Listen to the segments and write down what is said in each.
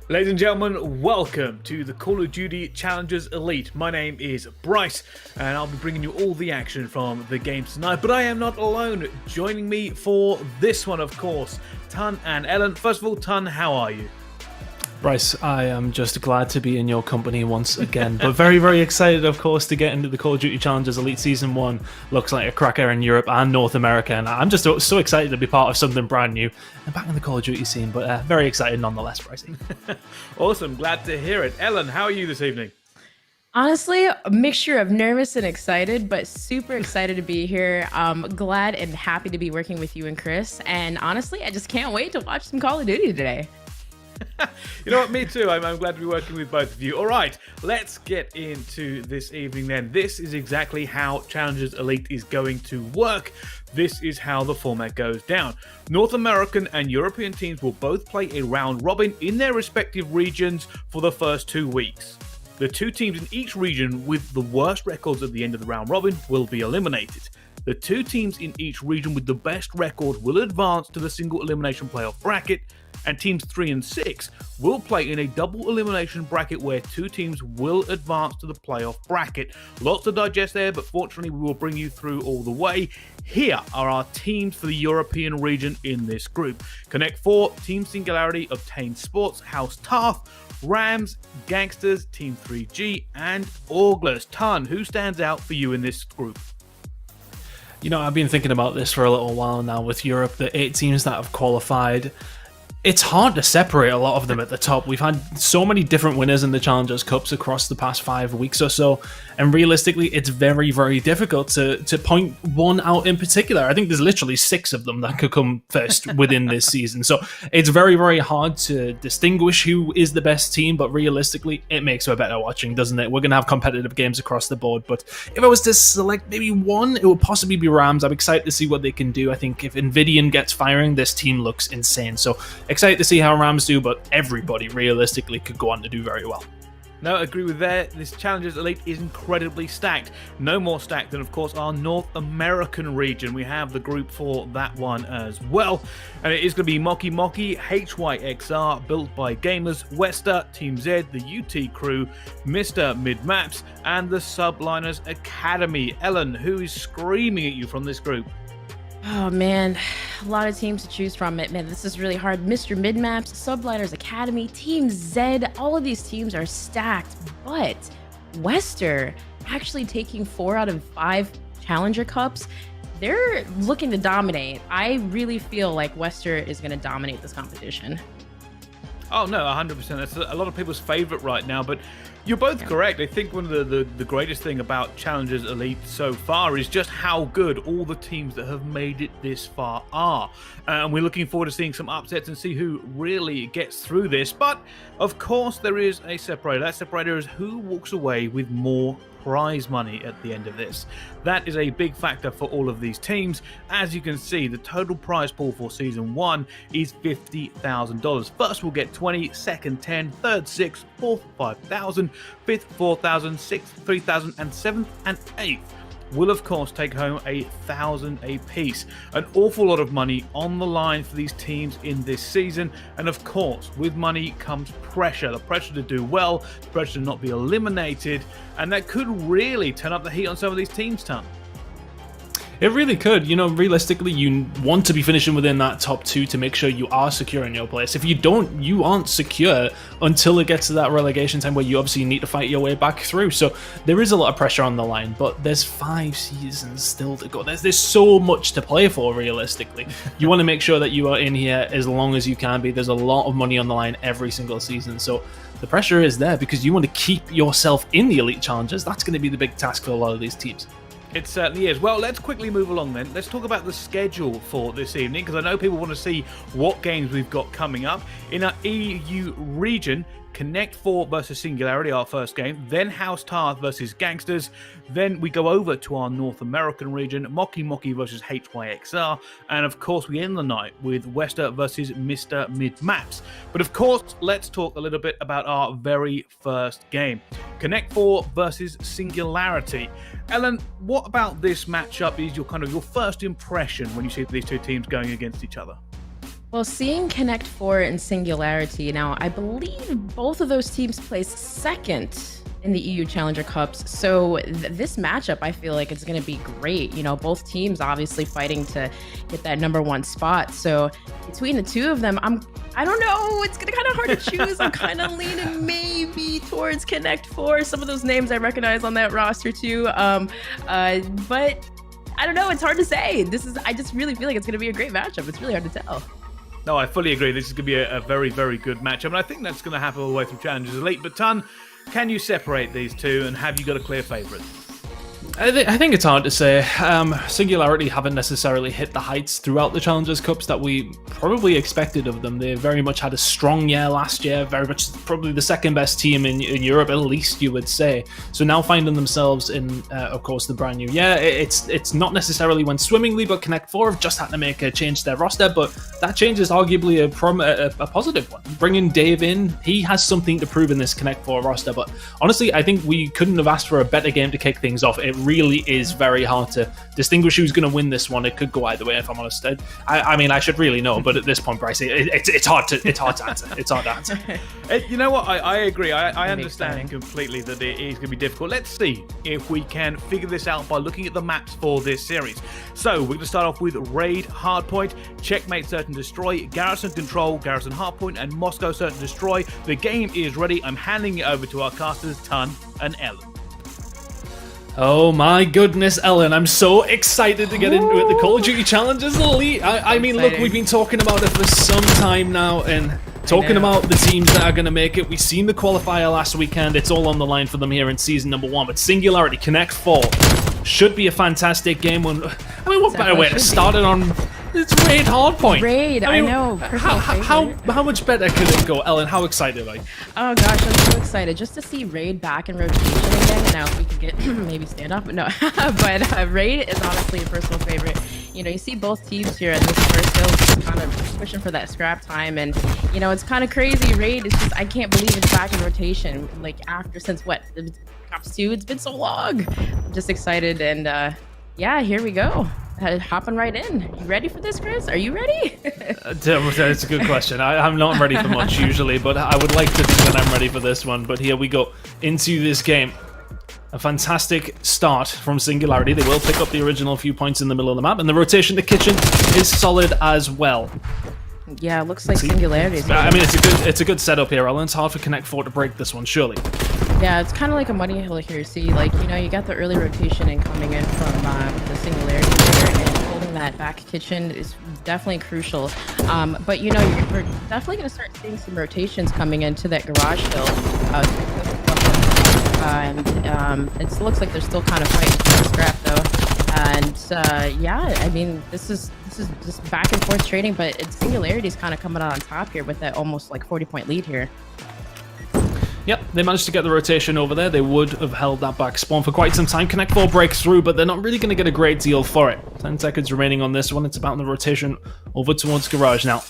Ladies and gentlemen, welcome to the Call of Duty Challengers Elite. My name is Bryce, and I'll be bringing you all the action from the games tonight. But I am not alone. Joining me for this one, of course, Tun and Ellen. First of all, Tun, how are you? Bryce, I am just glad to be in your company once again, but very, very excited, of course, to get into the Call of Duty Challengers Elite Season 1. Looks like a cracker in Europe and North America, and I'm just so excited to be part of something brand new and back in the Call of Duty scene, but very excited nonetheless, Brycey. Awesome, glad to hear it. Ellen, how are you this evening? Honestly, a mixture of nervous and excited, but super excited to be here. Glad and happy to be working with you and Chris, and honestly, I just can't wait to watch some Call of Duty today. You know what, me too. I'm glad to be working with both of you. All right, let's get into this evening then. This is exactly how Challengers Elite is going to work. This is how the format goes down. North American and European teams will both play a round robin in their respective regions for the first 2 weeks. The two teams in each region with the worst records at the end of the round robin will be eliminated. The two teams in each region with the best record will advance to the single elimination playoff bracket, and teams 3 and 6 will play in a double elimination bracket where two teams will advance to the playoff bracket. Lots to digest there, but fortunately we will bring you through all the way. Here are our teams for the European region in this group. Connect 4, Team Singularity, Obtain Sports, House Tarth, Rams, Gangsterz, Team 3G, and Orgless. Tun, who stands out for you in this group? You know, I've been thinking about this for a little while now with Europe, the 8 teams that have qualified. It's hard to separate a lot of them at the top. We've had so many different winners in the Challengers Cups across the past 5 weeks or so, and realistically, it's very, very difficult to point one out in particular. I think there's literally 6 of them that could come first within this season, so it's very, very hard to distinguish who is the best team, but realistically, it makes for better watching, doesn't it? We're going to have competitive games across the board, but if I was to select maybe one, it would possibly be Rams. I'm excited to see what they can do. I think if Invidian gets firing, this team looks insane, so excited to see how Rams do, but everybody realistically could go on to do very well. No, I agree with that. This Challengers Elite is incredibly stacked. No more stacked than, of course, our North American region. We have the group for that one as well. And it is going to be Mocky Mocky, HYXR, Built by Gamers, Wester, Team Z, the UT Crew, Mr. Mid Maps, and the Subliners Academy. Ellen, who is screaming at you from this group? Oh man, a lot of teams to choose from. Man, this is really hard. Mr. Midmaps, Subliners Academy, Team Z, all of these teams are stacked, but Wester actually taking 4 out of 5 Challenger Cups. They're looking to dominate. I really feel like Wester is going to dominate this competition. Oh no, 100%. That's a lot of people's favorite right now, but you're both correct. I think one of the greatest thing about Challengers Elite so far is just how good all the teams that have made it this far are. And we're looking forward to seeing some upsets and see who really gets through this. But, of course, there is a separator. That separator is who walks away with more prize money at the end of this. That is a big factor for all of these teams. As you can see, the total prize pool for Season 1 is $50,000. First we'll get 20, second 10, third 6, fourth 5,000, fifth 4,000, sixth 3,000, and seventh and eighth will of course take home 1,000 apiece. An awful lot of money on the line for these teams in this season, and of course with money comes pressure. The pressure to do well, the pressure to not be eliminated, and that could really turn up the heat on some of these teams, Tom. It really could. You know, realistically, you want to be finishing within that top 2 to make sure you are secure in your place. If you don't, you aren't secure until it gets to that relegation time where you obviously need to fight your way back through. So there is a lot of pressure on the line, but there's 5 seasons still to go. There's so much to play for, realistically. You want to make sure that you are in here as long as you can be. There's a lot of money on the line every single season. So the pressure is there because you want to keep yourself in the Elite Challengers. That's going to be the big task for a lot of these teams. It certainly is. Well, let's quickly move along then. Let's talk about the schedule for this evening, because I know people want to see what games we've got coming up. In our EU region, Connect 4 versus Singularity, our first game. Then House Tarth versus Gangsterz. Then we go over to our North American region, Mocky Mocky versus HYXR. And of course, we end the night with Wester versus Mr. Mid Maps. But of course, let's talk a little bit about our very first game. Connect 4 versus Singularity. Ellen, what about this matchup is your first impression when you see these two teams going against each other? Well, seeing Connect 4 and Singularity, now I believe both of those teams placed second in the EU Challenger Cups. So this matchup, I feel like it's going to be great. You know, both teams obviously fighting to get that #1 spot. So between the two of them, I don't know. It's gonna kind of hard to choose. I'm kind of leaning maybe towards Connect 4. Some of those names I recognize on that roster too. But I don't know. It's hard to say. I just really feel like it's gonna be a great matchup. It's really hard to tell. No, I fully agree. This is going to be a very, very good matchup. And I think that's going to happen all the way through Challengers Elite. But Ton, can you separate these two, and have you got a clear favourite? I think it's hard to say. Singularity haven't necessarily hit the heights throughout the Challengers Cups that we probably expected of them. They very much had a strong year last year, very much probably the second best team in Europe, at least you would say. So now finding themselves in, of course, the brand new year, it's not necessarily went swimmingly, but Connect 4 have just had to make a change to their roster, but that change is arguably a positive one. Bringing Dave in, he has something to prove in this Connect 4 roster, but honestly, I think we couldn't have asked for a better game to kick things off. It really is very hard to distinguish who's going to win this one. It could go either way, if I'm honest. I mean, I should really know, but at this point, Bryce, it's hard to answer. It's hard to answer. You know what? I agree. I understand exciting. completely that it is going to be difficult. Let's see if we can figure this out by looking at the maps for this series. So we're going to start off with Raid, Hardpoint, Checkmate, Search and Destroy, Garrison Control, Garrison Hardpoint, and Moscow, Search and Destroy. The game is ready. I'm handing it over to our casters, Ton and Ellen. Oh my goodness, Ellen, I'm so excited to get into it. The Call of Duty Challengers Elite. I mean, look, we've been talking about it for some time now, and talking about the teams that are going to make it. We've seen the qualifier last weekend. It's all on the line for them here in season #1. But Singularity, Connect 4 should be a fantastic game. What better way to start it on? It's Raid Hardpoint. Raid, I know. How much better could it go, Ellen? How excited are you? Oh gosh, I'm so excited just to see Raid back in rotation again. Now if we could get maybe stand up, but no. But Raid is honestly a personal favorite. You know, you see both teams here at this first hill just kind of pushing for that scrap time, and you know it's kind of crazy. Raid is just, I can't believe it's back in rotation. Like since what? Cops 2? It's been so long. I'm just excited, and yeah, here we go. Hopping right in. You ready for this, Chris? Are you ready? It's a good question. I'm not ready for much usually, but I would like to think that I'm ready for this one. But here we go into this game. A fantastic start from Singularity. They will pick up the original few points in the middle of the map, and the rotation to kitchen is solid as well. Yeah, it looks like Singularity. I mean, it's a good setup here, Ellen. It's hard for Connect 4 to break this one, surely. Yeah, it's kind of like a money hill here. See, like, you know, you got the early rotation and coming in from the Singularity here, and holding that back kitchen is definitely crucial. But, you know, we're definitely going to start seeing some rotations coming into that garage hill. It looks like they're still kind of fighting for the scrap, though. And, yeah, I mean, this is just back and forth trading, but Singularity is kind of coming out on top here with that almost like 40-point lead here. Yep, they managed to get the rotation over there. They would have held that back spawn for quite some time. Connect 4 breaks through, but they're not really going to get a great deal for it. 10 seconds remaining on this one. It's about the rotation over towards Garage now.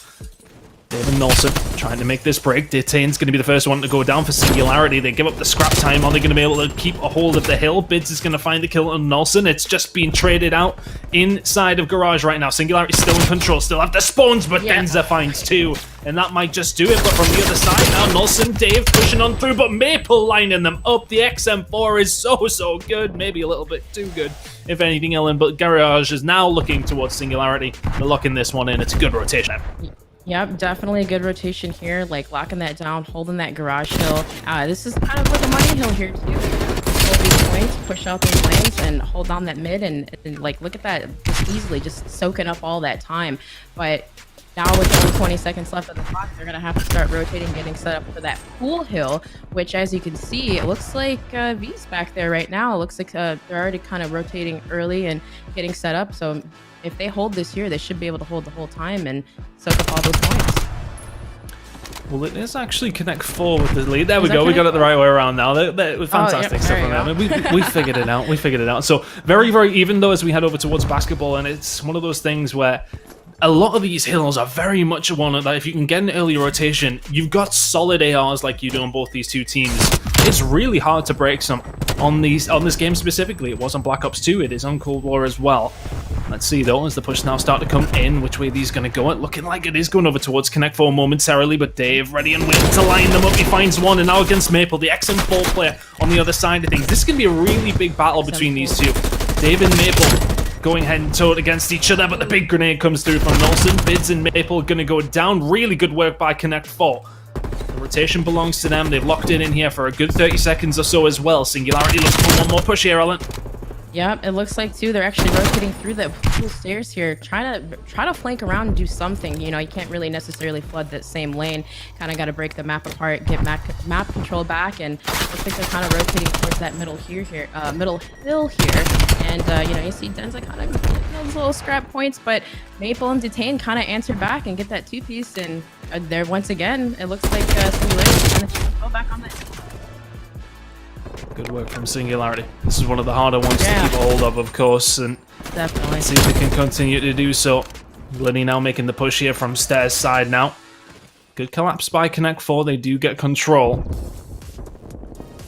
David Nolson trying to make this break. Detain's going to be the first one to go down for Singularity. They give up the scrap time. Are they going to be able to keep a hold of the hill? Bids is going to find the kill on Nolson. It's just being traded out inside of Garage right now. Singularity still in control, still have the spawns, but Denza finds 2. And that might just do it, but from the other side now, Nolson, Dave pushing on through, but Maple lining them up. The XM4 is so good. Maybe a little bit too good, if anything, Ellen. But Garage is now looking towards Singularity. They're locking this one in. It's a good rotation. Yep, definitely a good rotation here, like locking that down, holding that garage hill. This is kind of like a money hill here too. Hold these points, push out these lanes, and hold down that mid, and like look at that, just easily just soaking up all that time. But now with only 20 seconds left of the clock, they're gonna have to start rotating, getting set up for that pool hill, which as you can see, it looks like V's back there right now. It looks like they're already kind of rotating early and getting set up. So if they hold this here, they should be able to hold the whole time and soak up all those points. Well, it is actually Connect 4 with the lead. There we go. We got it the right way around now. That was fantastic stuff from them. We figured it out. We figured it out. So very even though as we head over towards basketball, and it's one of those things where a lot of these hills are very much one that if you can get an early rotation, you've got solid ARs like you do on both these two teams. it's really hard to break some on this game specifically. It was on Black Ops 2, it is on Cold War as well. Let's see though, as the push now start to come in, which way these going to go. It looking like it is going over towards Connect 4 momentarily, but Dave ready and waiting to line them up. He finds one, and now against Maple, the XM4 player on the other side of things. This is going to be a really big battle between these two. Dave and Maple going head and toe against each other, but the big grenade comes through from Nelson. Bids and Maple going to go down. Really good work by Connect 4. The rotation belongs to them. They've locked it in here for a good 30 seconds or so as well. Singularity looking for one more push here, Ellen. Yep, it looks like too they're actually rotating through the pool stairs here, trying to flank around and do something. You know, you can't really necessarily flood that same lane. Kind of got to break the map apart, get map control back, and looks like they're kind of rotating towards that middle hill here. And you know, you see Denza kind of those little scrap points, but Maple and Detain kind of answer back and get that 2-piece. And there once again, it looks like Singularity kind of go back on the. Good work from Singularity. This is one of the harder ones to keep a hold of course, and Definitely. let's see if they can continue to do so. Lenny now making the push here from Stairs side now. Good collapse by Connect 4, they do get control.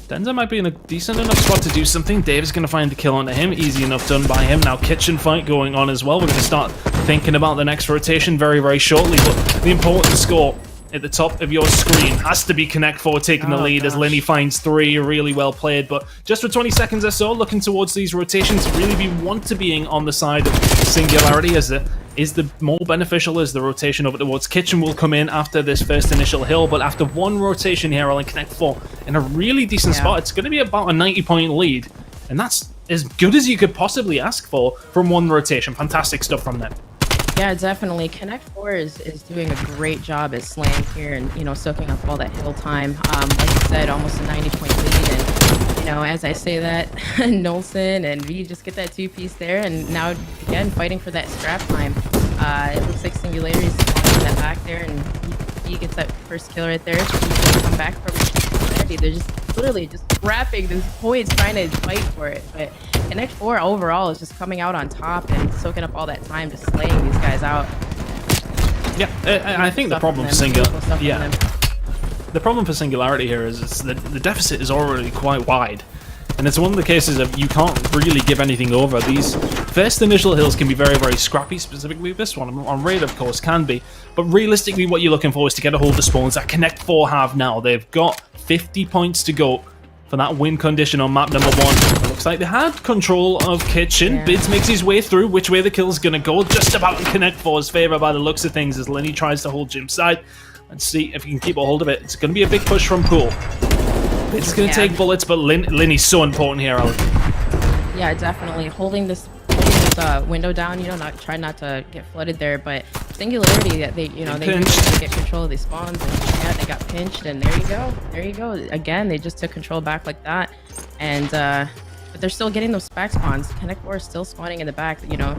Denza might be in a decent enough spot to do something. Dave is going to find the kill onto him, easy enough done by him. Now kitchen fight going on as well. We're going to start thinking about the next rotation very, very shortly, but the important score at the top of your screen has to be Connect 4 taking the lead as Lenny finds 3. Really well played, but just for 20 seconds or so, looking towards these rotations, really we want to being on the side of Singularity as the more beneficial as the rotation over towards kitchen will come in after this first initial hill, but after one rotation here, I'll Connect 4 in a really decent spot. It's going to be about a 90-point lead, and that's as good as you could possibly ask for from one rotation. Fantastic stuff from them. Yeah, definitely. Connect 4 is doing a great job at slaying here and, you know, soaking up all that hill time. Like you said, almost a 90-point lead. And, you know, as I say that, Nolson and V just get that 2-piece there. And now, again, fighting for that scrap time. It looks like Singularity is holding that back there. And he gets that first kill right there. So he's going to come back from Singularity. They're just literally just scrapping these points, trying to fight for it. But Connect 4 overall is just coming out on top and soaking up all that time, just slaying these guys out. Yeah, I think the problem for the problem for Singularity here is the deficit is already quite wide, and it's one of the cases of you can't really give anything over. These first initial hills can be very, very scrappy, specifically this one on raid of course can be, but realistically what you're looking for is to get a hold of spawns that Connect 4 have now. They've got 50 points to go for that win condition on map number 1. It looks like they had control of kitchen. Yeah. Bids makes his way through. Which way the kill's gonna go? Just about in Connect 4's favor by the looks of things as Lenny tries to hold Jim's side. Let's see if he can keep a hold of it. It's gonna be a big push from Pool. Bids gonna take bullets, but Lenny's so important here, Alan. Yeah, definitely. Holding this window down, you know, try not to get flooded there, but Singularity, they really get control of these spawns, and yeah, they got pinched, and there you go. Again, they just took control back like that, and but they're still getting those back spawns. Connect 4 is still spawning in the back. You know,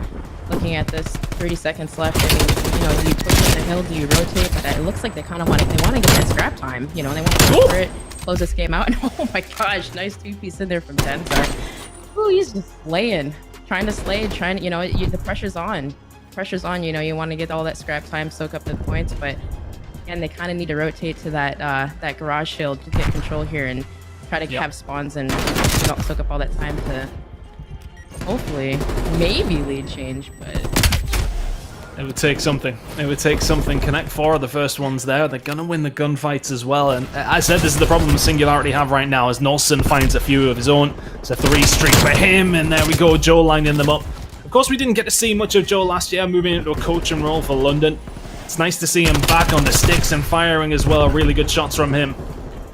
looking at this, 30 seconds left. I mean, you know, do you push on the hill? Do you rotate? But it looks like they kind of want to get that scrap time. You know, they want to go for it, close this game out. And oh my gosh, nice 2-piece in there from Denza. Ooh, he's just slaying. Trying to slay, you know, the pressure's on. Pressure's on, you know, you want to get all that scrap time, soak up the points, but again, they kind of need to rotate to that garage shield to get control here and try to have spawns and soak up all that time to hopefully, maybe lead change, but it would take something. It would take something. Connect 4 are the first ones there. They're going to win the gunfights as well. And I said this is the problem Singularity have right now as Nolson finds a few of his own. It's a 3 streak for him. And there we go, Joe lining them up. Of course, we didn't get to see much of Joe last year, moving into a coaching role for London. It's nice to see him back on the sticks and firing as well. Really good shots from him.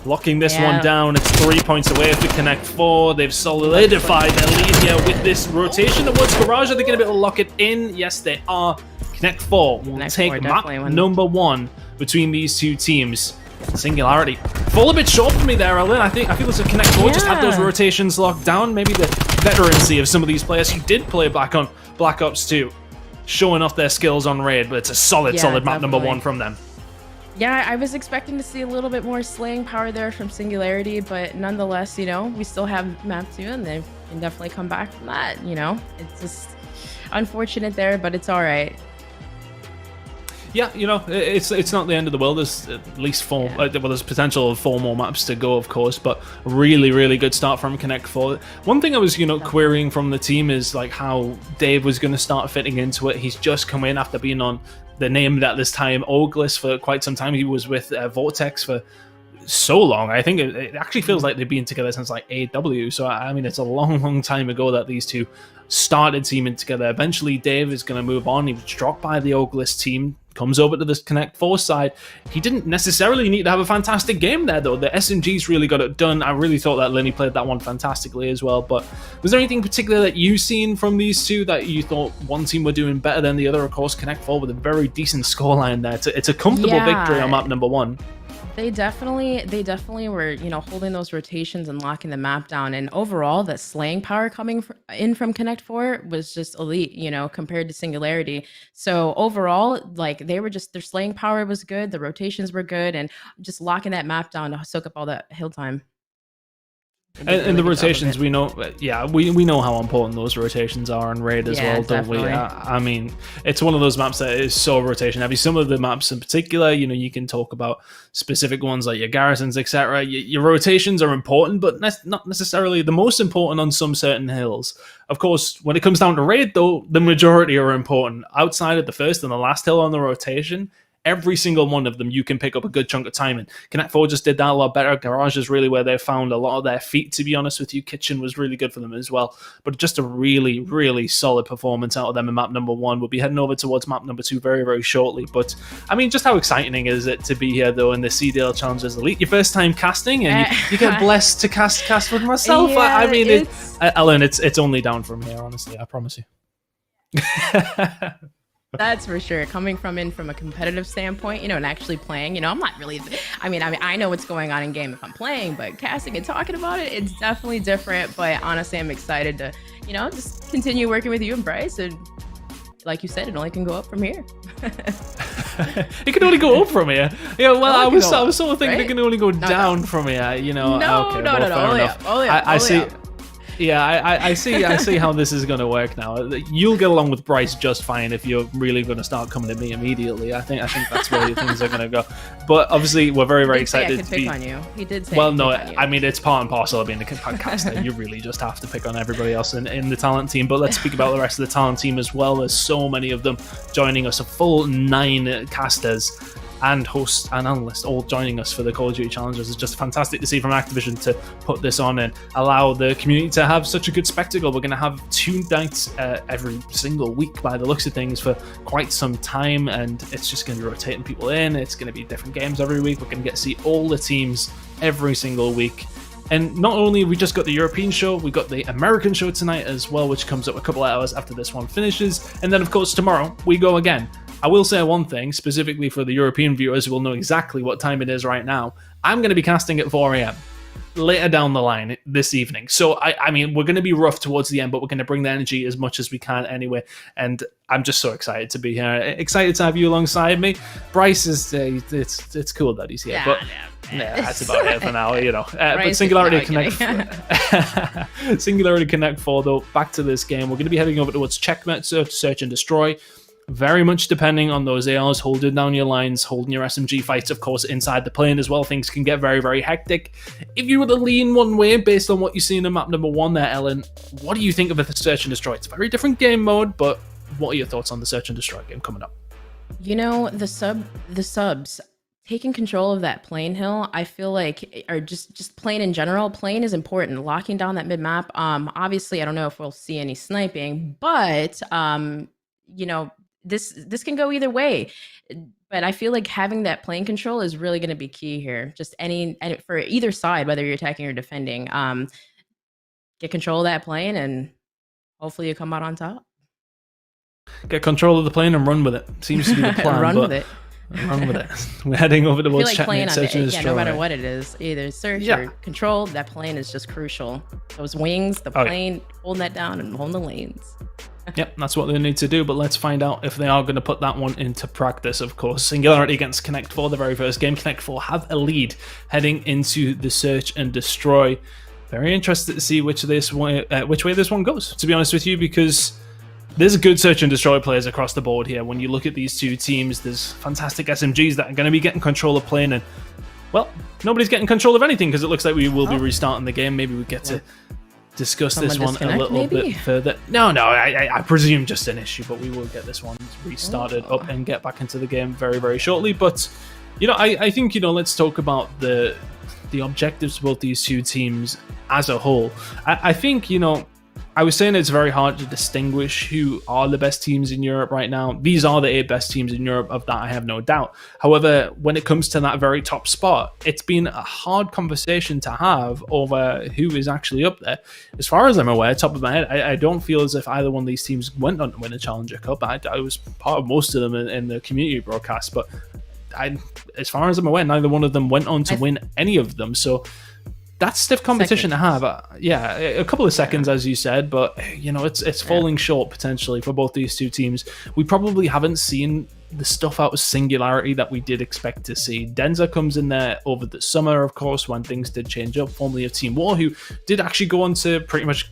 Locking this one down. It's 3 points away for Connect 4. They've solidified their lead here with this rotation towards Garage. Are they going to be able to lock it in? Yes, they are. Connect 4 will take map number 1 between these two teams. Singularity. Fall a bit short for me there, Ellen. I feel it's a Connect 4 just had those rotations locked down. Maybe the veterancy of some of these players who did play back on Black Ops 2 showing off their skills on raid, but it's a solid map number 1 from them. Yeah, I was expecting to see a little bit more slaying power there from Singularity, but nonetheless, you know, we still have map 2 and they can definitely come back from that, you know. It's just unfortunate there, but it's all right. Yeah, it's not the end of the world. There's at least four. Well, there's potential of 4 more maps to go, of course, but really, really good start from Connect 4. One thing I was, querying from the team is like how Dave was going to start fitting into it. He's just come in after being on the named at this time Orgless for quite some time. He was with Vortex for so long. I think it actually feels like they've been together since like AW. So I mean, it's a long, long time ago that these two started teaming together. Eventually, Dave is going to move on. He was dropped by the Orgless team, comes over to this Connect 4 side. He didn't necessarily need to have a fantastic game there, though. The SMGs really got it done. I really thought that Lenny played that one fantastically as well. But was there anything particular that you've seen from these two that you thought one team were doing better than the other? Of course, Connect 4 with a very decent scoreline there. It's a comfortable victory on map number 1. They definitely were, holding those rotations and locking the map down. And overall, the slaying power coming in from Connect 4 was just elite, compared to Singularity. So overall, like their slaying power was good, the rotations were good, and just locking that map down to soak up all that hill time. And the rotations, we know, we know how important those rotations are in Raid as well, don't we? I mean, it's one of those maps that is so rotation heavy. Some of the maps in particular, you can talk about specific ones like your garrisons, etc. Your rotations are important, but not necessarily the most important on some certain hills. Of course, when it comes down to Raid, though, the majority are important. Outside of the first and the last hill on the rotation, every single one of them, you can pick up a good chunk of time in. Connect 4 just did that a lot better. Garage is really where they found a lot of their feet, to be honest with you. Kitchen was really good for them as well. But just a really, really solid performance out of them in map number 1. We'll be heading over towards map number 2 very, very shortly. But, I mean, just how exciting is it to be here, though, in the CDL Challengers Elite? Your first time casting, and you get blessed to cast with myself. Yeah, I mean, Ellen, it's only down from here, honestly. I promise you. That's for sure. Coming from a competitive standpoint, and actually playing, I'm not really, I mean, I know what's going on in game if I'm playing, but casting and talking about it, it's definitely different. But honestly, I'm excited to, just continue working with you and Bryce. And like you said, it only can go up from here. It can only go up from here. Yeah, well, I was sort of thinking it can only go down from here. No, okay, no, fair enough. I see. Yeah, I see how this is going to work now. You'll get along with Bryce just fine if you're really going to start coming at me immediately. I think that's where things are going to go. But obviously, we're very, very excited to be. On you. He did say. Well, no, I mean it's part and parcel of being a podcaster. You really just have to pick on everybody else in the talent team. But let's speak about the rest of the talent team as well. There's so many of them joining us. A full 9 casters and hosts and analysts all joining us for the Call of Duty Challengers. It's just fantastic to see from Activision to put this on and allow the community to have such a good spectacle. We're going to have 2 nights every single week by the looks of things for quite some time, and it's just going to be rotating people in. It's going to be different games every week. We're going to get to see all the teams every single week. And not only have we just got the European show, we've got the American show tonight as well, which comes up a couple of hours after this one finishes. And then, of course, tomorrow we go again. I will say one thing, specifically for the European viewers who will know exactly what time it is right now. I'm going to be casting at 4 a.m. later down the line this evening. So, I mean, we're going to be rough towards the end, but we're going to bring the energy as much as we can anyway. And I'm just so excited to be here. Excited to have you alongside me. Bryce is, it's cool that he's here. But yeah, that's about it for now, but Singularity Connect Singularity Connect 4, though, back to this game. We're going to be heading over towards checkmate, search and destroy. Very much depending on those ARs, holding down your lines, holding your SMG fights, of course, inside the plane as well. Things can get very, very hectic. If you were to lean one way based on what you've seen in map number 1 there, Ellen, what do you think of the search and destroy? It's a very different game mode, but what are your thoughts on the search and destroy game coming up? The subs taking control of that plane hill, I feel like, or just plane in general, plane is important. Locking down that mid map. Obviously, I don't know if we'll see any sniping, but this can go either way. But I feel like having that plane control is really going to be key here. Just any for either side, whether you're attacking or defending, get control of that plane, and hopefully you come out on top. Get control of the plane and run with it. Seems to be the plan. Run with it. We're heading over towards checkmate, search and destroy. No matter what it is, either search or control, that plane is just crucial. Those wings, the plane, holding that down and holding the lanes. Yep, that's what they need to do, but let's find out if they are going to put that one into practice, of course. Singularity against Connect 4, the very first game. Connect 4 have a lead heading into the search and destroy. Very interested to see which way this one goes, to be honest with you, because there's good search and destroy players across the board here. When you look at these two teams, there's fantastic SMGs that are going to be getting control of plane, and well, nobody's getting control of anything because it looks like we will be restarting the game. Maybe we get to discuss this one a little bit further. No, I presume just an issue, but we will get this one restarted up and get back into the game very, very shortly. But I think let's talk about the objectives of both these two teams as a whole. I think I was saying it's very hard to distinguish who are the best teams in Europe right now. These are the 8 best teams in Europe, of that I have no doubt. However, when it comes to that very top spot, it's been a hard conversation to have over who is actually up there. As far as I'm aware, top of my head, I don't feel as if either one of these teams went on to win a Challenger Cup. I was part of most of them in the community broadcast, but as far as I'm aware, neither one of them went on to win any of them. So that's stiff competition to have. A couple of seconds, as you said, but it's falling short potentially for both these two teams. We probably haven't seen the stuff out of Singularity that we did expect to see. Denza comes in there over the summer, of course, when things did change up, formerly of Team War, who did actually go on to pretty much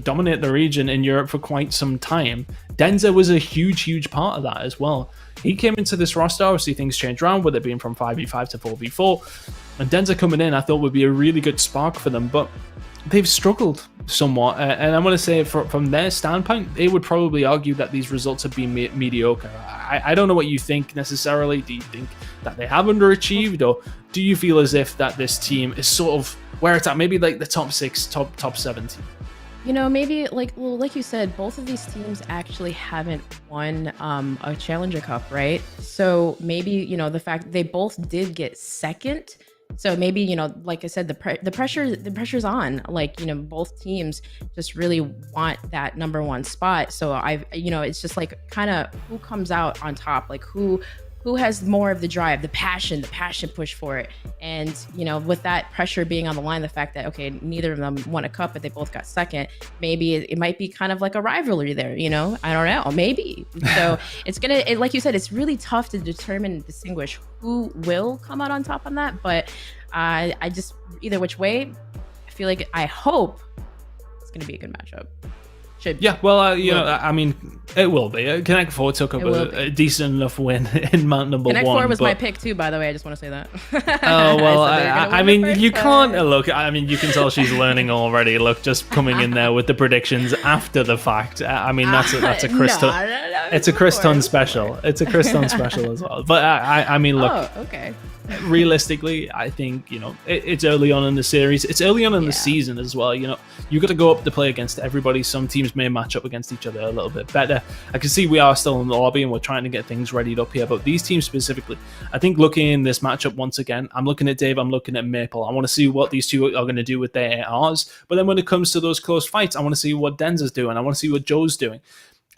dominate the region in Europe for quite some time. Denza was a huge part of that as well. He came into this roster, obviously things changed around with it being from 5v5 to 4v4, and Denza coming in I thought would be a really good spark for them, but they've struggled somewhat, and I'm going to say from their standpoint, they would probably argue that these results have been mediocre. I don't know what you think necessarily. Do you think that they have underachieved, or do you feel as if that this team is sort of where it's at, maybe like the top 6, top 7 team? Maybe like you said, both of these teams actually haven't won a Challenger Cup, right? So maybe the fact they both did get second. So maybe like I said, the pressure's on. Like both teams just really want that number 1 spot. So it's just like kind of who comes out on top, like who has more of the drive, the passion push for it. And, with that pressure being on the line, the fact that, okay, neither of them won a cup, but they both got second, maybe it might be kind of like a rivalry there, I don't know, maybe. So like you said, it's really tough to determine and distinguish who will come out on top on that. But I just, either which way, I hope it's going to be a good matchup. Yeah, well, it will be. Connect 4 took up a decent enough win in Mount number 1. Connect 4 was my pick too, by the way. I just want to say that. Oh, well, you can't look. You can tell she's learning already. Look, just coming in there with the predictions after the fact. That's a Chris. It's a Chris Ton special. It's a Chris Ton special as well. But look. Oh, okay. Realistically, I think it's early on in the series. It's early on in the season as well. You got to go up to play against everybody. Some teams may match up against each other a little bit better. I can see we are still in the lobby and we're trying to get things readied up here. But these teams specifically, I think looking in this matchup once again, I'm looking at Dave. I'm looking at Maple. I want to see what these two are going to do with their ARs. But then when it comes to those close fights, I want to see what Denza's doing. I want to see what Joe's doing.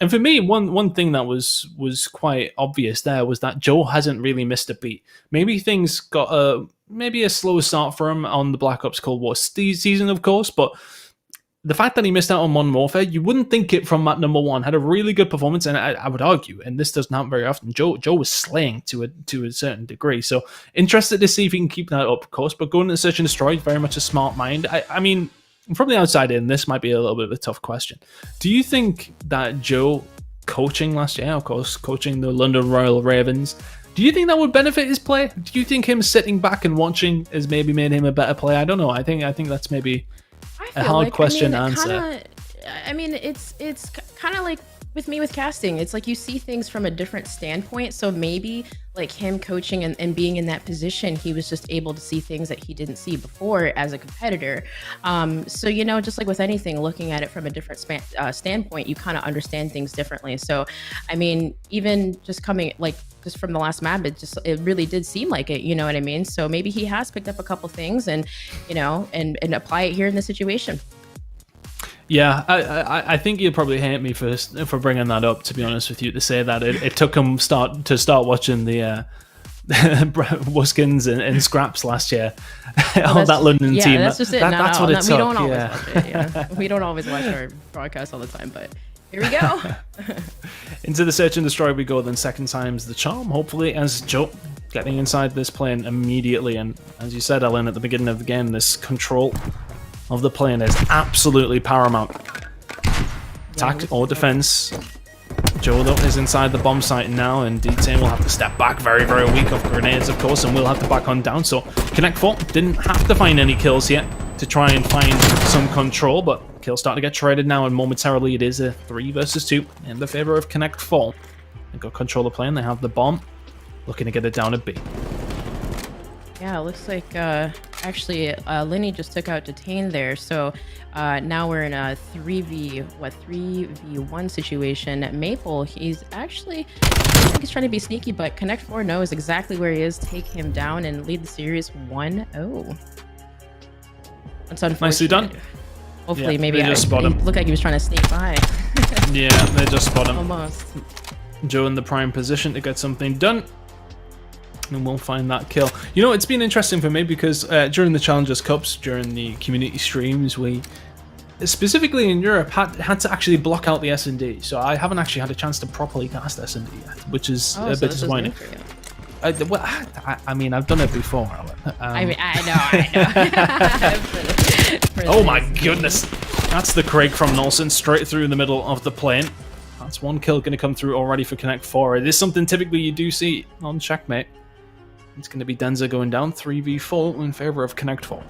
And for me, one thing that was quite obvious there was that Joe hasn't really missed a beat. Maybe things got a slow start for him on the Black Ops Cold War season, of course, but the fact that he missed out on Modern Warfare, you wouldn't think it from Map number 1. Had a really good performance, and I would argue, and this doesn't happen very often, Joe was slaying to a certain degree. So interested to see if he can keep that up, of course, but going to Search and Destroy, very much a smart mind. From the outside in, this might be a little bit of a tough question. Do you think that Joe coaching last year, of course, coaching the London Royal Ravens, do you think that would benefit his play? Do you think him sitting back and watching has maybe made him a better player? I don't know. I think that's maybe a hard question to answer. It's kind of like with me with casting. It's like you see things from a different standpoint. So maybe like him coaching and being in that position, he was just able to see things that he didn't see before as a competitor. So, just like with anything, looking at it from a different standpoint, you kind of understand things differently. So, even just coming just from the last map, it really did seem like it, you know what I mean? So maybe he has picked up a couple things and apply it here in the situation. Yeah, I think you'd probably hate me for bringing that up, to be honest with you, to say that it took him to start watching the Wuskins and Scraps last year on that London team. Yeah, that's just it. That's what it took. We don't always watch it. Yeah. We don't always watch our broadcasts all the time, but here we go. Into the Search and Destroy we go, then second time's the charm, hopefully, as Joe getting inside this plane immediately. And as you said, Ellen, at the beginning of the game, this control of the plane is absolutely paramount. attack or defense. Joe though is inside the bomb site now, and D10 will have to step back, very, very weak off grenades, of course, and we'll have to back on down. So Connect 4 didn't have to find any kills yet to try and find some control, but kills start to get traded now, and momentarily it is a 3 versus 2 in the favor of Connect 4. They've got control of the plane, they have the bomb, looking to get it down at B. Yeah, it looks like actually Lenny just took out Detain there, so now we're in a 3v1 situation. Maple, he's actually, I think he's trying to be sneaky, but Connect 4 knows exactly where he is, take him down and lead the series 1-0. That's unfortunate. Nicely done. Hopefully, Yeah, maybe they just spot him. He looked like he was trying to sneak by. Yeah, they just spot him. Almost. Joe in the prime position to get something done. And we'll find that kill. You know, it's been interesting for me because during the Challengers Cups, during the community streams, we, specifically in Europe, had to actually block out the S&D. So I haven't actually had a chance to properly cast S&D yet, which is a bit disappointing. I mean, I've done it before. I know. Oh my goodness. That's the Craig from Nolson straight through the middle of the plane. That's one kill going to come through already for Connect 4. It is something typically you do see on Checkmate. It's going to be Denza going down 3v4 in favor of Connect 4.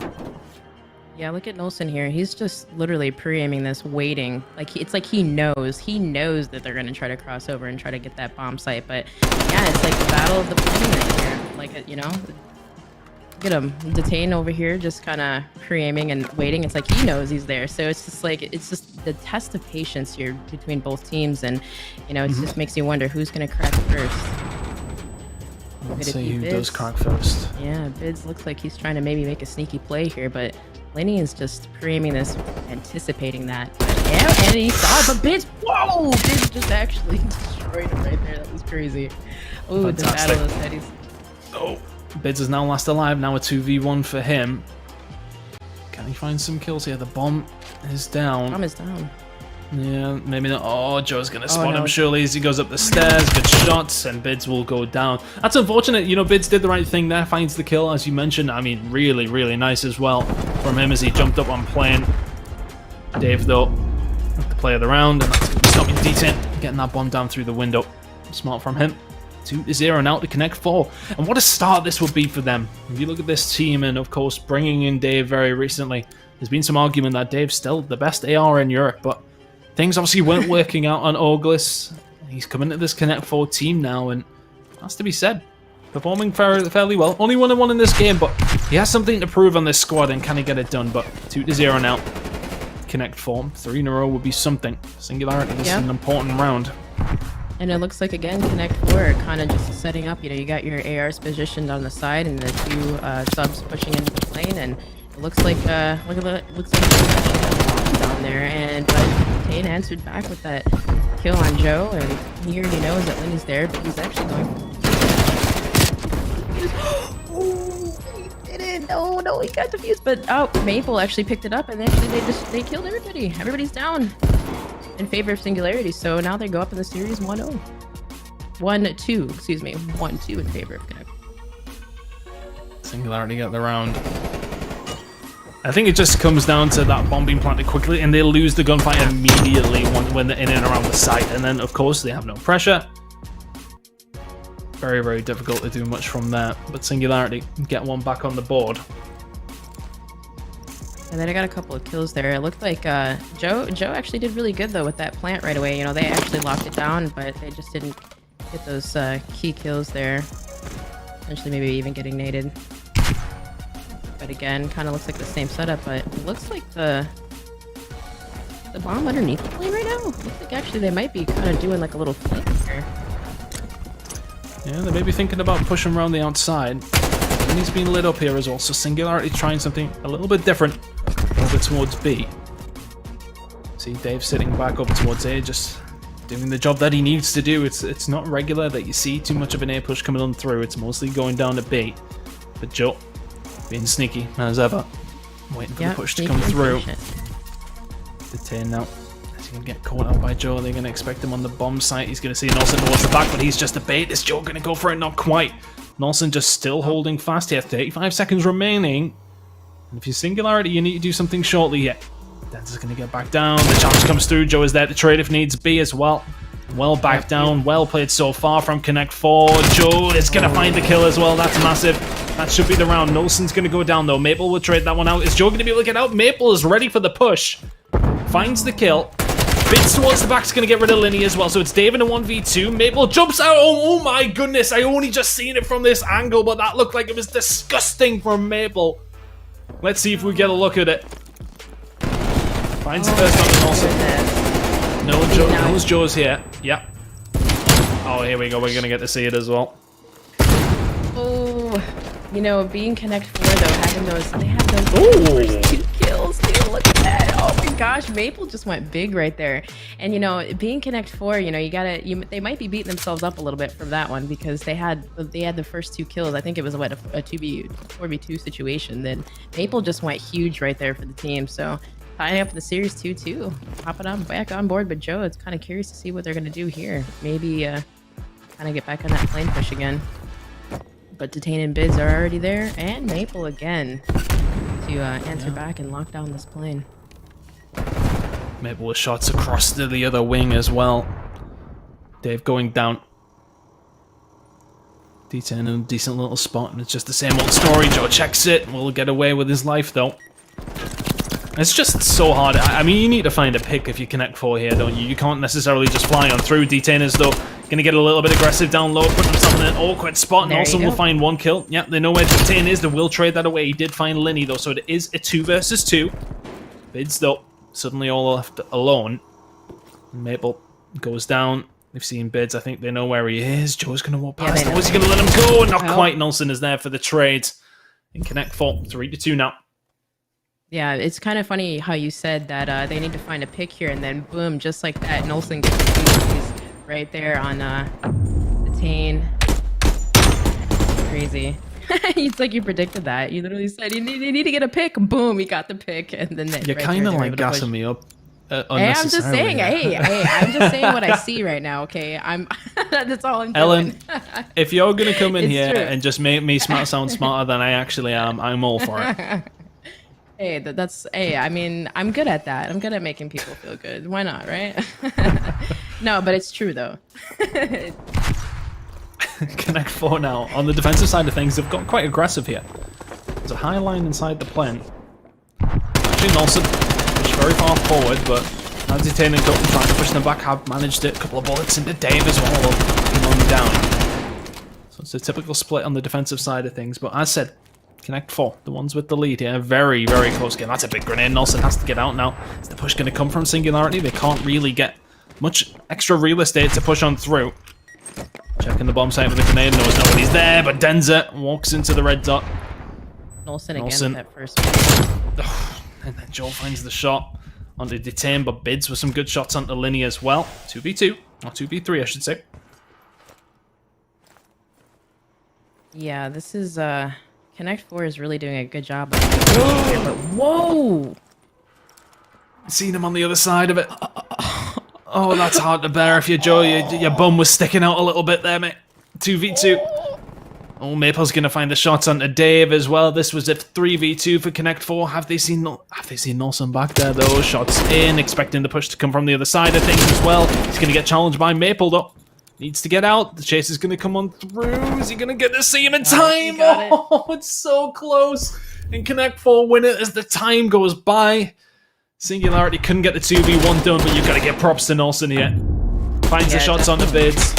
Yeah, look at Nolson here. He's just literally pre-aiming this, waiting. Like it's like he knows that they're going to try to cross over and try to get that bomb site. But yeah, it's like the battle of the plane right here. Like, you know, look at him. Detain over here, just kind of pre-aiming and waiting. It's like he knows he's there. So it's just like, it's just the test of patience here between both teams. And, you know, it just makes you wonder who's going to crack first. Let's see who does crack first. Yeah, Bids looks like he's trying to maybe make a sneaky play here, but Lenny is just pre-aiming this, anticipating that. Yeah, and he saw it, but Bids, whoa! Bids just actually destroyed him right there. That was crazy. Oh, the battle of headies. Oh, Bids is now last alive. Now a 2v1 for him. Can he find some kills here? The bomb is down. Bomb is down. Yeah, maybe not. Oh, Joe's going to spot him surely as he goes up the stairs. Good shots, and Bids will go down. That's unfortunate. You know, Bids did the right thing there. Finds the kill, as you mentioned. I mean, really, really nice as well from him as he jumped up on plane. Dave, though, the play of the round, and that's stopping D10. Getting that bomb down through the window. Smart from him. 2-0 now to Connect 4. And what a start this would be for them. If you look at this team, and of course, bringing in Dave very recently, there's been some argument that Dave's still the best AR in Europe, but things obviously weren't working out on Orgless. He's coming to this Connect 4 team now, and has to be said, performing fairly well. Only 1-1 in this game, but he has something to prove on this squad, and can he get it done? But 2-0 now. Connect 4. 3 in a row would be something. Singularity, this is an important round. And it looks like, again, Connect 4 kind of just setting up. You know, you got your ARs positioned on the side, and the two subs pushing into the plane, and it looks like, look at the, looks like down there, and Kane answered back with that kill on Joe, and he already knows that Lenny's there, but he's actually going. Oh, he didn't. No, he got defused. But Maple actually picked it up, and actually they killed everybody. Everybody's down in favor of Singularity. So now they go up in the series 1-0. 1-2, excuse me, 1-2 in favor of Connect. Singularity got the round. I think it just comes down to that bomb being planted quickly, and they lose the gunfight immediately when they're in and around the site. And then, of course, they have no pressure. Very, very difficult to do much from there. But Singularity get one back on the board. And then I got a couple of kills there. It looked like Joe actually did really good, though, with that plant right away. You know, they actually locked it down, but they just didn't get those key kills there. Eventually, maybe even getting naded. But again, kind of looks like the same setup, but it looks like the bomb underneath the plane right now. Looks like actually they might be kind of doing like a little flip here. Yeah, they may be thinking about pushing around the outside. And he's been lit up here as well, so Singularity trying something a little bit different over towards B. See Dave sitting back up towards A, just doing the job that he needs to do. It's not regular that you see too much of an A push coming on through. It's mostly going down to B. But Joe, being sneaky as ever, waiting for the push to come through. Detain now. Is he going to get caught out by Joe? They're going to expect him on the bomb site. He's going to see Nolson towards the back, but he's just a bait. Is Joe going to go for it? Not quite. Nolson just still holding fast here. 35 seconds remaining. And if you're Singularity, you need to do something shortly here. Denzel's going to get back down. The challenge comes through. Joe is there to trade if needs be as well. Well back down. Well played so far from Connect 4. Joe is going to find the kill as well. That's massive. That should be the round. Nolson's going to go down, though. Maple will trade that one out. Is Joe going to be able to get out? Maple is ready for the push. Finds the kill. Bids towards the back is going to get rid of Linny as well. So it's Dave in a 1v2. Maple jumps out. Oh my goodness. I only just seen it from this angle, but that looked like it was disgusting from Maple. Let's see if we get a look at it. Finds the first one also. No, Joe's here. Yep. Oh, here we go. We're going to get to see it as well. Oh, you know, being Connect 4 though, having those, they have those first 2 kills. Dude, look at that. Oh my gosh, Maple just went big right there. And you know, being Connect 4, you know, they might be beating themselves up a little bit from that one because they had the first 2 kills. I think it was what a 4v2 situation. Then Maple just went huge right there for the team. So tying up the series 2-2, hopping on back on board. But Joe, it's kind of curious to see what they're gonna do here. Maybe kind of get back on that plane push again. But Detain and Bids are already there, and Maple again to answer back and lock down this plane. Maple with shots across to the other wing as well. Dave going down. D10 in a decent little spot, and it's just the same old story. Joe checks it. Will get away with his life, though. It's just so hard. I mean, you need to find a pick if you Connect 4 here, don't you? You can't necessarily just fly on through. Detainers, though, going to get a little bit aggressive down low, put themselves in an awkward spot, and also will find 1 kill. Yeah, they know where Detain is. They will trade that away. He did find Linny, though, so it is a 2 versus 2. Bids, though, suddenly all left alone. Maple goes down. They've seen Bids. I think they know where he is. Joe's going to walk past. Yeah, is he going to let him go? Not quite. Nelson is there for the trade. In Connect 4, 3-2 now. Yeah, it's kind of funny how you said that they need to find a pick here, and then boom, just like that, Nolson gets the keys right there on Detain. Crazy. It's like you predicted that. You literally said you need to get a pick. Boom, he got the pick, and then you're kind of like gassing me up. Hey, I'm just saying. Hey, I'm just saying what I see right now. Okay, that's all I'm doing. Ellen, if you're gonna come in here and just make me sound smarter than I actually am, I'm all for it. Hey, I mean, I'm good at that. I'm good at making people feel good. Why not, right? No, but it's true though. Connect 4 now. On the defensive side of things, they've got quite aggressive here. There's a high line inside the plane. Actually, Nelson pushed very far forward, but now Detaining up and trying to push them back. Have managed it. A couple of bullets into Dave as well. Him on down. So it's a typical split on the defensive side of things, but as said, Connect 4, the ones with the lead here. Very, very close game. That's a big grenade. Nelson has to get out now. Is the push going to come from Singularity? They can't really get much extra real estate to push on through. Checking the bomb site with the grenade. Knows nobody's there, but Denza walks into the red dot. Nelson again with that first one. And then Joel finds the shot onto Detain, but Bids with some good shots onto Linny as well. 2v2, or 2v3 I should say. Yeah, this is Connect 4 is really doing a good job of here, but whoa! Seen him on the other side of it. Oh, that's hard to bear if you're Joe. Your bum was sticking out a little bit there, mate. 2v2. Oh, Maple's gonna find the shots onto Dave as well. This was a 3v2 for Connect 4. Have they seen Nelson back there though? Shots in, expecting the push to come from the other side of things as well. He's gonna get challenged by Maple though. Needs to get out. The chase is gonna come on through. Is he gonna get to see him in time? Oh, it's so close. And Connect 4 win it as the time goes by. Singularity couldn't get the 2v1 done, but you've got to get props to Nelson here. Finds the shots on the Bids.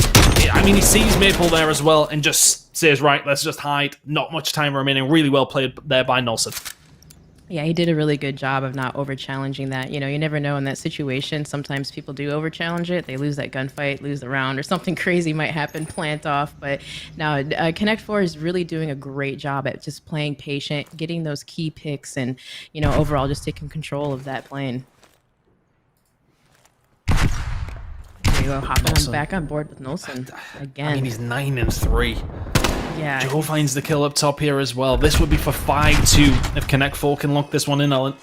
I mean, he sees Maple there as well and just says, right, let's just hide. Not much time remaining. Really well played there by Nelson. Yeah, he did a really good job of not over-challenging that. You know, you never know in that situation. Sometimes people do over-challenge it. They lose that gunfight, lose the round, or something crazy might happen, plant off. But now, Connect 4 is really doing a great job at just playing patient, getting those key picks, and, you know, overall just taking control of that plane. There you go, hopping back on board with Nelson again. I mean, he's 9-3. Yeah. Joe finds the kill up top here as well. This would be for 5-2 if Connect 4 can lock this one in, Ellen.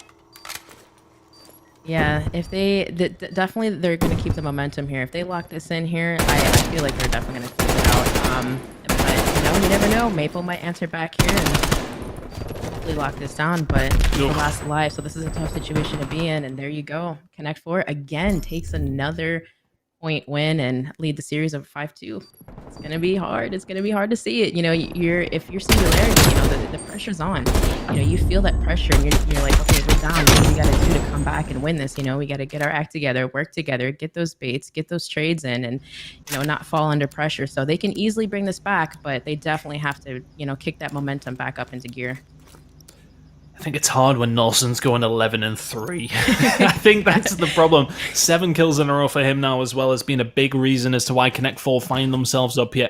Yeah, if they definitely they're going to keep the momentum here. If they lock this in here, I feel like they're definitely going to keep it out. But you know, you never know. Maple might answer back here. And hopefully lock this down, but the last alive, so this is a tough situation to be in. And there you go. Connect 4 again takes another point win and lead the series of 5-2. It's gonna be hard. It's gonna be hard to see it. You know, if you're Singularity, you know the pressure's on. You know, you feel that pressure, and you're like, okay, we're down. What do we gotta do to come back and win this? You know, we gotta get our act together, work together, get those baits, get those trades in, and you know, not fall under pressure. So they can easily bring this back, but they definitely have to, you know, kick that momentum back up into gear. I think it's hard when Nolson's going 11-3. I think that's the problem. 7 kills in a row for him now, as well as being a big reason as to why Connect 4 find themselves up here.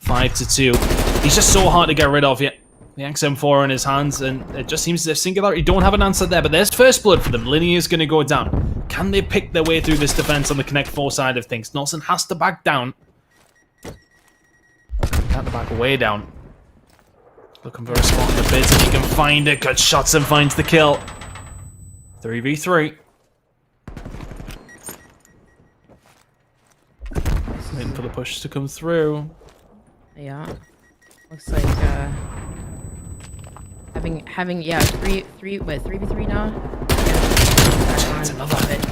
5-2. He's just so hard to get rid of yet. The XM4 in his hands, and it just seems as if Singularity don't have an answer there, but there's first blood for them. Linear's going to go down. Can they pick their way through this defense on the Connect 4 side of things? Nolson has to back down. Got to back way down. Looking for a spot in the bids, and he can find it. Good shots and finds the kill. 3v3. Waiting for the push to come through. Yeah, looks like having 3v3 now. That's another bit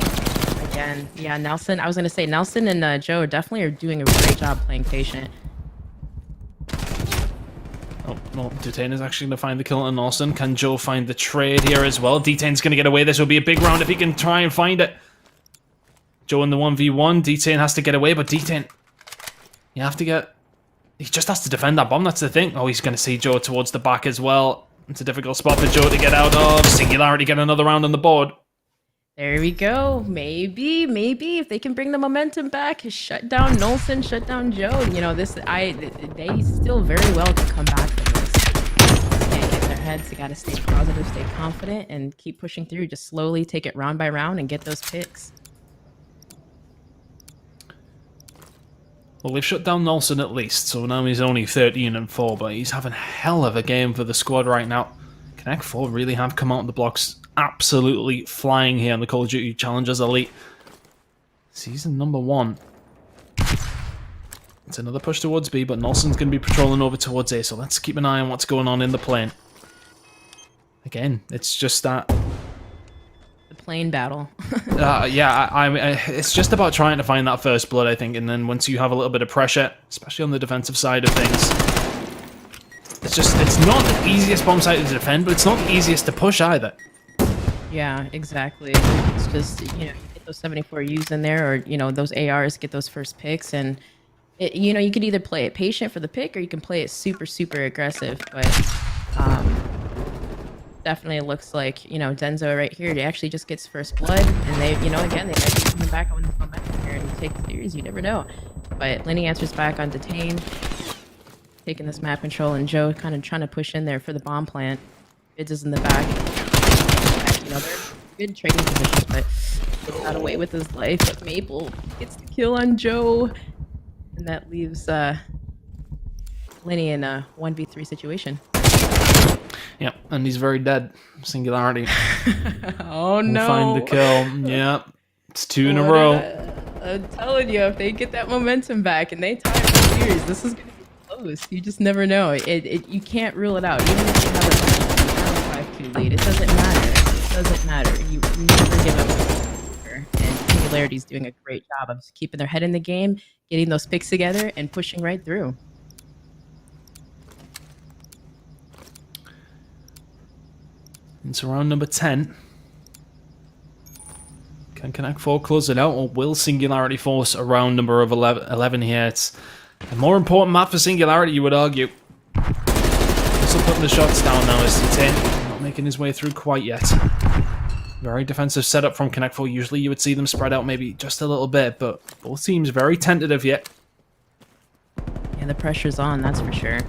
again. Yeah, Nelson. I was gonna say Nelson and Joe definitely are doing a great job playing patient. Oh, no, Detain is actually going to find the kill on Nolson. Can Joe find the trade here as well? Detain's going to get away. This will be a big round if he can try and find it. Joe in the 1v1. Detain has to get away, but Detain, you have to get... He just has to defend that bomb, that's the thing. Oh, he's going to see Joe towards the back as well. It's a difficult spot for Joe to get out of. Singularity get another round on the board. There we go. Maybe if they can bring the momentum back, shut down Nolson, shut down Joe. You know, they still very well could come back from this. Can't get in their heads. They gotta stay positive, stay confident, and keep pushing through. Just slowly take it round by round and get those picks. Well, they've shut down Nolson at least, so now he's only 13-4, but he's having a hell of a game for the squad right now. Connect 4 really have come out of the blocks absolutely flying here on the Call of Duty Challengers Elite. Season number 1. It's another push towards B, but Nolson's going to be patrolling over towards A, so let's keep an eye on what's going on in the plane. Again, it's just that... The plane battle. It's just about trying to find that first blood, I think, and then once you have a little bit of pressure, especially on the defensive side of things... It's not the easiest bomb site to defend, but it's not the easiest to push either. Yeah, exactly. It's just, you know, you get those 74Us in there, or, you know, those ARs get those first picks, and, you know, you could either play it patient for the pick, or you can play it super, super aggressive, but definitely looks like, you know, Denzo right here, he actually just gets first blood, and they, you know, again, they might be coming back on the momentum here and take the series, you never know. But Lenny answers back on Detain. Taking this map control, and Joe kind of trying to push in there for the bomb plant. Bids is in the back. You know, they're good trading positions, but he got away with his life. But Maple gets the kill on Joe, and that leaves Lenny in a 1v3 situation. Yep, and he's very dead. Singularity. Oh no! We'll find the kill. Yep, it's 2 in a row. I'm telling you, if they get that momentum back and they tie up the series, this is gonna be close. You just never know. You can't rule it out. Even if you have a 5-2 lead, it doesn't matter. It doesn't matter. You never give up. And Singularity's doing a great job of just keeping their head in the game, getting those picks together, and pushing right through. It's round number 10. Can Connect 4 close it out, or will Singularity force a round number of 11 here? It's a more important map for Singularity, you would argue. Also putting the shots down now is Detain. Not making his way through quite yet. Very defensive setup from Connect 4. Usually you would see them spread out maybe just a little bit, but both teams very tentative yet. Yeah, the pressure's on, that's for sure.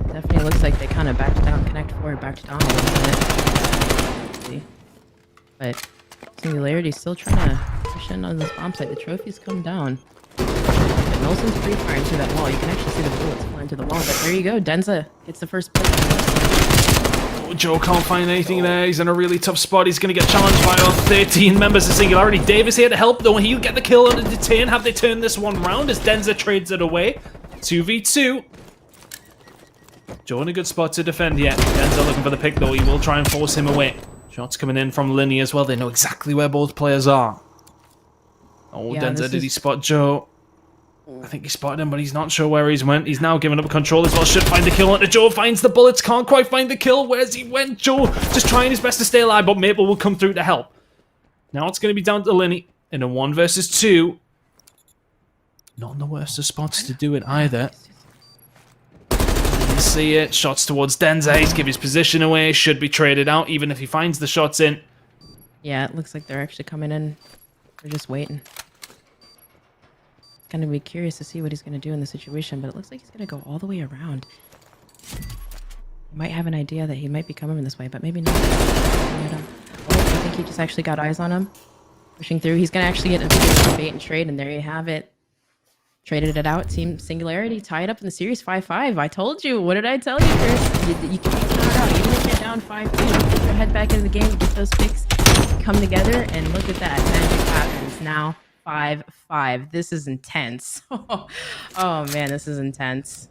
Definitely looks like they kind of backed down. Connect 4 backed down a little bit. But Singularity's still trying to push in on this bomb site. The trophies come down. But Nolson's free firing through that wall. You can actually see the bullets flying to the wall. But there you go. Denza gets the first play. Oh, Joe can't find anything there. He's in a really tough spot. He's going to get challenged by all 13 members of Singularity. Davis here to help, though. He'll get the kill on the Detain. Have they turned this one round as Denza trades it away? 2v2. Joe in a good spot to defend here. Denzel looking for the pick, though. He will try and force him away. Shots coming in from Linny as well. They know exactly where both players are. Oh, Yeah, Denzel, did he spot Joe? I think he spotted him, but he's not sure where he's went. He's now giving up control as well. Should find the kill. And Joe finds the bullets. Can't quite find the kill. Where's he went? Joe just trying his best to stay alive, but Maple will come through to help. Now it's going to be down to Linny in a 1 versus 2. Not in the worst of spots to do it either. You see it. Shots towards Denzel. He's give his position away. Should be traded out, even if he finds the shots in. Yeah, it looks like they're actually coming in. They're just waiting. Gonna be curious to see what he's gonna do in the situation, but it looks like he's gonna go all the way around. He might have an idea that he might be coming this way, but maybe not. Oh, I think he just actually got eyes on him. Pushing through. He's gonna actually get a bait and trade, and there you have it. Traded it out. Team Singularity tied up in the series 5-5. I told you. What did I tell you, Chris? You can't count it out. Even if you're down 5-2, head back into the game, get those picks, come together, and look at that. Magic happens now. 5-5. This is intense. Oh man, this is intense.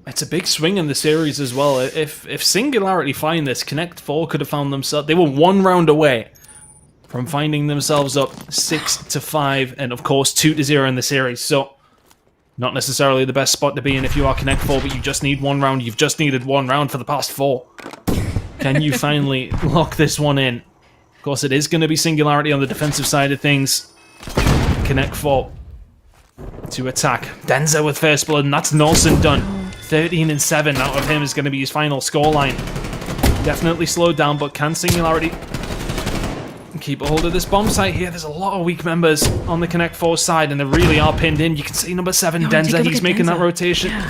It's a big swing in the series as well. If Singularity find this, Connect 4 could have found themselves. They were 1 round away from finding themselves up 6-5, and of course 2-0 in the series. So not necessarily the best spot to be in if you are Connect 4, but you just need 1 round. You've just needed 1 round for the past 4. Can you finally lock this one in? Of course, it is going to be Singularity on the defensive side of things. Connect 4 to attack. Denzel with first blood, and that's Nelson done. 13-7 out of him is going to be his final scoreline. Definitely slowed down, but can Singularity keep a hold of this bomb site here? There's a lot of weak members on the Connect 4 side, and they really are pinned in. You can see number 7, Denzel. He's making that rotation. Yeah.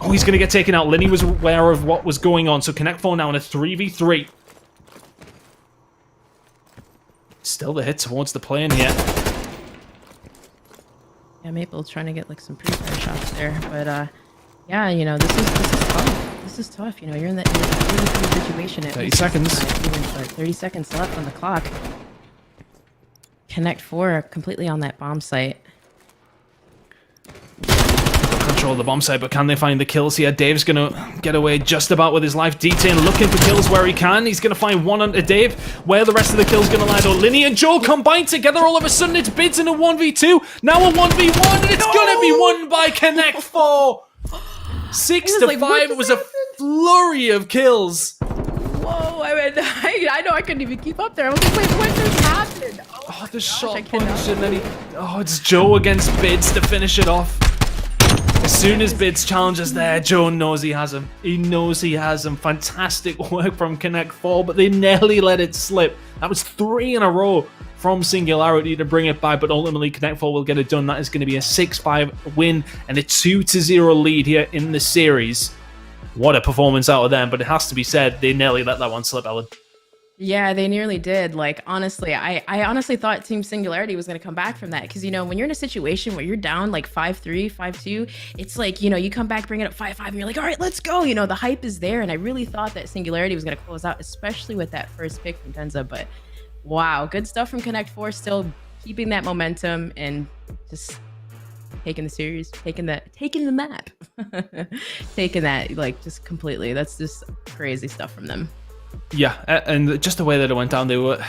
Oh, he's going to get taken out. Linny was aware of what was going on, so Connect 4 now in a 3v3. Still the hit towards the plane here. Yeah, Maple's trying to get like some pretty fair shots there, but yeah, you know, this is tough. This is tough. You know, you're in that really situation. 30 seconds. 30 seconds left on the clock. Connect 4 completely on that bomb site. Control the bomb site, but can they find the kills here? Dave's gonna get away just about with his life. D10 looking for kills where he can. He's gonna find one under Dave. Where the rest of the kills gonna lie though. Linny and Joe combined together. All of a sudden it's Bids in a 1v2. Now a 1v1, and it's gonna be won by Connect 4. 6-5. It was a flurry of kills. Whoa! I know I couldn't even keep up there. I was like, wait, what just happened? Oh, the shot punch, and then it's Joe against Bids to finish it off. As soon as Bids challenges there, Joe knows he has him. He knows he has him. Fantastic work from Connect 4, but they nearly let it slip. That was 3 in a row from Singularity to bring it by, but ultimately Connect 4 will get it done. That is going to be a 6-5 win and a 2-0 lead here in the series. What a performance out of them, but it has to be said, they nearly let that one slip, Ellen. Yeah, they nearly did. Like, honestly, I honestly thought Team Singularity was going to come back from that. Because, you know, when you're in a situation where you're down like 5-3, 5-2, it's like, you know, you come back, bring it up 5-5, and you're like, all right, let's go. You know, the hype is there. And I really thought that Singularity was going to close out, especially with that first pick from Denza. But wow, good stuff from Connect 4, still keeping that momentum and just taking the series, taking the map, taking that like just completely. That's just crazy stuff from them. Yeah, and just the way that it went down, they were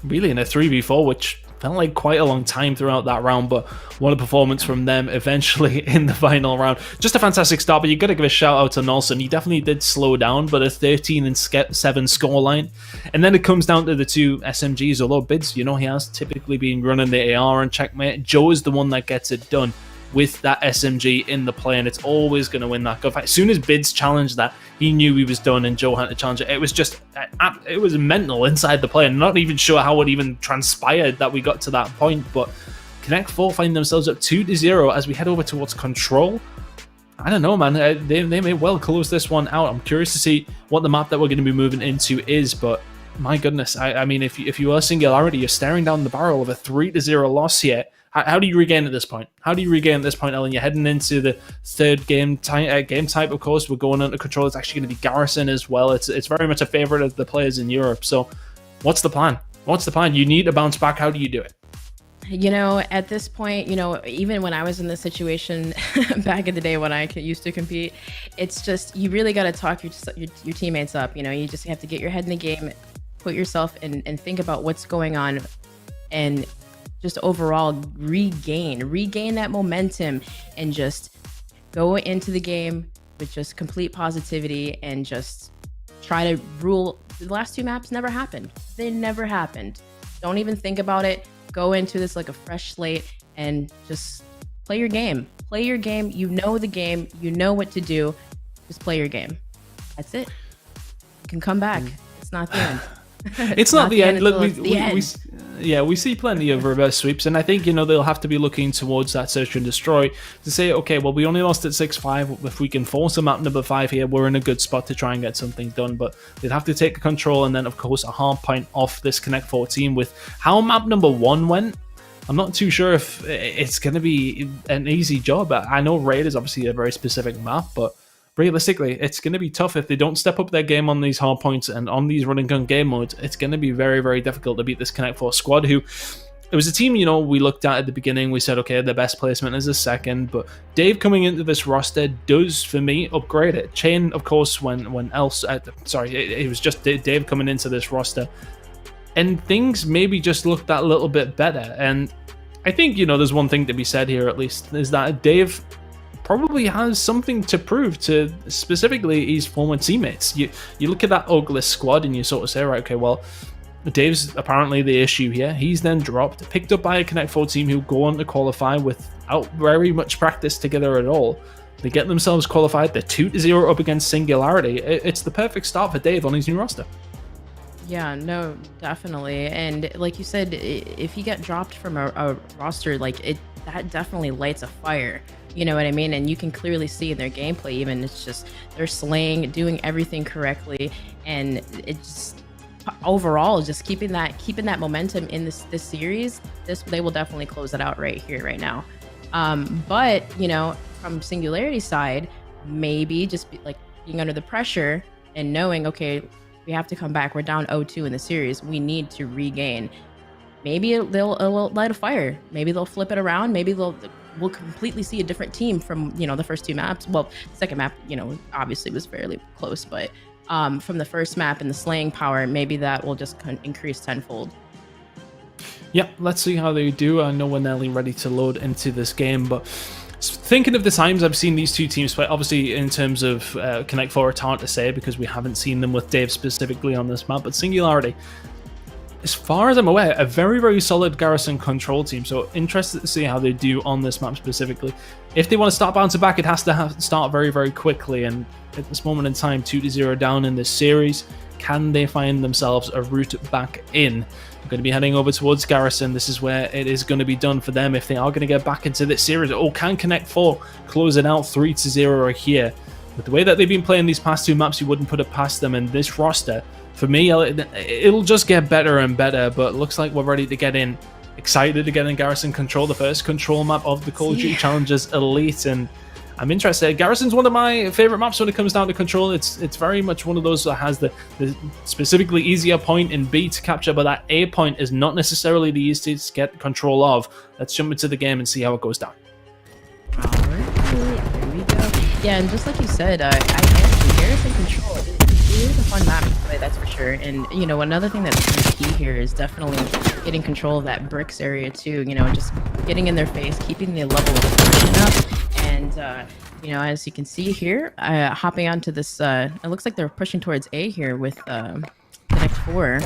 really in a 3v4, which felt like quite a long time throughout that round, but what a performance from them eventually in the final round. Just a fantastic start, but you got to give a shout out to Nelson. He definitely did slow down, but a 13-7 scoreline. And then it comes down to the 2 SMGs, although Bids, you know, he has typically been running the AR and checkmate. Joe is the one that gets it done with that SMG in the play, and it's always going to win that gunfight. As soon as Bids challenged that, he knew he was done, and Joe had to challenge it. It was just, it was mental inside the play. I'm not even sure how it even transpired that we got to that point, but Connect 4 find themselves up 2-0 as we head over towards Control. I don't know, man. They may well close this one out. I'm curious to see what the map that we're going to be moving into is, but my goodness, I mean, if you are Singularity, you're staring down the barrel of a 3-0 loss here. How do you regain at this point? How do you regain at this point, Ellen? You're heading into the third game type, of course. We're going under Control. It's actually going to be Garrison as well. It's very much a favorite of the players in Europe. So what's the plan? What's the plan? You need to bounce back. How do you do it? You know, at this point, you know, even when I was in this situation back in the day when I used to compete, it's just you really got to talk your teammates up. You know, you just have to get your head in the game, put yourself in, and think about what's going on, and just overall regain that momentum, and just go into the game with just complete positivity and just try to rule. The last two maps never happened. They never happened. Don't even think about it. Go into this like a fresh slate and just play your game. Play your game. You know the game. You know what to do. Just play your game. That's it. You can come back. It's not the end. It's not the end. Look, we see plenty of reverse sweeps, and I think, you know, they'll have to be looking towards that search and destroy to say, okay, well, we only lost at 6-5. If we can force a map number 5 here, we're in a good spot to try and get something done. But they'd have to take control, and then, of course, a hard point off this Connect 4 team. With how map number 1 went, I'm not too sure if it's going to be an easy job. I know Raid is obviously a very specific map, but realistically, it's going to be tough if they don't step up their game on these hard points and on these run and gun game modes. It's going to be very, very difficult to beat this Connect 4 squad, who it was a team, you know, we looked at the beginning. We said, okay, the best placement is a second, but Dave coming into this roster does, for me, upgrade it. Chain, of course, when else, it was just Dave coming into this roster, and things maybe just looked that little bit better. And I think, you know, there's one thing to be said here, at least, is that Dave probably has something to prove to specifically his former teammates. You look at that Orgless squad and you sort of say, right, okay, well, Dave's apparently the issue here. He's then dropped, picked up by a Connect 4 team who go on to qualify without very much practice together at all. They get themselves qualified. They're 2-0 up against Singularity. It's the perfect start for Dave on his new roster. Yeah, no, definitely. And like you said, if he got dropped from a roster, like that definitely lights a fire. You know what I mean? And you can clearly see in their gameplay, even it's just they're slaying, doing everything correctly, and it's overall just keeping that momentum in this series. They will definitely close it out right here, right now. But you know, from Singularity's side, maybe just being under the pressure and knowing, okay, we have to come back. We're down 0-2 in the series. We need to regain. Maybe it'll light a fire. Maybe they'll flip it around. Maybe we'll completely see a different team from, you know, the first two maps. Well, the second map, you know, obviously was fairly close, but from the first map and the slaying power, maybe that will just increase tenfold. Yeah, let's see how they do. I know we're nearly ready to load into this game, but thinking of the times I've seen these two teams play, obviously in terms of Connect 4, it's hard to say because we haven't seen them with Dave specifically on this map, but Singularity, as far as I'm aware, a very, very solid garrison control team. So interested to see how they do on this map specifically. If they want to start bouncing back, it has to start very, very quickly. And at this moment in time, 2-0 down in this series. Can they find themselves a route back in? We're going to be heading over towards Garrison. This is where it is going to be done for them if they are going to get back into this series. Oh, can Connect 4 close it out 3-0 here? With the way that they've been playing these past two maps, you wouldn't put it past them. And this roster, for me, it'll just get better and better, but looks like we're ready to get in. Excited to get in Garrison Control, the first control map of the Call of Duty Challengers Elite, and I'm interested. Garrison's one of my favorite maps when it comes down to control. It's very much one of those that has the specifically easier point in B to capture, but that A point is not necessarily the easiest to get control of. Let's jump into the game and see how it goes down. Alright, there we go. Yeah, and just like you said, I guess Garrison Control is a fun map to play, that's for sure. And you know, another thing that's really key here is definitely getting control of that bricks area too. You know, just getting in their face, keeping the level of aggression up, and you know, as you can see here, hopping onto this. It looks like they're pushing towards A here with Connect 4,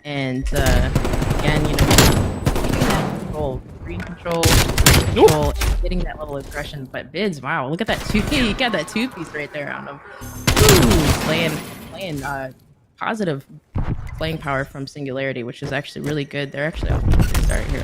and again, you know, keeping that control, green control, getting that level of aggression. But Bids, wow, look at that you got that two-piece right there on him. Ooh, playing positive playing power from Singularity, which is actually really good. They're actually off to a good start here.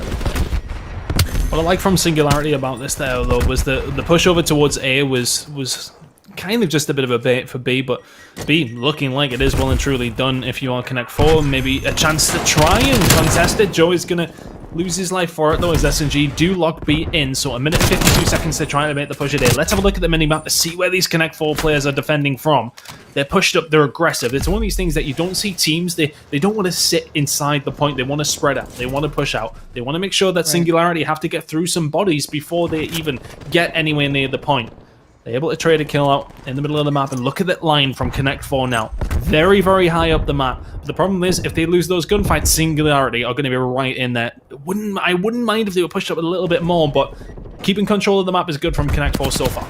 What I like from Singularity about this though was the push over towards A was kind of just a bit of a bait for B, but B looking like it is well and truly done. If you are Connect 4, maybe a chance to try and contest it. Joe is gonna lose his life for it though, as SNG do lock B in, so a minute 52 seconds to try to make the push at A. Let's have a look at the minimap to see where these Connect 4 players are defending from. They're pushed up, they're aggressive. It's one of these things that you don't see teams, they don't want to sit inside the point. They want to spread out. They want to push out. They want to make sure that Singularity have to get through some bodies before they even get anywhere near the point. They're able to trade a kill out in the middle of the map, and look at that line from Connect 4 now. Very, very high up the map. But the problem is, if they lose those gunfights, Singularity are going to be right in there. I wouldn't mind if they were pushed up a little bit more, but keeping control of the map is good from Connect 4 so far.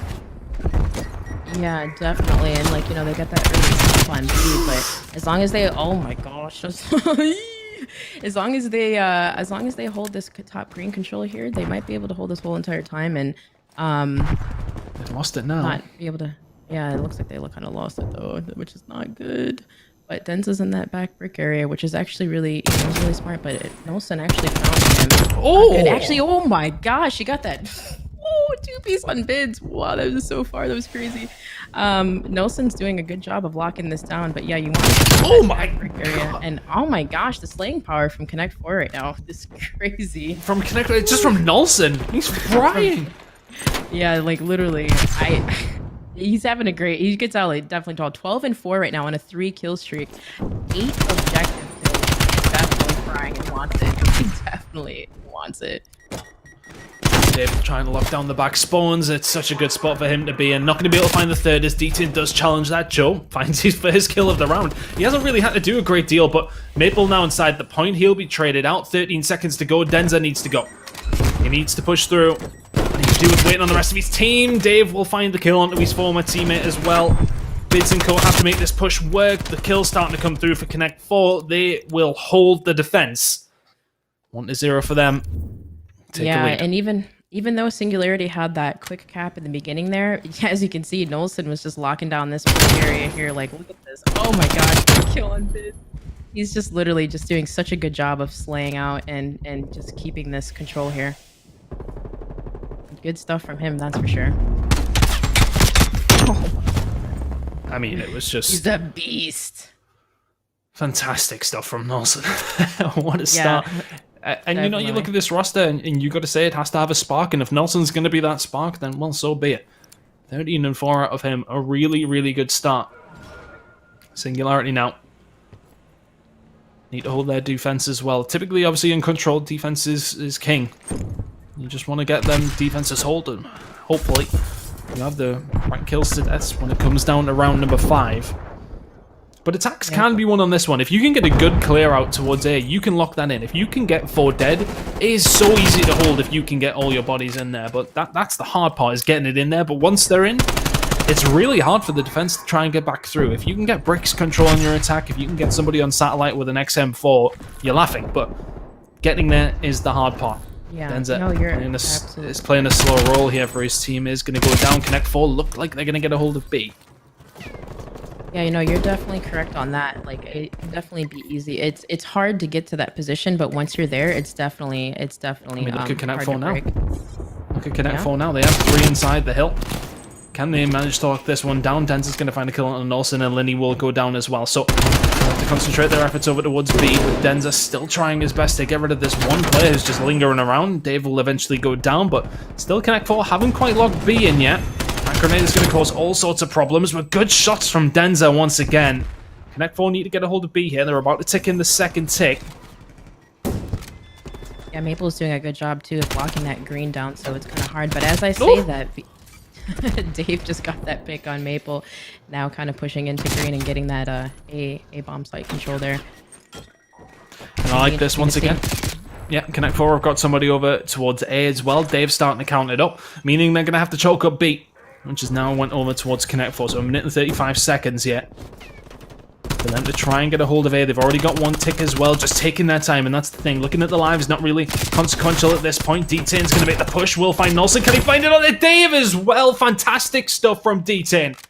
Yeah, definitely. And like, you know, they got that early stuff on B, but as long as they, oh my gosh, as long as they hold this top green controller here, they might be able to hold this whole entire time and They've lost it now. not be able to. Yeah, it looks like they kind of lost it though, which is not good. But Denza's in that back brick area, which is actually really, really smart. But Nelson actually found him. Oh, and actually, oh my gosh, he got that. Oh, 2-piece on bids. Wow, that was so far. That was crazy. Nelson's doing a good job of locking this down. But yeah, you want to oh my brick area. And oh my gosh, the slaying power from Connect 4 right now. This is crazy. From Connect, it's just from Nelson. He's frying. Yeah, like literally, he's having a great. He gets out like definitely tall. 12 and 4 right now on a 3-kill streak. 8 objective kills. He's definitely frying and wants it. He definitely wants it. Dave trying to lock down the back spawns. It's such a good spot for him to be in. Not going to be able to find the third as D10 does challenge that. Joe finds his first kill of the round. He hasn't really had to do a great deal, but Maple now inside the point. He'll be traded out. 13 seconds to go. Denza needs to go. He needs to push through. What he can do is waiting on the rest of his team. Dave will find the kill onto his former teammate as well. Bids and Co have to make this push work. The kill's starting to come through for Connect 4. They will hold the defense. 1-0 for them. Take a lead. And even though Singularity had that quick cap in the beginning there, as you can see, Nolson was just locking down this area here. Like, look at this. Oh my gosh, kill on bid. He's just literally just doing such a good job of slaying out and just keeping this control here. Good stuff from him, that's for sure. I mean, it was just... He's a beast. Fantastic stuff from Nelson. What a start. And you know, you look at this roster and you got to say it has to have a spark, and if Nelson's going to be that spark, then well, so be it. 13 and 4 out of him, a really, really good start. Singularity now. Need to hold their defense as well. Typically, obviously, uncontrolled defense is king. You just want to get them defenses holding. Hopefully, you have the right kills to deaths when it comes down to round number 5. But attacks can be won on this one. If you can get a good clear out towards A, you can lock that in. If you can get 4 dead, it is so easy to hold if you can get all your bodies in there. But that's the hard part, is getting it in there. But once they're in, it's really hard for the defense to try and get back through. If you can get bricks controlling your attack, if you can get somebody on satellite with an XM4, you're laughing. But getting there is the hard part. Yeah, Denza no, you're is playing a slow role here for his team. Is going to go down. Connect 4 look like they're going to get a hold of B. Yeah, you know, you're definitely correct on that. Like, it can definitely be easy. It's hard to get to that position, but once you're there, it's definitely. I mean, look at Connect 4 hard to now. break. Look at Connect 4 now. They have 3 inside the hill. Can they manage to lock this one down? Denza's going to find a kill on Nelson, and Linny will go down as well. So they have to concentrate their efforts over towards B, with Denza still trying his best to get rid of this one player who's just lingering around. Dave will eventually go down, but still Connect 4 haven't quite locked B in yet. That grenade is going to cause all sorts of problems, but good shots from Denza once again. Connect 4 need to get a hold of B here. They're about to tick in the second tick. Yeah, Maple's doing a good job too of blocking that green down, so it's kind of hard. But as I say that, Dave just got that pick on Maple, now kind of pushing into green and getting that A bomb site control there. And I like this once again. Yeah, Connect 4 have got somebody over towards A as well. Dave's starting to count it up, meaning they're going to have to choke up B, which has now went over towards Connect 4. So a minute and 35 seconds yet for them to try and get a hold of A. They've already got 1 tick as well, just taking their time, and that's the thing. Looking at the live is not really consequential at this point. D10's going to make the push. Will find Nelson. Can he find it on the Dave as well? Fantastic stuff from D10.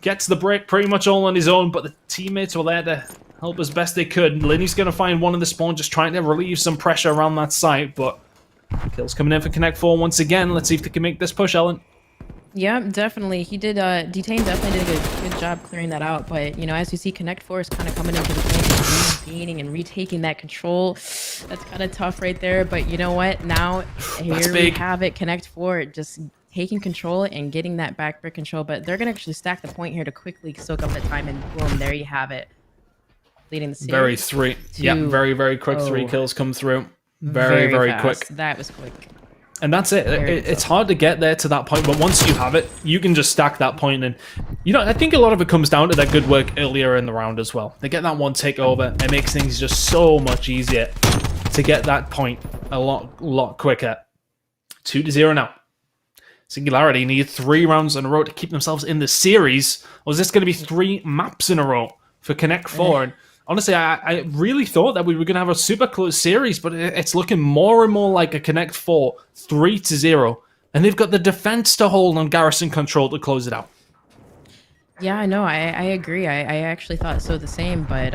Gets the break pretty much all on his own, but the teammates were there to help as best they could. Linny's going to find one in the spawn, just trying to relieve some pressure around that site, but kills coming in for Connect 4 once again. Let's see if they can make this push, Ellen. Yeah, definitely. He did. Detain definitely did a good job clearing that out. But you know, as you see, Connect 4 is kind of coming into the point, gaining and retaking that control. That's kind of tough right there. But you know what? Now here we have it. Connect 4 just taking control and getting that back brick control, but they're going to actually stack the point here to quickly soak up the time, and boom, there you have it. Leading the series. Very, very quick 3 kills come through. Very fast. quick. That was quick. And that's it. It's hard to get there to that point, but once you have it, you can just stack that point. And, I think a lot of it comes down to that good work earlier in the round as well. They get that one takeover. It makes things just so much easier to get that point a lot quicker. 2-0 now. Singularity need 3 rounds in a row to keep themselves in the series. Or is this going to be 3 maps in a row for Connect 4? And honestly, I really thought that we were going to have a super close series, but it's looking more and more like a Connect 4 3-0. And they've got the defense to hold on Garrison Control to close it out. Yeah, I know. I agree. I actually thought so the same, but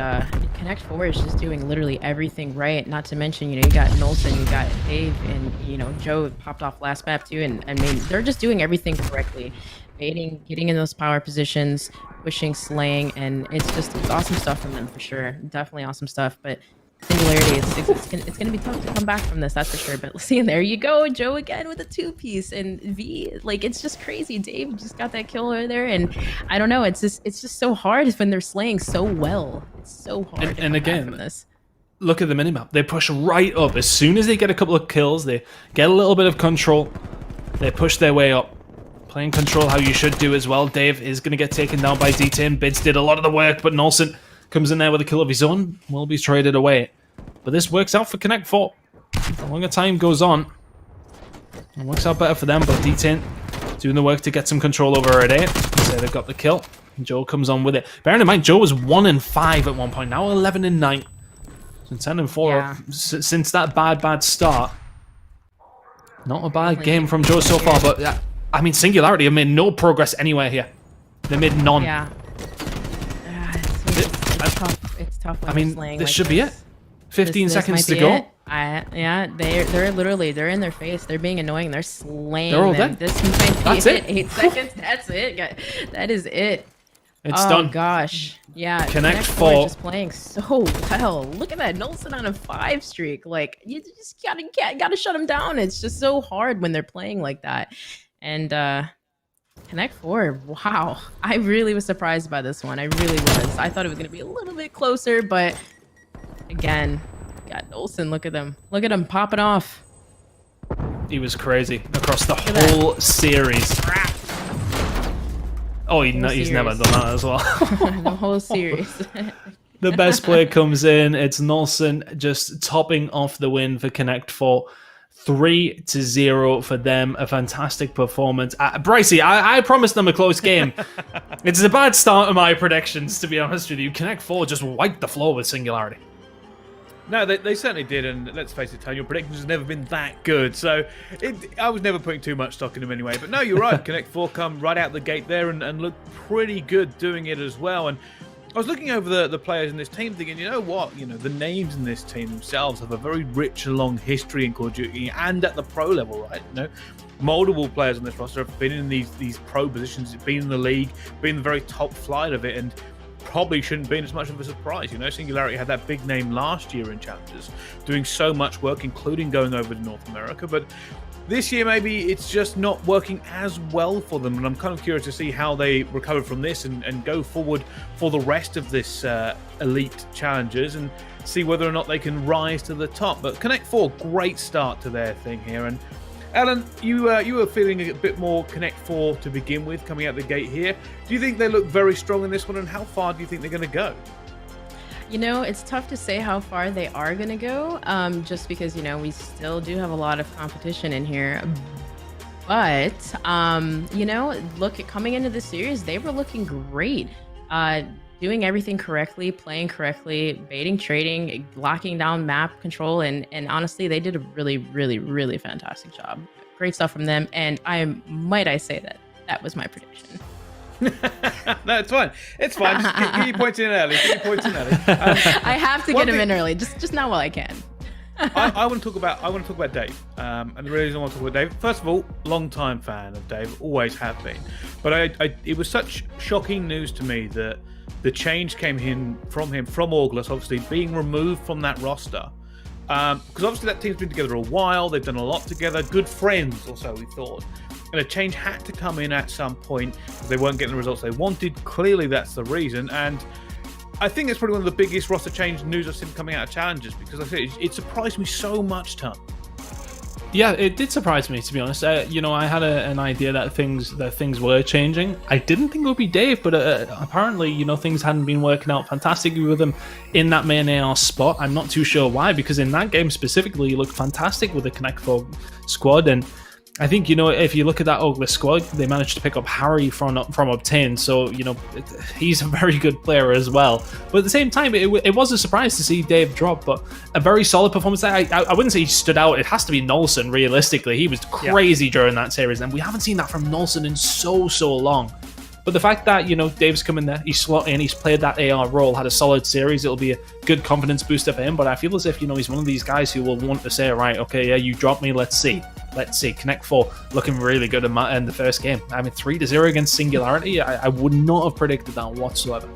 Connect 4 is just doing literally everything right. Not to mention, you got Nolson, you got Dave, and, Joe popped off last map too. And I mean, they're just doing everything correctly. Baiting, getting in those power positions, pushing, slaying, and it's awesome stuff from them for sure. Definitely awesome stuff. But Singularity, it's gonna be tough to come back from this, that's for sure. But see, there you go, Joe again with a 2-piece, and V, like, it's just crazy. Dave just got that kill over there, and I don't know, it's just so hard when they're slaying so well. It's so hard. And again, from this. Look at the minimap. They push right up as soon as they get a couple of kills. They get a little bit of control. They push their way up. Playing control how you should do as well. Dave is going to get taken down by D10. Bids did a lot of the work, but Nolson comes in there with a kill of his own. Will be traded away. But this works out for Connect 4. The longer time goes on, it works out better for them, but D10 doing the work to get some control over at 8. So they've got the kill. And Joe comes on with it. Bearing in mind, Joe was 1-5 at one point. Now 11-9. So 10-4 since that bad start. Not a bad game from Joe so far, but I mean, Singularity have made no progress anywhere here. They made none. Yeah. It's tough. I mean, this should be it. 15 seconds to go. They're in their face. They're being annoying. They're slaying They're all them. dead. This might be That's it. it. 8 seconds. That's it. That is it. It's done. Oh gosh. Yeah. Connect 4 4. just playing so well. Look at that. Nolson on a 5 streak. Like, you just gotta shut them down. It's just so hard when they're playing like that. And Connect 4, wow. I really was surprised by this one. I really was. I thought it was going to be a little bit closer, but again, got Nolson. Look at them. Look at him popping off. He was crazy across the whole series. Oh, he's never done that as well. The whole series. The best player comes in. It's Nolson just topping off the win for Connect 4. 3-0 for them. A fantastic performance. Brycey, I promised them a close game. It's a bad start of my predictions, to be honest with you. Connect 4 just wiped the floor with Singularity. No, they certainly did, and let's face it, Tony, your predictions have never been that good, so I was never putting too much stock in them anyway. But no, you're right. Connect 4 come right out the gate there and look pretty good doing it as well. And I was looking over the players in this team thinking, you know what? The names in this team themselves have a very rich and long history in Call of Duty and at the pro level, right? Multiple players on this roster have been in these pro positions, been in the league, been the very top flight of it, and probably shouldn't be as much of a surprise. Singularity had that big name last year in Challengers, doing so much work, including going over to North America, but this year, maybe it's just not working as well for them, and I'm kind of curious to see how they recover from this and go forward for the rest of this elite Challengers and see whether or not they can rise to the top. But Connect 4, great start to their thing here. And Alan, you were feeling a bit more Connect 4 to begin with coming out the gate here. Do you think they look very strong in this one, and how far do you think they're going to go? It's tough to say how far they are going to go, just because, we still do have a lot of competition in here. But, look, coming into the series, they were looking great. Doing everything correctly, playing correctly, baiting, trading, locking down map control, and honestly, they did a really, really, really fantastic job. Great stuff from them, and might I say that was my prediction. No, it's fine. It's fine. Just get your points in early. I have to get him in early, just not while I can. I want to talk about Dave. And the reason I want to talk about Dave, first of all, long-time fan of Dave, always have been. But it was such shocking news to me that the change came from Orgless, obviously being removed from that roster. Because obviously that team's been together a while. They've done a lot together. Good friends, or so we thought. and a change had to come in at some point because they weren't getting the results they wanted. Clearly, that's the reason, and I think it's probably one of the biggest roster change news I've seen coming out of Challengers, because I think it surprised me so much, Tom. Yeah, it did surprise me, to be honest. I had an idea that things were changing. I didn't think it would be Dave, but apparently, things hadn't been working out fantastically with him in that main AR spot. I'm not too sure why, because in that game specifically, he looked fantastic with the Connect 4 squad, and I think, if you look at that Orgless squad, they managed to pick up Harry from Obtain, so, he's a very good player as well. But at the same time, it was a surprise to see Dave drop, but a very solid performance. I wouldn't say he stood out. It has to be Nolson, realistically. He was crazy during that series, and we haven't seen that from Nolson in so long. But the fact that, Dave's come in there, he's slotted in, he's played that AR role, had a solid series, it'll be a good confidence booster for him. But I feel as if, he's one of these guys who will want to say, right, okay, yeah, you dropped me, let's see. Connect 4 looking really good in the first game. I mean, 3-0 against Singularity, I would not have predicted that whatsoever.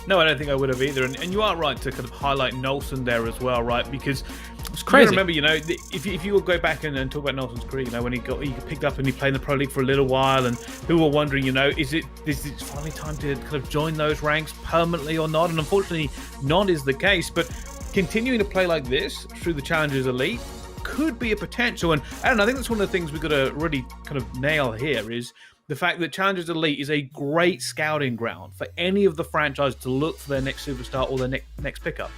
No, I don't think I would have either. And you are right to kind of highlight Nolson there as well, right? Because it's crazy. Remember, if you will go back and talk about Nolson's career, when he picked up and he played in the Pro League for a little while, and people were wondering, is it finally time to kind of join those ranks permanently or not? And unfortunately, not is the case. But continuing to play like this through the Challengers Elite could be a potential. And I think that's one of the things we've got to really kind of nail here is the fact that Challengers Elite is a great scouting ground for any of the franchises to look for their next superstar or their next pickup.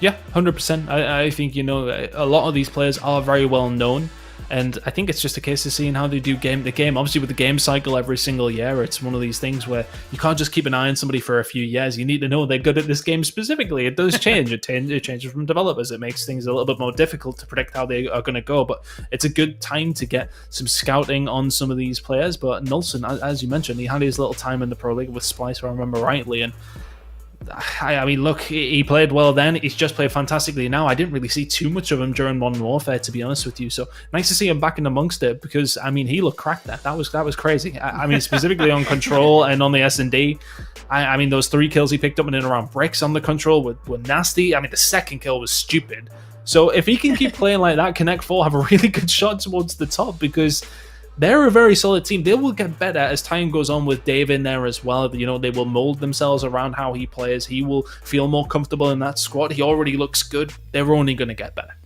Yeah, 100%. I think, a lot of these players are very well known, and I think it's just a case of seeing how they do the game. Obviously, with the game cycle every single year, it's one of these things where you can't just keep an eye on somebody for a few years. You need to know they're good at this game specifically. It does change. It changes from developers. It makes things a little bit more difficult to predict how they are going to go, but it's a good time to get some scouting on some of these players. But Nolson, as you mentioned, he had his little time in the Pro League with Splice, if I remember rightly, and I mean, look, he played well then. He's just played fantastically now. I didn't really see too much of him during Modern Warfare, to be honest with you. So nice to see him back in amongst it, because I mean, he looked cracked there. That was crazy. I mean, specifically on Control and on the S&D. I mean, those 3 kills he picked up in and around bricks on the Control were nasty. I mean, the second kill was stupid. So if he can keep playing like that, Connect 4 have a really good shot towards the top, because they're a very solid team. They will get better as time goes on with Dave in there as well. They will mold themselves around how he plays. He will feel more comfortable in that squad. He already looks good. They're only going to get better.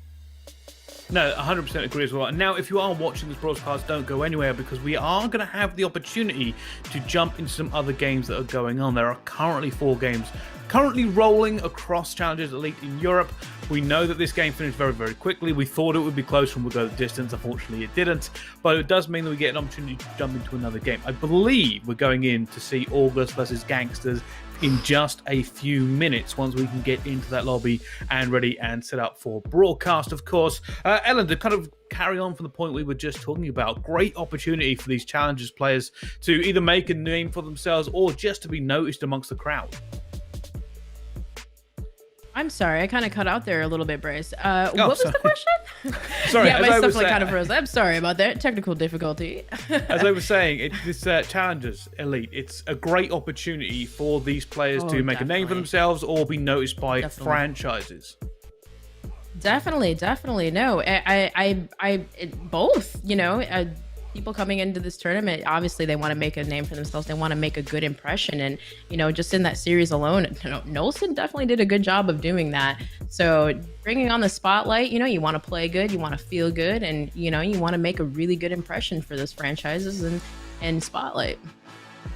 No, 100% agree as well. And now, if you are watching this broadcast, don't go anywhere, because we are going to have the opportunity to jump into some other games that are going on. There are currently 4 games currently rolling across Challengers Elite in Europe. We know that this game finished very, very quickly. We thought it would be close and would go the distance. Unfortunately, it didn't. But it does mean that we get an opportunity to jump into another game. I believe we're going in to see Orgless versus Gangsterz in just a few minutes, once we can get into that lobby and ready and set up for broadcast, of course. Ellen, to kind of carry on from the point we were just talking about, great opportunity for these Challengers players to either make a name for themselves or just to be noticed amongst the crowd. I'm sorry, I kind of cut out there a little bit, Bryce. What was the question? Sorry, yeah, my stuff kind of froze. I'm sorry about that. Technical difficulty. As I was saying, this Challengers Elite, it's a great opportunity for these players to make a name for themselves or be noticed by franchises. Definitely. No, I both, people coming into this tournament, obviously they want to make a name for themselves. They want to make a good impression. And, just in that series alone, Nolson definitely did a good job of doing that. So bringing on the spotlight, you want to play good, you want to feel good, and, you want to make a really good impression for those franchises and spotlight.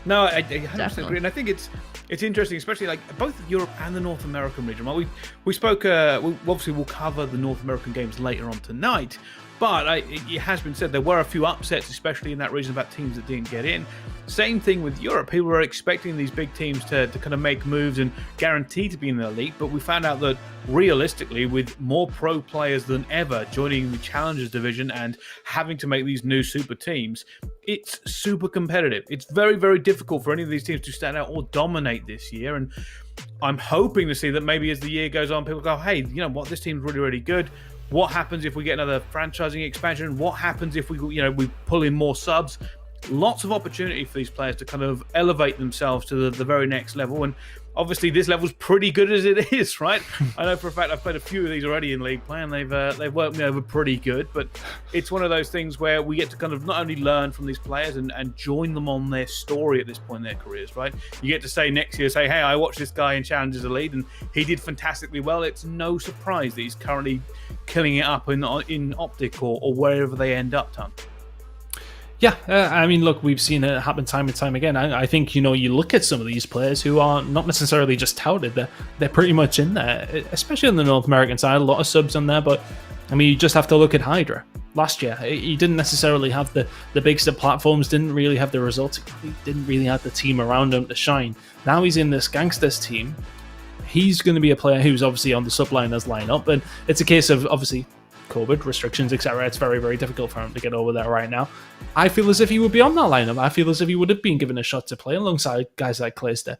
No, I 100% agree. And I think it's interesting, especially like both Europe and the North American region. Well, we spoke, obviously we'll cover the North American games later on tonight. But it has been said there were a few upsets, especially in that region, about teams that didn't get in. Same thing with Europe. People were expecting these big teams to kind of make moves and guarantee to be in the elite. But we found out that realistically, with more pro players than ever joining the Challengers division and having to make these new super teams, it's super competitive. It's very, very difficult for any of these teams to stand out or dominate this year. And I'm hoping to see that maybe as the year goes on, people go, hey, you know what, this team's really, really good. What happens if we get another franchising expansion? What happens if we pull in more subs? Lots of opportunity for these players to kind of elevate themselves to the very next level. And obviously this level's pretty good as it is, right? I know for a fact I've played a few of these already in League Play, and they've worked me over pretty good. But it's one of those things where we get to kind of not only learn from these players and join them on their story at this point in their careers, right? You get to say next year, hey, I watched this guy in Challengers Elite, and he did fantastically well. It's no surprise that he's currently killing it up in Optic or wherever they end up, Ton. Yeah, I mean, look, we've seen it happen time and time again. I think, you look at some of these players who are not necessarily just touted, they're pretty much in there, especially on the North American side, a lot of subs on there, but I mean, you just have to look at Hydra. Last year, he didn't necessarily have the big step platforms, didn't really have the results, he didn't really have the team around him to shine. Now he's in this Gangsterz team. He's going to be a player who's obviously on the subliners lineup, and it's a case of, obviously, COVID restrictions, etc. It's very, very difficult for him to get over there right now. I feel as if he would be on that lineup. I feel as if he would have been given a shot to play alongside guys like Clayster.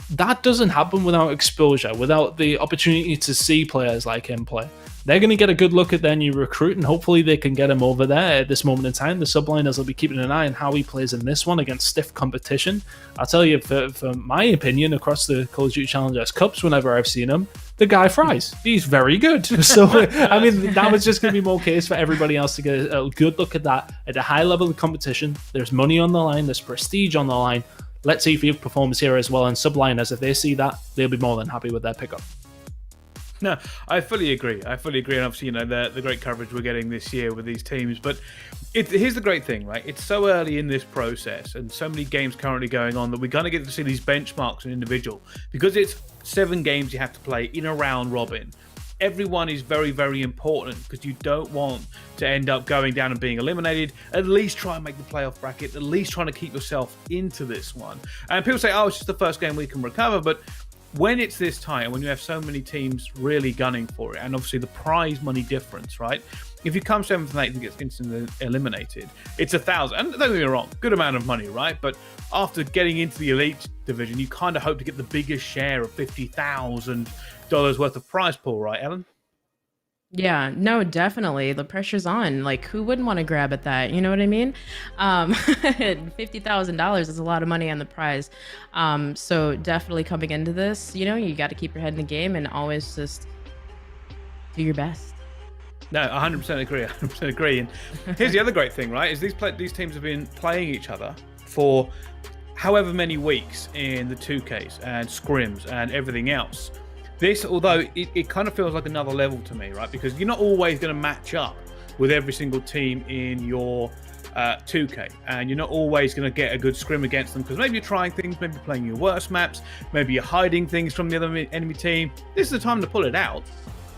That doesn't happen without exposure, without the opportunity to see players like him play. They're going to get a good look at their new recruit, and hopefully they can get him over there at this moment in time. The subliners will be keeping an eye on how he plays in this one against stiff competition. I'll tell you, for my opinion, across the Call of Duty Challengers Cups, whenever I've seen him, the guy fries. He's very good. So, I mean, that was just going to be more case for everybody else to get a good look at that at a high level of competition. There's money on the line, there's prestige on the line. Let's see if he performs here as well. And subliners, if they see that, they'll be more than happy with their pickup. No, I fully agree. And obviously, the great coverage we're getting this year with these teams. But here's the great thing, right? It's so early in this process and so many games currently going on that we're going to get to see these benchmarks in individual. Because it's 7 games you have to play in a round robin. Everyone is very, very important because you don't want to end up going down and being eliminated. At least try and make the playoff bracket. At least trying to keep yourself into this one. And people say, it's just the first game we can recover. But when it's this tight, and when you have so many teams really gunning for it, and obviously the prize money difference, right? If you come 7th and 8th and get instantly eliminated, it's 1,000. And don't get me wrong, good amount of money, right? But after getting into the elite division, you kind of hope to get the biggest share of $50,000 worth of prize pool, right, Ellen? Yeah, no, definitely. The pressure's on. Like, who wouldn't want to grab at that? You know what I mean? $50,000 is a lot of money on the prize. So definitely coming into this, you got to keep your head in the game and always just do your best. No, 100% agree. 100% agree. And here's the other great thing, right? Is these teams have been playing each other for however many weeks in the 2Ks and scrims and everything else. This, although it kind of feels like another level to me, right? Because you're not always going to match up with every single team in your 2K, and you're not always going to get a good scrim against them because maybe you're trying things, maybe you're playing your worst maps, maybe you're hiding things from the other enemy team. This is the time to pull it out.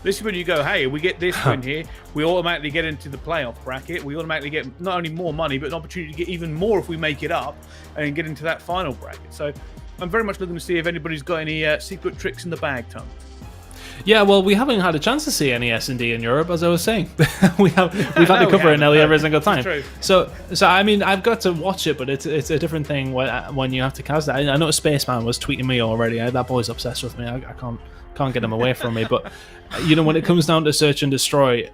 This is when you go, hey, we get this win here, we automatically get into the playoff bracket, we automatically get not only more money, but an opportunity to get even more if we make it up and get into that final bracket. So I'm very much looking to see if anybody's got any secret tricks in the bag, Tom. Yeah, well, we haven't had a chance to see any S&D in Europe, as I was saying. we've had to cover it nearly every single time. True. So I mean, I've got to watch it, but it's a different thing when you have to cast it. I know Spaceman was tweeting me already. That boy's obsessed with me. I can't get him away from me. But when it comes down to search and destroy,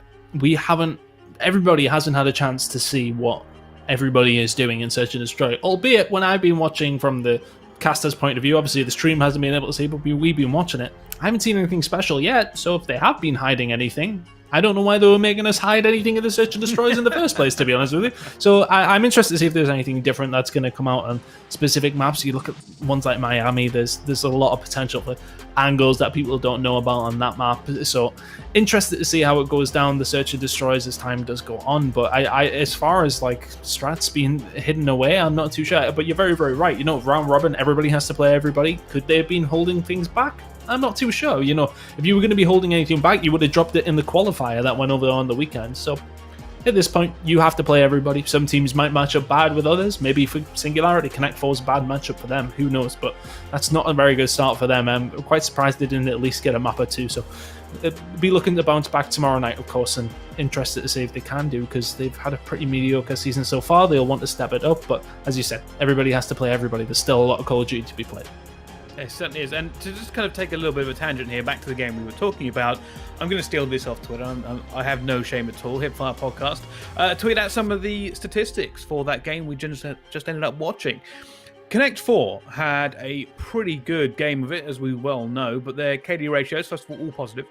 everybody hasn't had a chance to see what everybody is doing in search and destroy. Albeit when I've been watching from the caster's point of view, obviously the stream hasn't been able to see, but we've been watching it. I haven't seen anything special yet, so if they have been hiding anything, I don't know why they were making us hide anything in the search and destroys in the first place, to be honest with you. So I'm interested to see if there's anything different that's going to come out on specific maps. You look at ones like Miami, there's a lot of potential for angles that people don't know about on that map. So interested to see how it goes down the search and destroys as time does go on. But I as far as like strats being hidden away, I'm not too sure. But you're very, very right. Round robin, everybody has to play everybody. Could they have been holding things back? I'm not too sure. If you were going to be holding anything back, you would have dropped it in the qualifier that went over on the weekend. So at this point, you have to play everybody. Some teams might match up bad with others. Maybe for Singularity, Connect 4 is a bad matchup for them. Who knows? But that's not a very good start for them. I'm quite surprised they didn't at least get a map or two. So be looking to bounce back tomorrow night, of course, and interested to see if they can do, because they've had a pretty mediocre season so far. They'll want to step it up. But as you said, everybody has to play everybody. There's still a lot of Call of Duty to be played. It certainly is. And to just kind of take a little bit of a tangent here, back to the game we were talking about, I'm going to steal this off Twitter. I have no shame at all. Hipfire Podcast. Tweet out some of the statistics for that game we just ended up watching. Connect 4 had a pretty good game of it, as we well know, but their KD ratios, first of all positive.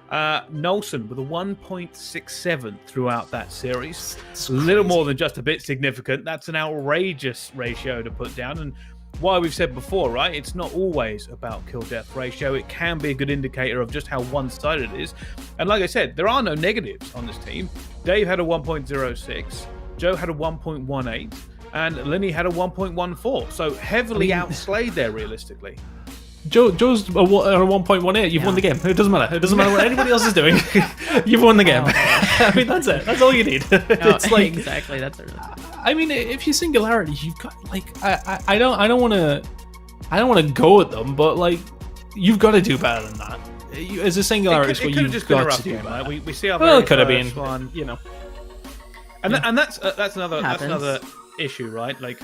Nolson with a 1.67 throughout that series. A little more than just a bit significant. That's an outrageous ratio to put down. And why we've said before, right? It's not always about kill-death ratio. It can be a good indicator of just how one-sided it is. And like I said, there are no negatives on this team. Dave had a 1.06. Joe had a 1.18. And Lenny had a 1.14. So heavily outslayed there, realistically. Joe's a 1.18. You've won the game. It doesn't matter. It doesn't matter what anybody else is doing. You've won the game. I mean, that's it. That's all you need. It's like exactly. That's it. I mean, if you're Singularity, you've got like I don't want to go at them, but like you've got to do better than that. As a Singularity, it could have just been a rough game, right? We see our well, it could have been one, you know, and that's another issue, right? Like.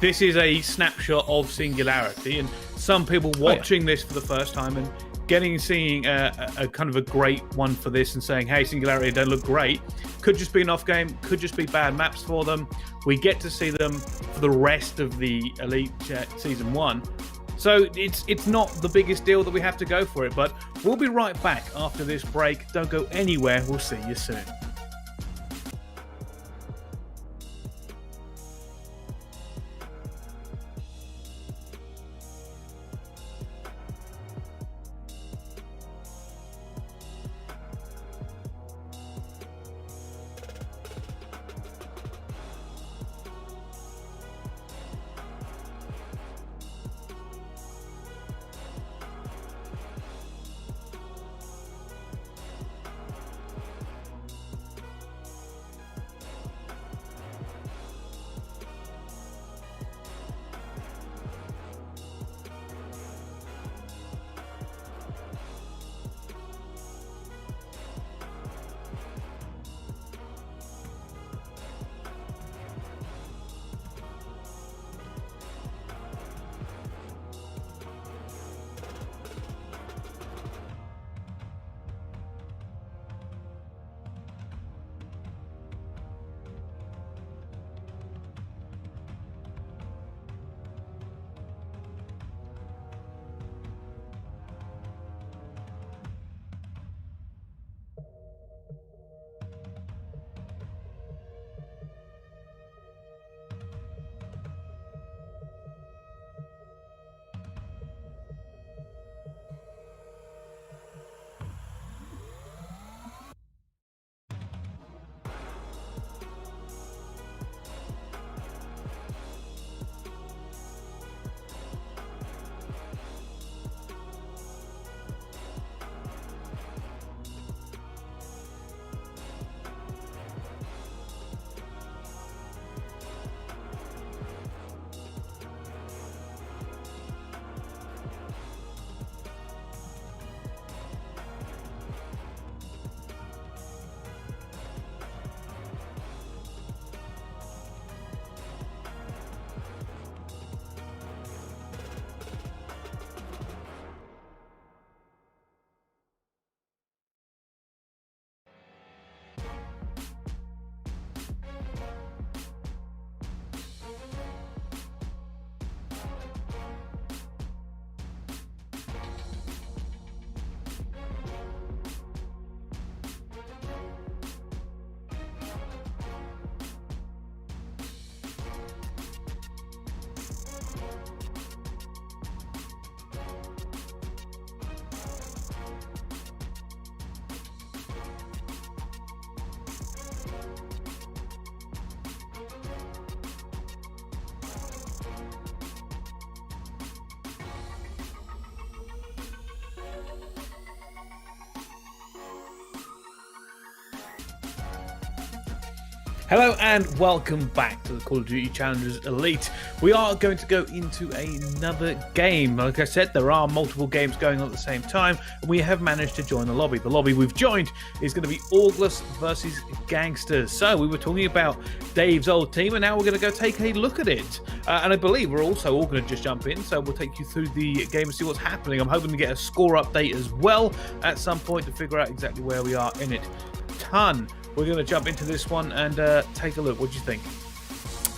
This is a snapshot of Singularity, and some people watching this for the first time and seeing a kind of a great one for this and saying, hey, Singularity don't look great, could just be an off game, could just be bad maps for them. We get to see them for the rest of the Elite Season 1. So it's not the biggest deal that we have to go for it, but we'll be right back after this break. Don't go anywhere. We'll see you soon. Hello and welcome back to the Call of Duty Challengers Elite. We are going to go into another game. Like I said, there are multiple games going on at the same time, and we have managed to join the lobby. The lobby we've joined is going to be Orgless versus Gangsterz. So we were talking about Dave's old team, and now we're going to go take a look at it. And I believe we're also all going to just jump in, so we'll take you through the game and see what's happening. I'm hoping to get a score update as well at some point to figure out exactly where we are in it. We're going to jump into this one and take a look. What do you think?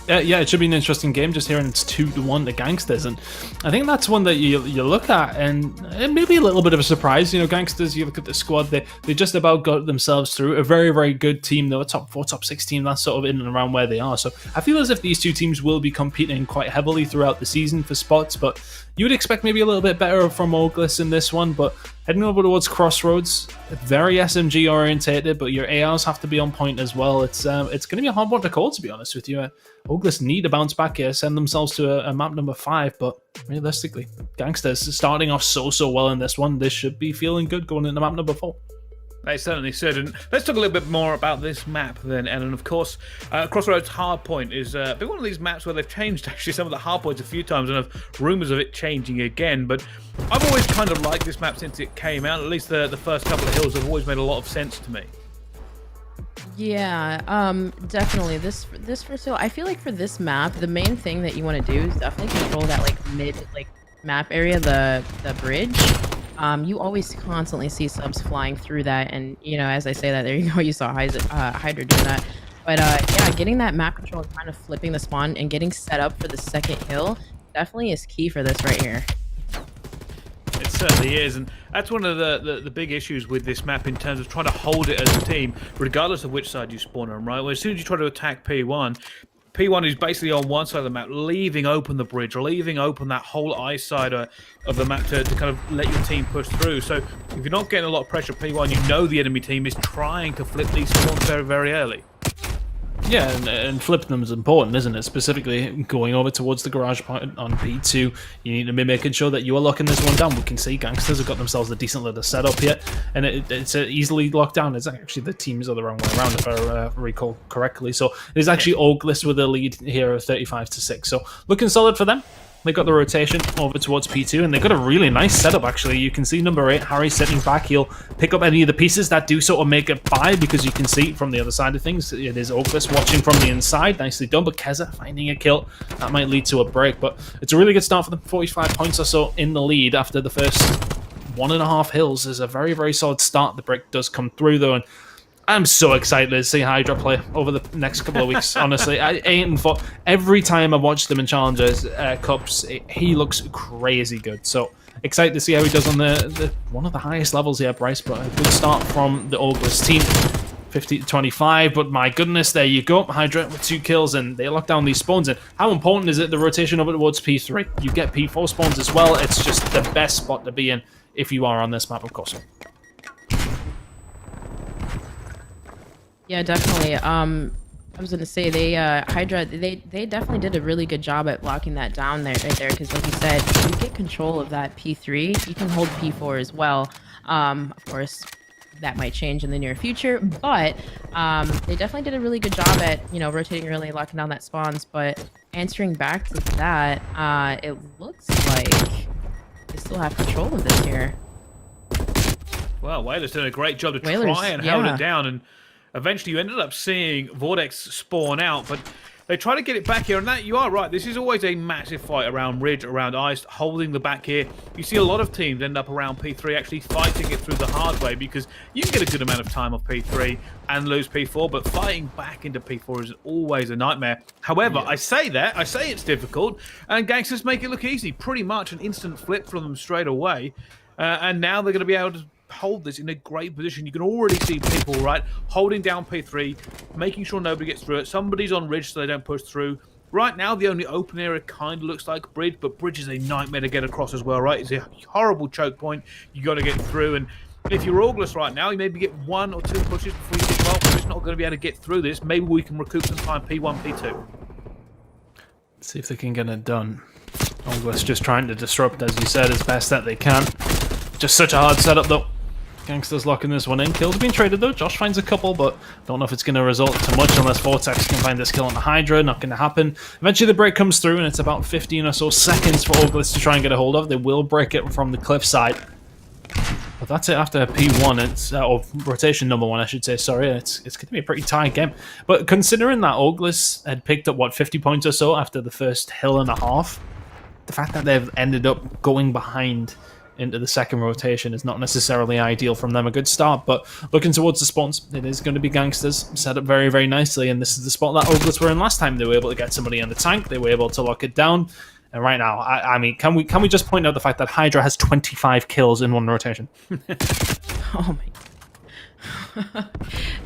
Yeah, it should be an interesting game. Just hearing it's 2-1 to Gangsterz, and I think that's one that you look at, and it may be a little bit of a surprise. You know, Gangsterz. You look at the squad; they just about got themselves through. A very, very good team, though, a top 4, top 6 team. That's sort of in and around where they are. So I feel as if these two teams will be competing quite heavily throughout the season for spots. But you would expect maybe a little bit better from Orgless in this one. But heading over towards Crossroads, very SMG orientated, but your ARs have to be on point as well. It's going to be a hard one to call, to be honest with you. Orgless need to bounce back here, send themselves to a map number 5, but realistically, Gangsterz starting off so well in this one. This should be feeling good going into map number 4. They certainly should. And let's talk a little bit more about this map then, Ellen. Of course, Crossroads Hardpoint is been one of these maps where they've changed actually some of the hardpoints a few times, and have rumours of it changing again. But I've always kind of liked this map since it came out. At least the first couple of hills have always made a lot of sense to me. Yeah, definitely. This first hill, I feel like for this map, the main thing that you want to do is definitely control that mid map area, the bridge. You always constantly see subs flying through that, and as I say that, there you go, you saw Hydra doing that. But yeah, getting that map control and kind of flipping the spawn and getting set up for the second hill definitely is key for this right here. It certainly is, and that's one of the big issues with this map in terms of trying to hold it as a team, regardless of which side you spawn on, right? Well, as soon as you try to attack P1 is basically on one side of the map, leaving open the bridge, leaving open that whole ice side of the map to kind of let your team push through. So if you're not getting a lot of pressure P1, you know the enemy team is trying to flip these spawns very, very early. Yeah, and flipping them is important, isn't it? Specifically, going over towards the garage point on P2, you need to be making sure that you are locking this one down. We can see Gangsterz have got themselves a decent little setup here, and it's easily locked down. It's actually the teams are the wrong way around, if I recall correctly. So there's actually Orgless with a lead here of 35-6. So looking solid for them. They got the rotation over towards P2, and they've got a really nice setup, actually. You can see number 8, Harry, sitting back. He'll pick up any of the pieces that do sort of make it by, because you can see from the other side of things, it is Orgless watching from the inside. Nicely done, but Keza finding a kill. That might lead to a break, but it's a really good start for them. 45 points or so in the lead after the first 1.5 hills is a very, very solid start. The break does come through, though, and I'm so excited to see Hydra play over the next couple of weeks, honestly. Every time I watch them in Challengers Cups, he looks crazy good. So excited to see how he does on the one of the highest levels here, Bryce. But a good start from the Orgless team. 50-25, but my goodness, there you go. Hydra with 2 kills, and they lock down these spawns. And how important is it, the rotation over towards P3? You get P4 spawns as well. It's just the best spot to be in if you are on this map, of course. Yeah, definitely. I was gonna say Hydra, they definitely did a really good job at locking that down right there, because like you said, if you get control of that P3, you can hold P4 as well. Of course, that might change in the near future, but they definitely did a really good job at rotating early, locking down that spawns. But answering back to that, it looks like they still have control of this here. Well, Whaler's done a great job to Whalers, try and hold it down, and eventually you ended up seeing Vortex spawn out, but they try to get it back here, and that, you are right, this is always a massive fight around ridge, around ice, holding the back here. You see a lot of teams end up around P3 actually fighting it through the hard way, because you can get a good amount of time off P3 and lose P4, but fighting back into P4 is always a nightmare. However, I say it's difficult, and Gangsterz make it look easy. Pretty much an instant flip from them straight away, and now they're going to be able to hold this in a great position. You can already see people, right, holding down P3, making sure nobody gets through it. Somebody's on ridge so they don't push through. Right now, the only open area kind of looks like bridge, but bridge is a nightmare to get across as well, right? It's a horrible choke point. You got to get through, and if you're Orgless right now, you maybe get 1 or 2 pushes before you think, well, we're just not going to be able to get through this. Maybe we can recoup some time P1, P2. Let's see if they can get it done. Orgless just trying to disrupt, as you said, as best that they can. Just such a hard setup, though. Gangsterz locking this one in. Kills being traded, though. Josh finds a couple, but don't know if it's going to result to much unless Vortex can find this kill on the Hydra. Not going to happen. Eventually, the break comes through, and it's about 15 or so seconds for Orgless to try and get a hold of. They will break it from the cliffside. But that's it after P1. It's or rotation number 1, I should say. Sorry, it's going to be a pretty tight game. But considering that Orgless had picked up, what, 50 points or so after the first hill and a half, the fact that they've ended up going behind into the second rotation is not necessarily ideal from them. A good start, but looking towards the spawns, it is going to be Gangsterz set up very, very nicely, and this is the spot that Orgless were in last time. They were able to get somebody in the tank, they were able to lock it down, and right now, I mean, can we just point out the fact that Hydra has 25 kills in one rotation? Oh my.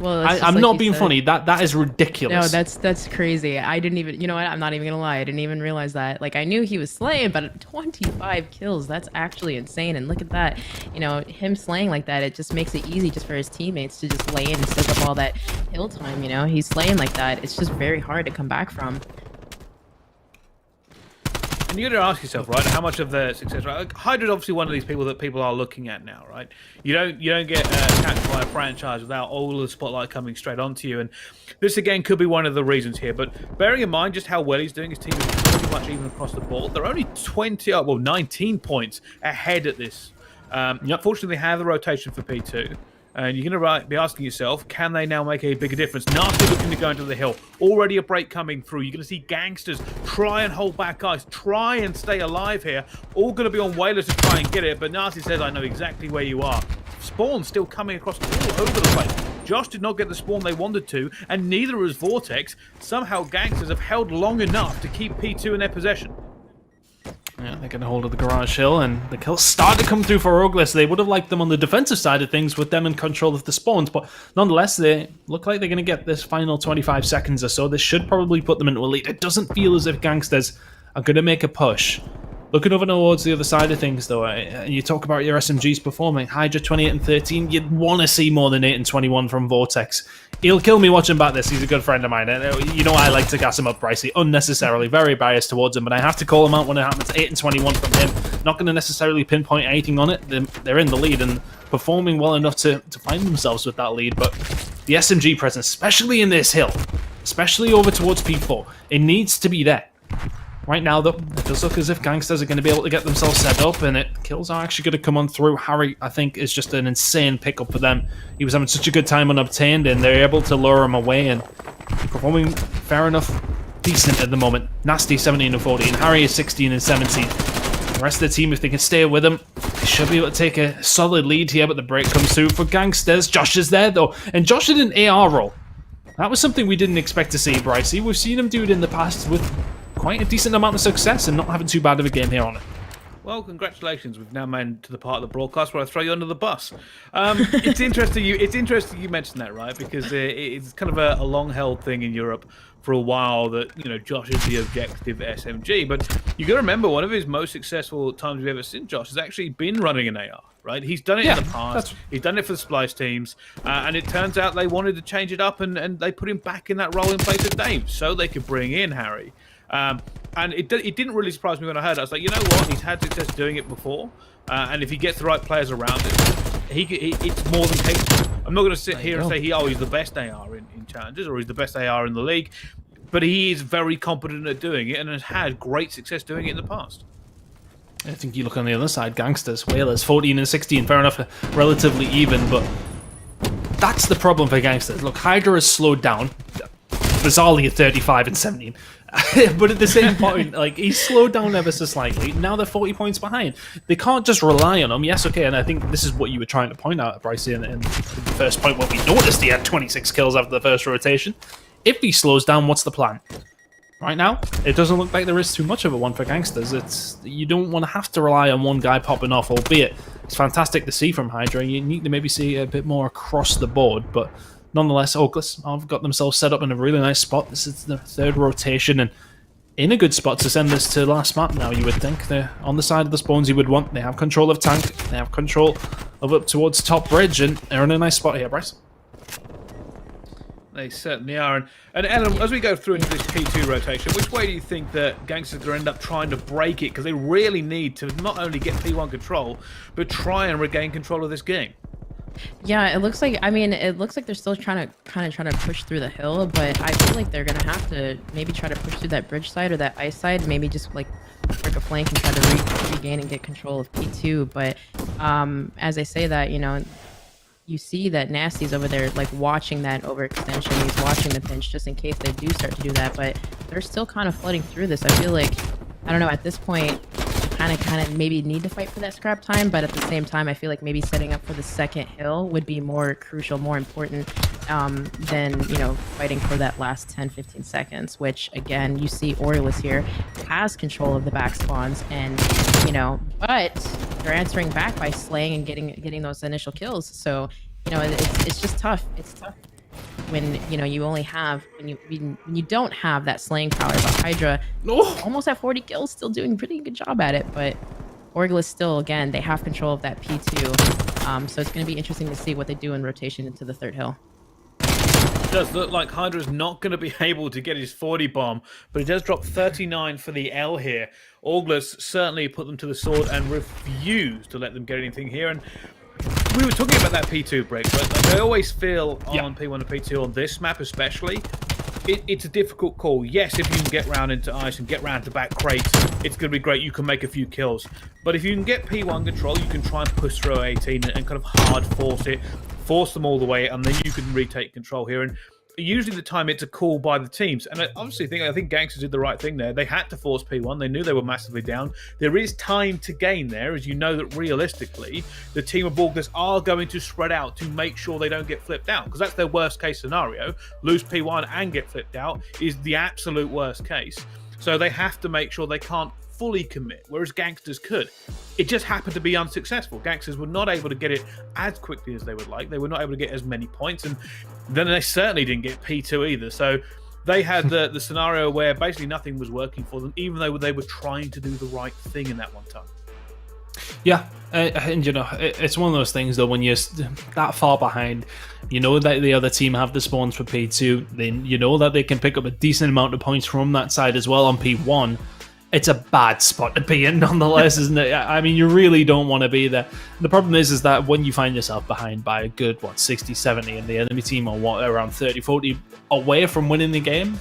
Well, I'm like not being said. funny. That is ridiculous. No, that's crazy. I didn't even, you know what? I'm not even gonna lie. I didn't even realize that. Like, I knew he was slaying, but 25 kills, that's actually insane. And look at that. You know, him slaying like that, it just makes it easy just for his teammates to just lay in and soak up all that kill time, you know? He's slaying like that. It's just very hard to come back from. And you got to ask yourself, right, how much of their success, right? Like, Hydra's obviously one of these people that people are looking at now, right? You don't get attacked by a franchise without all of the spotlight coming straight onto you, and this again could be one of the reasons here. But bearing in mind just how well he's doing, his team is pretty much even across the board. They're only 19 points ahead at this. Fortunately, they have the rotation for P2. And you're going to be asking yourself, can they now make a bigger difference? Nasty looking to go into the hill. Already a break coming through. You're going to see Gangsterz try and hold back guys. Try and stay alive here. All going to be on Whalers to try and get it. But Nasty says, I know exactly where you are. Spawn still coming across all over the place. Josh did not get the spawn they wanted to. And neither has Vortex. Somehow Gangsterz have held long enough to keep P2 in their possession. Yeah, they get a hold of the garage hill, and the kills start to come through for Orgless. They would have liked them on the defensive side of things with them in control of the spawns, but nonetheless, they look like they're going to get this final 25 seconds or so. This should probably put them into a lead. It doesn't feel as if Gangsterz are going to make a push. Looking over towards the other side of things, though, and you talk about your SMGs performing. Hydra 28 and 13, you'd want to see more than 8 and 21 from Vortex. He'll kill me watching back this. He's a good friend of mine. And you know I like to gas him up, Pricey, unnecessarily. Very biased towards him, but I have to call him out when it happens. 8 and 21 from him. Not going to necessarily pinpoint anything on it. They're in the lead and performing well enough to find themselves with that lead, but the SMG presence, especially in this hill, especially over towards P4, it needs to be there. Right now, though, it does look as if Gangsterz are going to be able to get themselves set up, and kills are actually going to come on through. Harry, I think, is just an insane pickup for them. He was having such a good time unobtained, and they're able to lure him away, and performing fair enough decent at the moment. Nasty, 17 and 14. Harry is 16 and 17. The rest of the team, if they can stay with him, they should be able to take a solid lead here, but the break comes through for Gangsterz. Josh is there, though, and Josh did an AR roll. That was something we didn't expect to see, Brycey. We've seen him do it in the past with quite a decent amount of success and not having too bad of a game here on it. Well, congratulations. We've now made to the part of the broadcast where I throw you under the bus. It's interesting you mentioned that, right? Because it's kind of a long-held thing in Europe for a while that, you know, Josh is the objective SMG. But you got to remember, one of his most successful times we've ever seen Josh has actually been running an AR, right? He's done it in the past. He's done it for the Splice teams. And it turns out they wanted to change it up and they put him back in that role in place of Dave so they could bring in Harry. And it didn't really surprise me when I heard it. I was like, you know what? He's had success doing it before. And if he gets the right players around it, it's more than capable. I'm not going to sit here and say he's the best AR in challenges or he's the best AR in the league. But he is very competent at doing it and has had great success doing it in the past. I think you look on the other side, Gangsterz, Whalers, 14 and 16, fair enough, relatively even, but that's the problem for Gangsterz. Look, Hydra has slowed down, bizarrely at 35 and 17. But at the same point, like, he's slowed down ever so slightly. Now they're 40 points behind. They can't just rely on him. Yes, okay, and I think this is what you were trying to point out, Brycey, in the first point when we noticed he had 26 kills after the first rotation. If he slows down, what's the plan? Right now, it doesn't look like there is too much of a one for Gangsterz. You don't want to have to rely on one guy popping off, albeit it's fantastic to see from Hydra. You need to maybe see a bit more across the board, but nonetheless, Orgless have got themselves set up in a really nice spot. This is the third rotation and in a good spot to send this to last map now, you would think. They're on the side of the spawns you would want. They have control of tank. They have control of up towards top bridge, and they're in a nice spot here, Bryce. They certainly are. And Ellen, as we go through into this P2 rotation, which way do you think that Gangsterz are going to end up trying to break it? Because they really need to not only get P1 control, but try and regain control of this game. Yeah, it looks like, I mean, it looks like they're still trying to push through the hill, but I feel like they're going to have to maybe try to push through that bridge side or that ice side, maybe just like break a flank and try to regain and get control of P2. But as I say that, you know, you see that Nasty's over there, like, watching that overextension. He's watching the pinch just in case they do start to do that, but they're still kind of flooding through this. I feel like, I don't know, at this point, kind of maybe need to fight for that scrap time, but at the same time, I feel like maybe setting up for the second hill would be more crucial, more important than, you know, fighting for that last 10, 15 seconds, which again, you see Orgless here has control of the back spawns and, you know, but they're answering back by slaying and getting those initial kills. So, you know, it's just tough. It's tough when, you know, you only have, when you don't have that slaying power. But Hydra, almost at 40 kills, still doing a pretty good job at it. But Orgless still, again, they have control of that P2. So it's going to be interesting to see what they do in rotation into the third hill. It does look like Hydra is not going to be able to get his 40 bomb, but he does drop 39 for the L here. Orgless certainly put them to the sword and refused to let them get anything here. And we were talking about that P2 break, but like I always feel on P1 and P2 on this map especially, it's a difficult call. Yes, if you can get round into ice and get round to back crates, it's going to be great. You can make a few kills. But if you can get P1 control, you can try and push through 18 and kind of hard force it, force them all the way, and then you can retake control here. And usually the time it's a call by the teams. And I think Gangsterz did the right thing there. They had to force P1. They knew they were massively down. There is time to gain there, as you know that realistically, the team of Orgless are going to spread out to make sure they don't get flipped out, because that's their worst case scenario. Lose P1 and get flipped out is the absolute worst case. So they have to make sure they can't fully commit, whereas Gangsterz could. It just happened to be unsuccessful. Gangsterz were not able to get it as quickly as they would like. They were not able to get as many points, and then they certainly didn't get P2 either. So they had the scenario where basically nothing was working for them, even though they were trying to do the right thing in that one time. Yeah, and you know, it's one of those things though, when you're that far behind, you know that the other team have the spawns for P2, then you know that they can pick up a decent amount of points from that side as well on P1. It's a bad spot to be in nonetheless, isn't it? I mean, you really don't want to be there. The problem is that when you find yourself behind by a good, 60, 70, and the enemy team are around 30, 40 away from winning the game,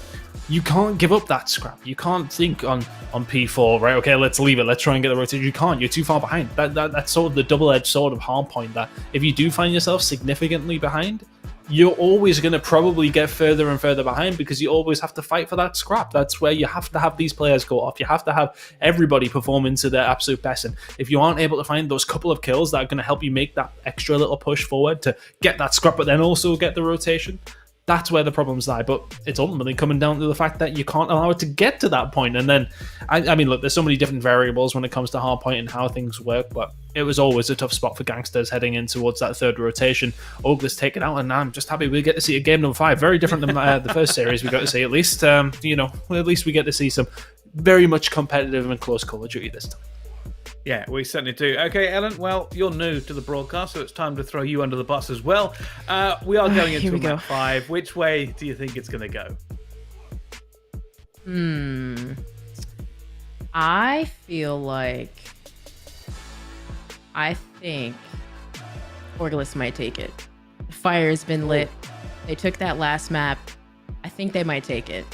you can't give up that scrap. You can't think on P4, right, okay, let's leave it, let's try and get the rotation. You can't, you're too far behind. That's sort of the double-edged sword of hard point, that if you do find yourself significantly behind, you're always going to probably get further and further behind, because you always have to fight for that scrap. That's where you have to have these players go off. You have to have everybody performing to their absolute best. And if you aren't able to find those couple of kills that are going to help you make that extra little push forward to get that scrap, but then also get the rotation, that's where the problems lie. But it's ultimately coming down to the fact that you can't allow it to get to that point. And then, I mean, look, there's so many different variables when it comes to hardpoint and how things work, but it was always a tough spot for Gangsterz heading in towards that third rotation. Orgless take it out, and I'm just happy we get to see a game number 5. Very different than the first series we got to see, at least. You know, at least we get to see some very much competitive and close Call of Duty this time. Yeah, we certainly do. Okay, Ellen, well, you're new to the broadcast, so it's time to throw you under the bus as well. We are going into map 5. Which way do you think it's going to go? I think Orgless might take it. The fire has been lit. They took that last map. I think they might take it.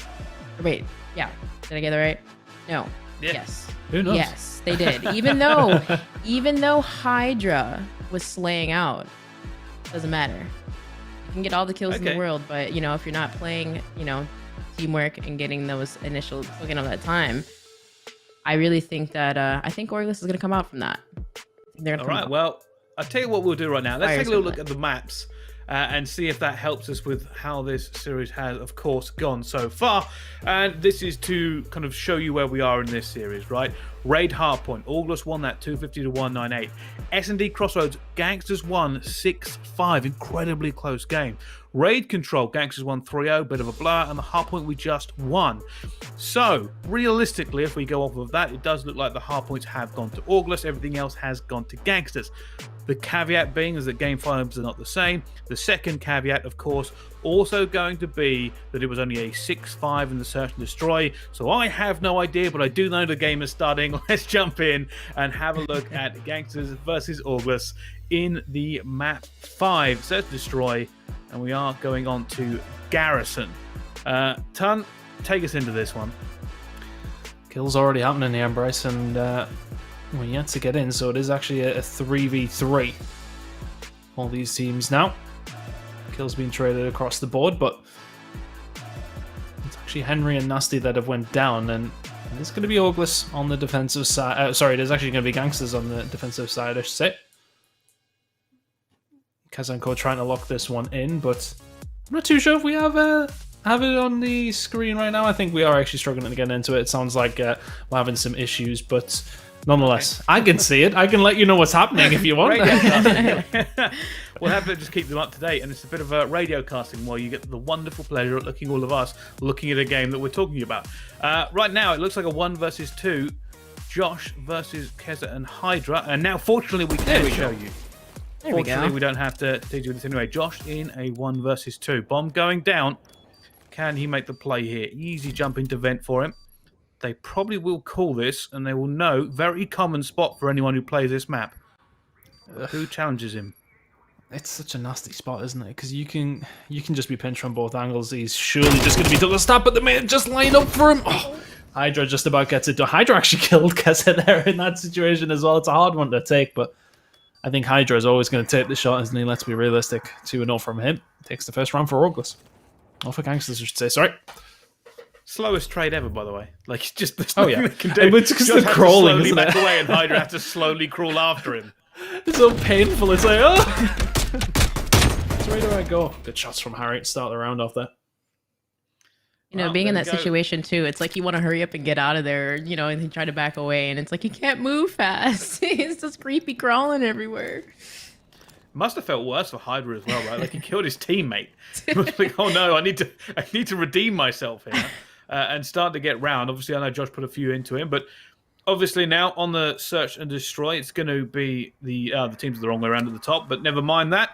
Wait, yeah. Did I get it right? No. Yeah. Yes. Who knows? Yes, they did. Even though Hydra was slaying out, doesn't matter. You can get all the kills in the world, but you know, if you're not playing, you know, teamwork and getting those initial looking at that time, I really think that I think Orgless is gonna come out from that. All right, well, I'll tell you what we'll do right now. Let's take a little look at the maps and see if that helps us with how this series has, of course, gone so far. And this is to kind of show you where we are in this series, right? Raid Hardpoint, Orgless won that 250 to 198. S&D Crossroads, Gangsterz won 6-5, incredibly close game. Raid Control, Gangsterz won 3-0, bit of a blur, and the Hardpoint we just won. So, realistically, if we go off of that, it does look like the Hardpoints have gone to Orgless, everything else has gone to Gangsterz. The caveat being is that game files are not the same. The second caveat, of course, also going to be that it was only a 6-5 in the Search and Destroy. So I have no idea, but I do know the game is starting. Let's jump in and have a look at Gangsterz versus Orgless in the map 5, Search and Destroy. And we are going on to Garrison. Ton, take us into this one. Kills already happening here, Bryce, and we're yet to get in, so it is actually a 3v3. All these teams now. Kills being traded across the board, but it's actually Henry and Nasty that have went down, and There's going to be Orgless on the defensive side. Sorry, there's actually going to be Gangsterz on the defensive side, I should say. Kazanko trying to lock this one in, but I'm not too sure if we have it on the screen right now. I think we are actually struggling to get into it. It sounds like we're having some issues, but nonetheless, I can see it. I can let you know what's happening if you want. We'll have to just keep them up to date, and it's a bit of a radio casting while you get the wonderful pleasure of all of us looking at a game that we're talking about. Right now, it looks like a 1 versus 2, Josh versus Keza and Hydra, and now fortunately we can show you. Fortunately, we don't have to do this anyway. Josh in a 1 versus 2. Bomb going down. Can he make the play here? Easy jump into vent for him. They probably will call this, and they will know. Very common spot for anyone who plays this map. Who challenges him? It's such a nasty spot, isn't it? Because you can just be pinched from both angles. He's surely just going to be double stab, but the man just line up for him. Oh, Hydra just about gets it done. Hydra actually killed Keza there in that situation as well. It's a hard one to take, but I think Hydra is always going to take the shot, isn't he? Let's be realistic. 2-0 from him. Takes the first round for Orgless. Or for Gangsterz, I should say. Sorry. Slowest trade ever, by the way. Like, it's just there's Oh, nothing yeah. they can do. It's because they're crawling, slowly isn't back it? away, and Hydra has to slowly crawl after him. It's so painful. It's like, oh! So where do I go? Good shots from Harry to start the round off there. You know, Well, being in there that we go. situation too, it's like you want to hurry up and get out of there, you know, and then try to back away, and it's like you can't move fast. It's just creepy crawling everywhere. Must have felt worse for Hydra as well, right? Like he killed his teammate. He was like, "Oh no, I need to redeem myself here," and start to get round. Obviously, I know Josh put a few into him, but obviously now on the search and destroy, it's going to be the teams the wrong way around at the top. But never mind that.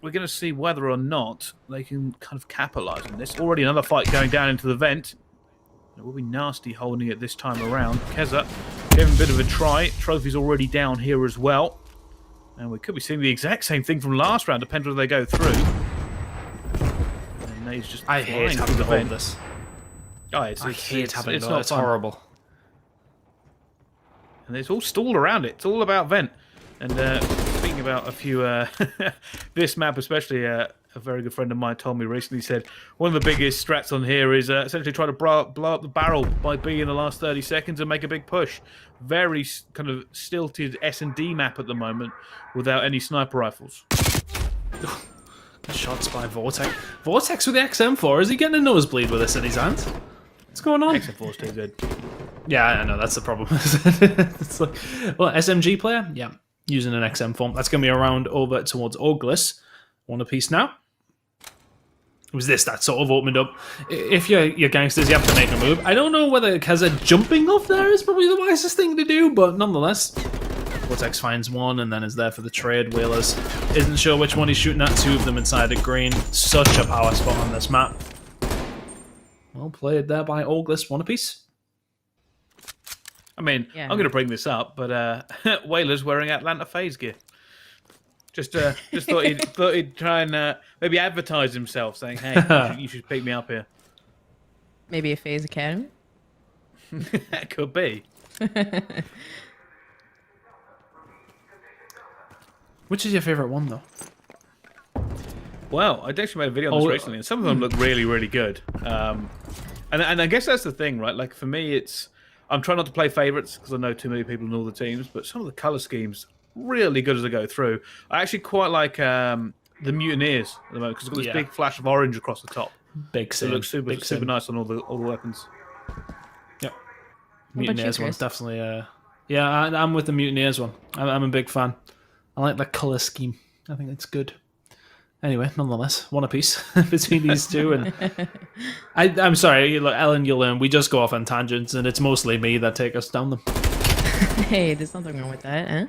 We're going to see whether or not they can kind of capitalize on this. Already another fight going down into the vent. It will be nasty holding it this time around. Keza gave him a bit of a try. Trophy's already down here as well. And we could be seeing the exact same thing from last round, depending on whether they go through. And Nate's just I hate flying having through to the hold vent. this. Oh, I hate having it's to. not It's fun. horrible. And it's all stalled around it. It's all about vent. And speaking about a few, this map especially, a very good friend of mine told me recently, said one of the biggest strats on here is essentially try to blow up the barrel by B in the last 30 seconds and make a big push. Very kind of stilted S&D map at the moment without any sniper rifles. Good shots by Vortex. Vortex with the XM4. Is he getting a nosebleed with this in his hand? What's going on? XM4's too good. Yeah, I know, that's the problem. It's like, well, SMG player? Yeah, using an XM4. That's going to be a round over towards Orgless. One apiece now. It was this that sort of opened up. If you're Gangsterz, you have to make a move. I don't know whether Keza jumping off there is probably the wisest thing to do, but nonetheless. Vortex finds one and then is there for the trade. Whalers isn't sure which one he's shooting at. Two of them inside the green. Such a power spot on this map. Well played there by Orgless. One apiece. I mean, Yeah. I'm going to bring this up, but Whalers wearing Atlanta FaZe gear. Just thought he'd try and maybe advertise himself, saying, "Hey, you should pick me up here." Maybe a FaZe Academy. That could be. Which is your favorite one, though? Well, I actually made a video on this recently, and some of them look really, really good. And I guess that's the thing, right? Like for me, I'm trying not to play favorites because I know too many people in all the teams, but some of the color schemes really good as I go through. I actually quite like the Mutineers at the moment because it's got this big flash of orange across the top. Big It sim. looks super Big sim. nice on all the weapons. Yep. What about you, Mutineers one's Chris? definitely. Yeah, I'm with the Mutineers one. I'm a big fan. I like the color scheme. I think it's good. Anyway, nonetheless, one apiece between these two, and I'm sorry, look, Ellen, you'll learn. We just go off on tangents, and it's mostly me that take us down them. Hey, there's nothing wrong with that, huh?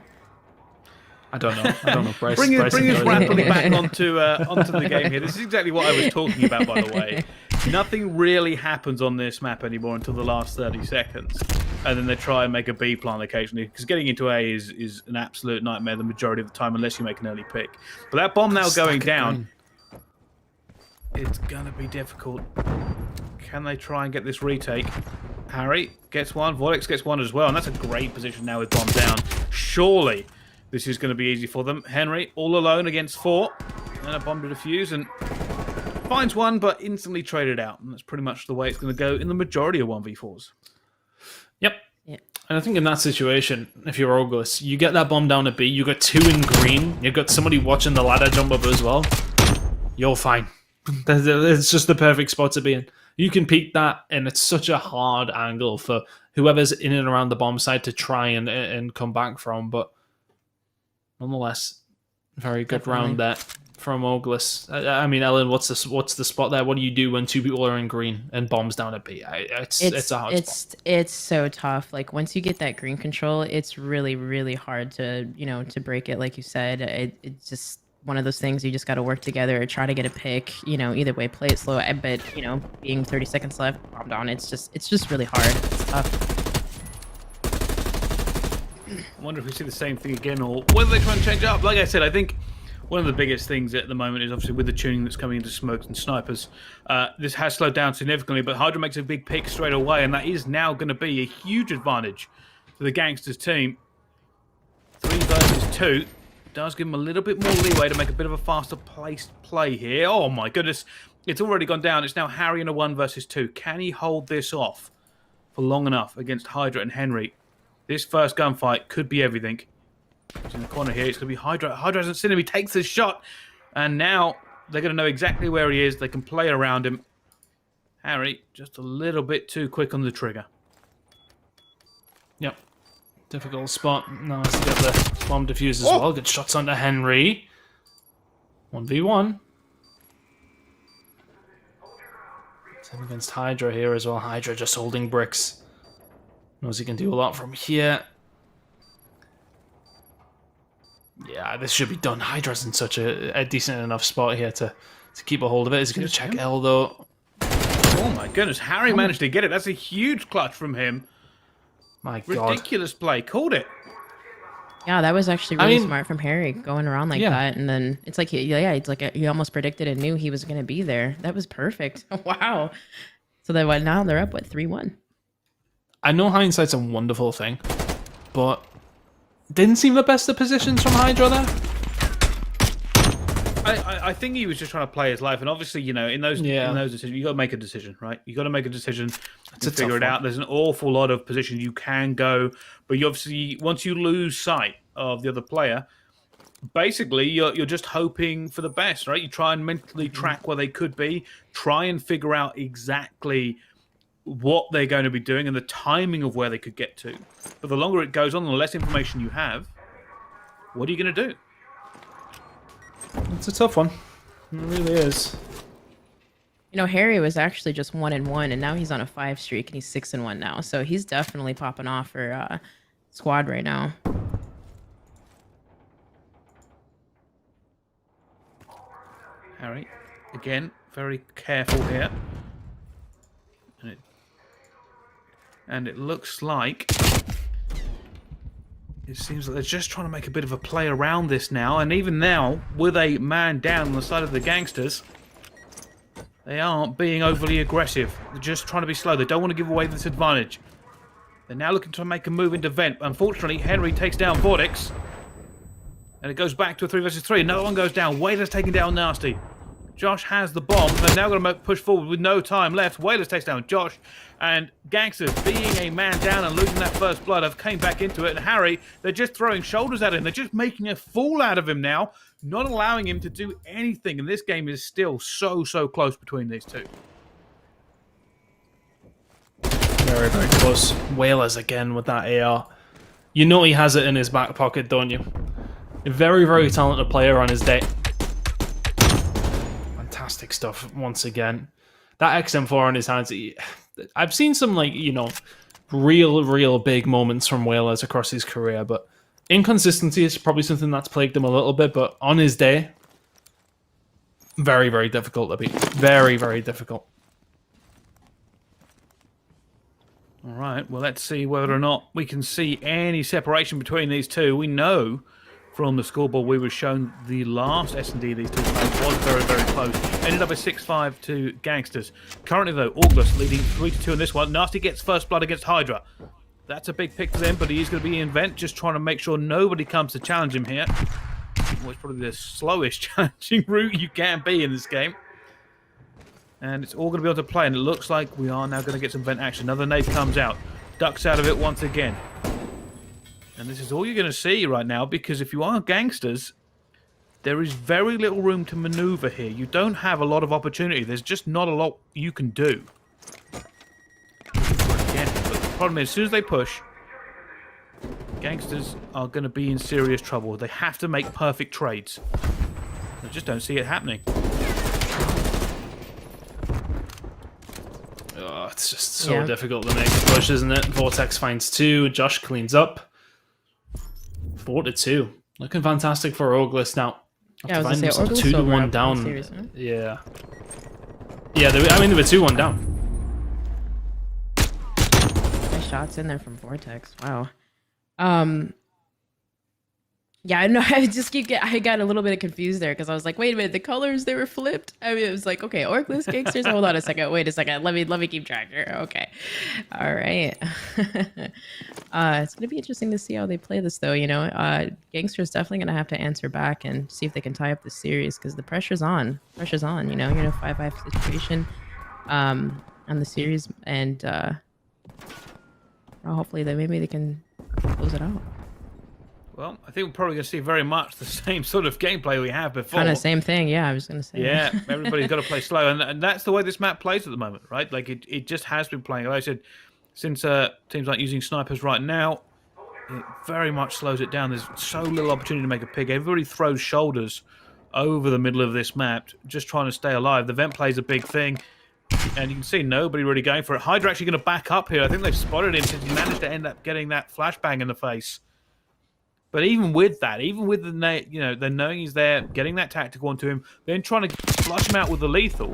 I don't know. Bryce, Bring Bryce us knows. rapidly back onto the game here. This is exactly what I was talking about, by the way. Nothing really happens on this map anymore until the last 30 seconds. And then they try and make a B plan occasionally, because getting into A is an absolute nightmare the majority of the time, unless you make an early pick. But that bomb now Stack going it down, it's going to be difficult. Can they try and get this retake? Harry gets one, Vortex gets one as well, and that's a great position now with bomb down. Surely this is going to be easy for them. Henry all alone against 4, and a bomb to defuse, and finds one, but instantly traded out. And that's pretty much the way it's going to go in the majority of 1v4s. And I think in that situation, if you're Orgless, you get that bomb down a B, you got 2 in green, you've got somebody watching the ladder jump up as well, you're fine. It's just the perfect spot to be in. You can peek that, and it's such a hard angle for whoever's in and around the bomb side to try and come back from, but nonetheless, very good round there from Orgless. I mean, Ellen, what's the spot there? What do you do when 2 people are in green and bombs down at B? It's a hard spot. It's so tough. Like once you get that green control, it's really, really hard to, to break it. Like you said, it's just one of those things you just got to work together, try to get a pick, either way, play it slow. I bet, being 30 seconds left, bombed on, it's just really hard. It's tough. I wonder if we see the same thing again, or whether they try and change it up. Like I said, I think one of the biggest things at the moment is obviously with the tuning that's coming into smokes and snipers. This has slowed down significantly, but Hydra makes a big pick straight away, and that is now going to be a huge advantage to the Gangsterz team. 3 versus 2 does give them a little bit more leeway to make a bit of a faster placed play here. Oh my goodness, it's already gone down. It's now Harry in a 1 versus 2. Can he hold this off for long enough against Hydra and Henry? This first gunfight could be everything. He's in the corner here. It's going to be Hydra. Hydra hasn't seen him. He takes his shot. And now they're going to know exactly where he is. They can play around him. Harry, just a little bit too quick on the trigger. Yep. Difficult spot. Nice to get the bomb defused as well. Good shots onto Henry. 1v1. Same against Hydra here as well. Hydra just holding bricks. Knows he can do a lot from here. Yeah, this should be done. Hydra's in such a decent enough spot here to keep a hold of it. Is he going to check L, though? Oh, my goodness. Harry managed to get it. That's a huge clutch from him. My God. Ridiculous play. Called it. Yeah, that was actually really smart from Harry, going around like that. And then it's like, it's like he almost predicted and knew he was going to be there. That was perfect. Wow. So then now they're up, 3-1? I know hindsight's a wonderful thing, but didn't seem the best of positions from Hydra there. I think he was just trying to play his life, and obviously, in those decisions, you got to make a decision, right? You got to make a decision to figure it out. There's an awful lot of positions you can go, but you obviously, once you lose sight of the other player, basically you're just hoping for the best, right? You try and mentally track where they could be, try and figure out exactly what they're going to be doing and the timing of where they could get to. But the longer it goes on, the less information you have, what are you going to do? It's a tough one. It really is. Harry was actually just 1-1, and now he's on a 5 streak, and he's 6-1 now. So he's definitely popping off for squad right now. Harry, again, very careful here. And it looks like it seems like they're just trying to make a bit of a play around this now. And even now, with a man down on the side of the Gangsterz, they aren't being overly aggressive. They're just trying to be slow. They don't want to give away this advantage. They're now looking to make a move into Vent. Unfortunately, Henry takes down Vortex. And it goes back to a 3 versus 3. Another one goes down. Whaler's taking down Nasty. Josh has the bomb. They're now going to push forward with no time left. Whalers takes down Josh. And Gangsterz, being a man down and losing that first blood, have came back into it. And Harry, they're just throwing shoulders at him. They're just making a fool out of him now, not allowing him to do anything. And this game is still so close between these two. Very, very close. Whalers again with that AR. You know he has it in his back pocket, don't you? A very, very talented player on his day. Fantastic stuff once again. That XM4 on his hands. I've seen some real big moments from Whalers across his career, but inconsistency is probably something that's plagued him a little bit. But on his day, very, very difficult to beat. Very, very difficult. All right, well, let's see whether or not we can see any separation between these two. We know from the scoreboard we were shown the last S&D these two players was very, very close. Ended up a 6-5 to Gangsterz. Currently, though, Orgless leading 3-2 in this one. Nasty gets first blood against Hydra. That's a big pick for them, but he is going to be in Vent, just trying to make sure nobody comes to challenge him here. Well, it's probably the slowest challenging route you can be in this game. And it's all going to be able to play, and it looks like we are now going to get some Vent action. Another nade comes out. ducks out of it once again. And this is all you're going to see right now, because if you are Gangsterz, there is very little room to maneuver here. You don't have a lot of opportunity. There's just not a lot you can do. Again, but the problem is, as soon as they push, Gangsterz are going to be in serious trouble. They have to make perfect trades. I just don't see it happening. Oh, it's just so difficult to make a push, isn't it? Vortex finds 2. Josh cleans up. 4-2. Looking fantastic for Orgless now. Yeah, I was gonna say, Orgless 2-1 down. Series, huh? Yeah. Yeah, they were 2-1 down. Nice shots in there from Vortex. Wow. Yeah, I know. I got a little bit confused there because I was like, wait a minute, the colors, they were flipped. I mean, it was like, okay, Orgless, Gangsterz. Hold on a second. Wait a second. Let me keep track here. Okay. All right. It's gonna be interesting to see how they play this, though. You know, Gangsterz definitely gonna have to answer back and see if they can tie up the series because the pressure's on. Pressure's on. You know, 5-5 situation on the series, and hopefully maybe they can close it out. Well, I think we're probably going to see very much the same sort of gameplay we have before. Kind of same thing, yeah, I was going to say. Yeah, everybody's got to play slow, and that's the way this map plays at the moment, right? Like, it just has been playing. Like I said, since teams aren't using snipers right now, it very much slows it down. There's so little opportunity to make a pick. Everybody throws shoulders over the middle of this map, just trying to stay alive. The vent play is a big thing, and you can see nobody really going for it. Hydra actually going to back up here. I think they've spotted him since he managed to end up getting that flashbang in the face. But even with that, even with the they're knowing he's there, getting that tactical onto him, then trying to flush him out with the lethal.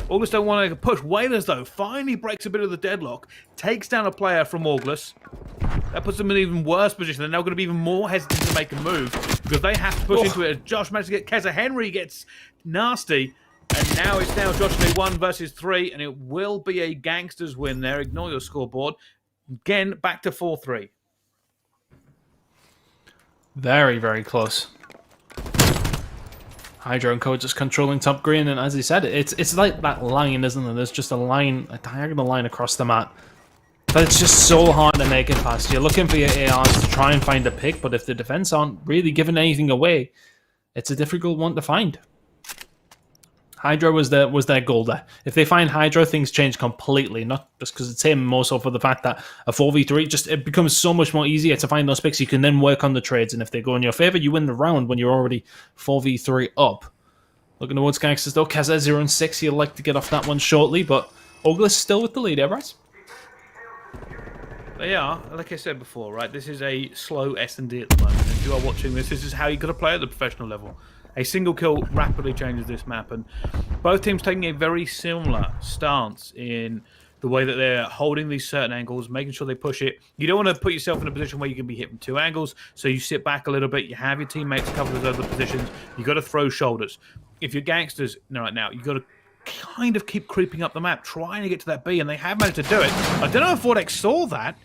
Orgless don't want to push. Whalers, though, finally breaks a bit of the deadlock, takes down a player from Orgless. That puts them in an even worse position. They're now going to be even more hesitant to make a move because they have to push into it. As Josh managed to get Keza. Henry gets nasty. And now it's Josh Lee 1 versus 3, and it will be a Gangsterz win there. Ignore your scoreboard. Again, back to 4-3. Very, very close. Hydra and Code just controlling top green, and as he said, it's like that line, isn't it? There's just a line, a diagonal line across the map. But it's just so hard to make it past. You're looking for your ARs to try and find a pick, but if the defense aren't really giving anything away, it's a difficult one to find. Hydra was their goal there. If they find Hydra, things change completely. Not just because it's him, more so for the fact that a 4v3 it becomes so much more easier to find those picks. You can then work on the trades, and if they go in your favor, you win the round when you're already 4v3 up. Looking towards Gangsterz though, Keza 0-6. He'll like to get off that one shortly, but Orgless still with the lead, right? They are, like I said before, right? This is a slow S&D at the moment. If you are watching this is how you got to play at the professional level. A single kill rapidly changes this map, and both teams taking a very similar stance in the way that they're holding these certain angles, making sure they push it. You don't want to put yourself in a position where you can be hit from 2 angles, so you sit back a little bit, you have your teammates cover those other positions, you got to throw shoulders. If you're Gangsterz right now, you got to kind of keep creeping up the map, trying to get to that B, and they have managed to do it. I don't know if Vortex saw that.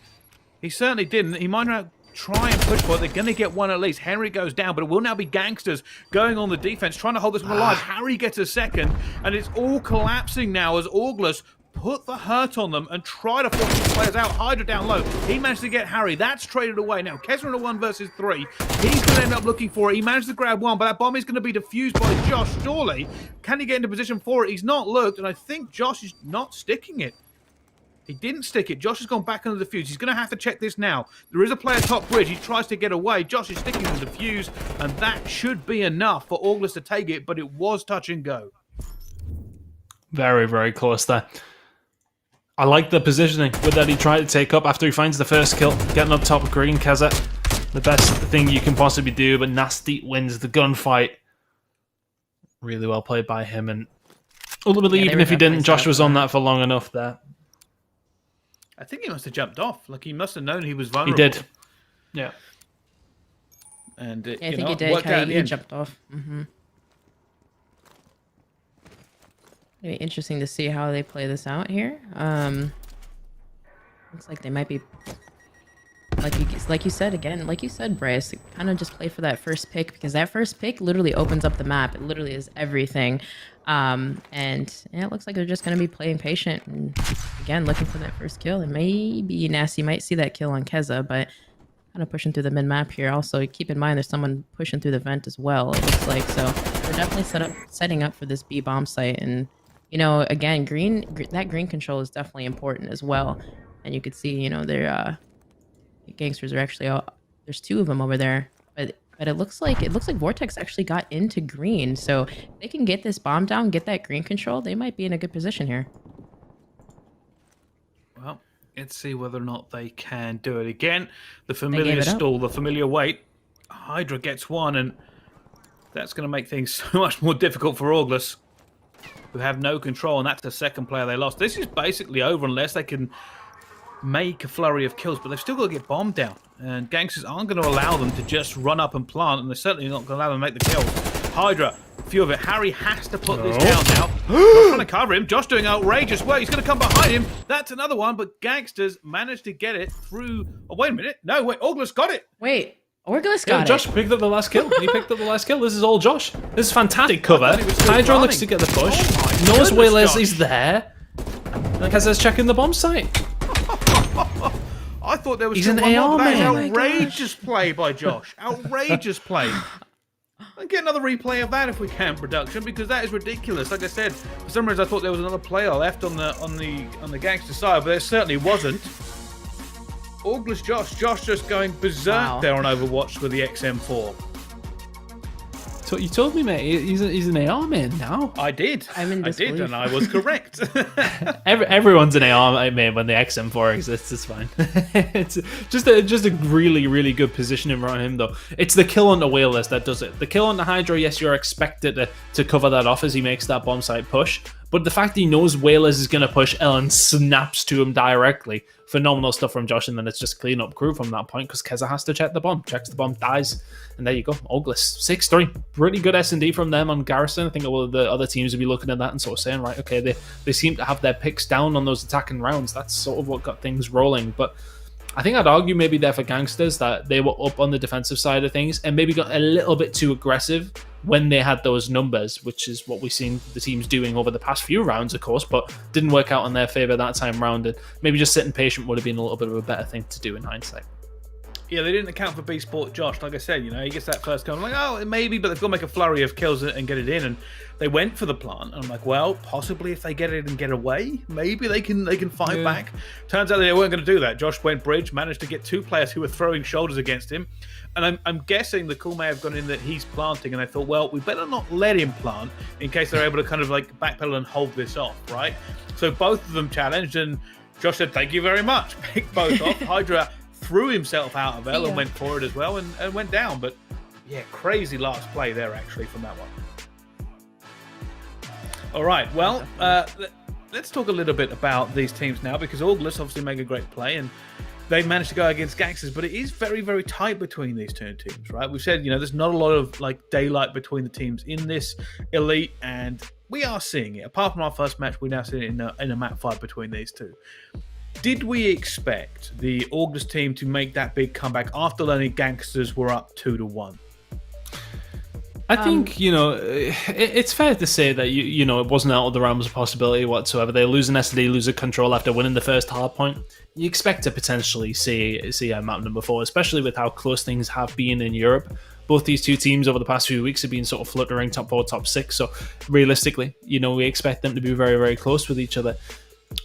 He certainly didn't. He might not try and push for it. They're going to get one at least. Henry goes down, but it will now be Gangsterz going on the defense, trying to hold this one alive. Harry gets a second, and it's all collapsing now as Orgless put the hurt on them and try to force these players out. Hydra down low. He managed to get Harry. That's traded away. Now, Keza in a 1 versus 3. He's going to end up looking for it. He managed to grab one, but that bomb is going to be defused by Josh. Surely, can he get into position for it? He's not looked, and I think Josh is not sticking it. He didn't stick it. Josh has gone back under the fuse. He's going to have to check this now. There is a player top bridge. He tries to get away. Josh is sticking with the fuse, and that should be enough for Orgless to take it, but it was touch and go. Very, very close there. I like the positioning with that he tried to take up after he finds the first kill. Getting up top of green, Keza. The best thing you can possibly do, but Nasty wins the gunfight. Really well played by him, and ultimately, even if he didn't, Josh was on that for long enough there. I think he must have jumped off. Like, he must have known he was vulnerable. He did. Yeah. And I think he did. He jumped off. Maybe interesting to see how they play this out here. Looks like they might be like you said again, like you said, Bryce, kind of just play for that first pick because that first pick literally opens up the map. It literally is everything. And yeah, it looks like they're just gonna be playing patient and again looking for that first kill. And maybe Nasty might see that kill on Keza, but kind of pushing through the mid map here. Also, keep in mind there's someone pushing through the vent as well. It looks like so they're definitely setting up for this B bomb site. And you know, again, that green control is definitely important as well. And you could see, you know, their gangsters are actually there's two of them over there, but it looks like Vortex actually got into green, so if they can get this bomb down, get that green control, they might be in a good position here. Well, let's see whether or not they can do it again. The familiar stall, the familiar wait. Hydra gets one, and that's going to make things so much more difficult for Orgless, who have no control, and that's the second player they lost. This is basically over unless they can make a flurry of kills, but they've still got to get bombed down. And Gangsters aren't going to allow them to just run up and plant, and they're certainly not going to allow them to make the kills. Hydra, a few of it. Harry has to put this down now. Josh trying to cover him. Josh doing outrageous work. He's going to come behind him. That's another one, but Gangsters managed to get it through. Oh, wait a minute. No, wait. Orgless got it. Wait. Orgless got it. Josh picked up the last kill. He picked up the last kill. This is all Josh. This is fantastic cover. Hydra looks to get the push. Knows where Leslie's there. And Keza's checking the bomb site. I thought there was He's still an one AR more, but that is man. outrageous play by Josh. Outrageous play. And get another replay of that if we can, production, because that is ridiculous. Like I said, for some reason I thought there was another player left on the gangster side, but there certainly wasn't. Orgless Josh just going berserk there on Overwatch with the XM4. So you told me, mate. He's an AR man now. I did. I did, and I was correct. Everyone's an AR man when the XM4 exists. It's fine. It's just a really, really good positioning around him, though. It's the kill on the Whaleless that does it. The kill on the Hydra, yes, you're expected to cover that off as he makes that bomb site push. But the fact he knows Whalers is going to push, Ellen snaps to him directly. Phenomenal stuff from Josh, and then it's just clean up crew from that point because Keza has to check the bomb. Checks the bomb, dies, and there you go. Orgless, 6-3. Pretty good S&D from them on Garrison. I think all of the other teams would be looking at that and sort of saying, right, okay, they seem to have their picks down on those attacking rounds. That's sort of what got things rolling. But I think I'd argue maybe there for Gangsters that they were up on the defensive side of things and maybe got a little bit too aggressive when they had those numbers, which is what we've seen the teams doing over the past few rounds, of course, but didn't work out in their favor that time round. And maybe just sitting patient would have been a little bit of a better thing to do in hindsight. Yeah, they didn't account for B Sport Josh. Like I said, you know, he gets that first goal. I'm like, oh, maybe, but they've got to make a flurry of kills and get it in. And they went for the plant. And I'm like, well, possibly if they get it and get away, maybe they can fight back. Turns out they weren't going to do that. Josh went bridge, managed to get two players who were throwing shoulders against him. And I'm guessing the call may have gone in that he's planting. And I thought, well, we better not let him plant in case they're able to kind of like backpedal and hold this off, right? So both of them challenged. And Josh said, thank you very much. Picked both off. Hydra threw himself out of L and went for it as well and went down. But yeah, crazy last play there actually from that one. All right, well, let's talk a little bit about these teams now because Orgless obviously make a great play and they've managed to go against Gangsters, but it is very, very tight between these two teams, right? We've said, you know, there's not a lot of like daylight between the teams in this Elite, and we are seeing it. Apart from our first match, we now see it in a map fight between these two. Did we expect the Orgless team to make that big comeback after learning Gangsters were up 2-1? I think, you know, it's fair to say that, you know, it wasn't out of the realms of possibility whatsoever. They lose an SD, lose a control after winning the first hard point. You expect to potentially see a map number 4, especially with how close things have been in Europe. Both these two teams over the past few weeks have been sort of fluttering top 4, top 6. So realistically, you know, we expect them to be very, very close with each other.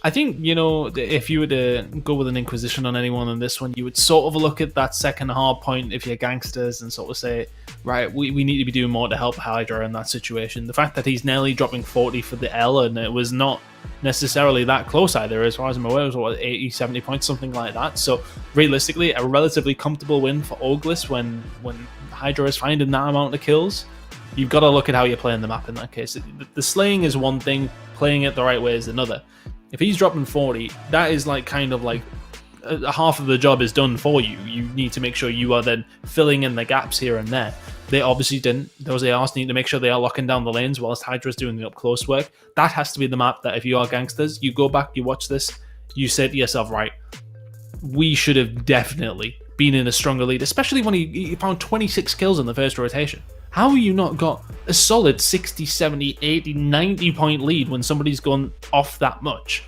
I think, you know, if you were to go with an Inquisition on anyone on this one, you would sort of look at that second hard point if you're Gangsters and sort of say, right, we need to be doing more to help Hydra in that situation. The fact that he's nearly dropping 40 for the L and it was not necessarily that close either, as far as I'm aware, it was what, 80, 70 points, something like that. So realistically, a relatively comfortable win for Orgless when Hydra is finding that amount of kills. You've got to look at how you're playing the map in that case. The slaying is one thing, playing it the right way is another. If he's dropping 40, that is like kind of like half of the job is done for you. You need to make sure you are then filling in the gaps here and there. They obviously didn't. Those ARs need to make sure they are locking down the lanes whilst Hydra's doing the up close work. That has to be the map that if you are Gangsters, you go back, you watch this, you say to yourself, right, we should have definitely been in a stronger lead, especially when he found 26 kills in the first rotation. How have you not got a solid 60, 70, 80, 90 point lead when somebody's gone off that much?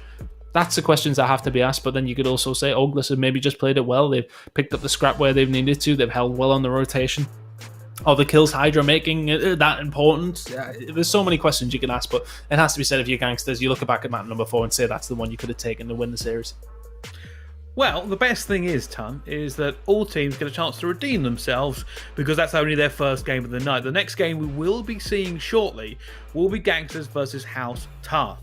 That's the questions that have to be asked, but then you could also say Orgless have maybe just played it well. They've picked up the scrap where they've needed to. They've held well on the rotation. Are the kills Hydra making that important? There's so many questions you can ask, but it has to be said, if you're Gangsterz, you look back at map number 4 and say that's the one you could have taken to win the series. Well, the best thing is, Ton, is that all teams get a chance to redeem themselves because that's only their first game of the night. The next game we will be seeing shortly will be Gangsterz versus House Tarth,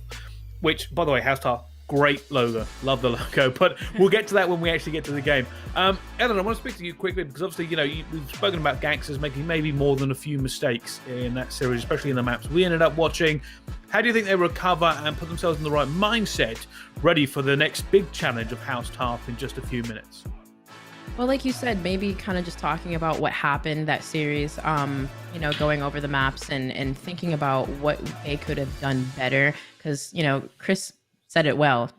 which, by the way, House Tarth, great logo. Love the logo, but we'll get to that when we actually get to the game. Ellen, I want to speak to you quickly because obviously, we've spoken about Gangsterz making maybe more than a few mistakes in that series, especially in the maps we ended up watching. How do you think they recover and put themselves in the right mindset, ready for the next big challenge of House Tarth in just a few minutes? Well, like you said, maybe kind of just talking about what happened that series, going over the maps and thinking about what they could have done better. Because, Chris said it well,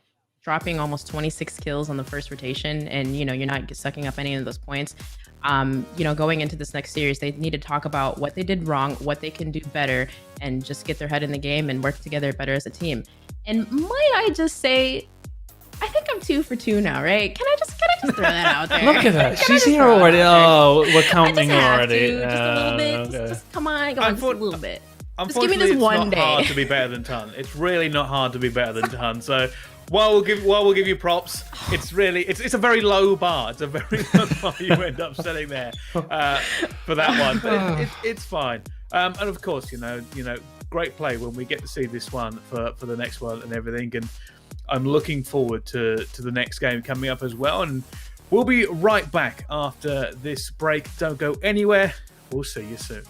dropping almost 26 kills on the first rotation, and you're not sucking up any of those points. Going into this next series, they need to talk about what they did wrong, what they can do better, and just get their head in the game and work together better as a team. And might I just say, I think I'm 2 for 2 now, right? Can I just throw that out there? Look at her, she's here already. Oh, we're counting already. Just a little bit. Okay. Just come on, just a little bit. Just give me Unfortunately, this one it's not day. hard to be better than Ton. It's really not hard to be better than Ton. So while we'll give you props, it's a very low bar. It's a very low bar you end up setting there for that one. But it's fine. And of course, great play when we get to see this one for the next one and everything. And I'm looking forward to the next game coming up as well. And we'll be right back after this break. Don't go anywhere. We'll see you soon.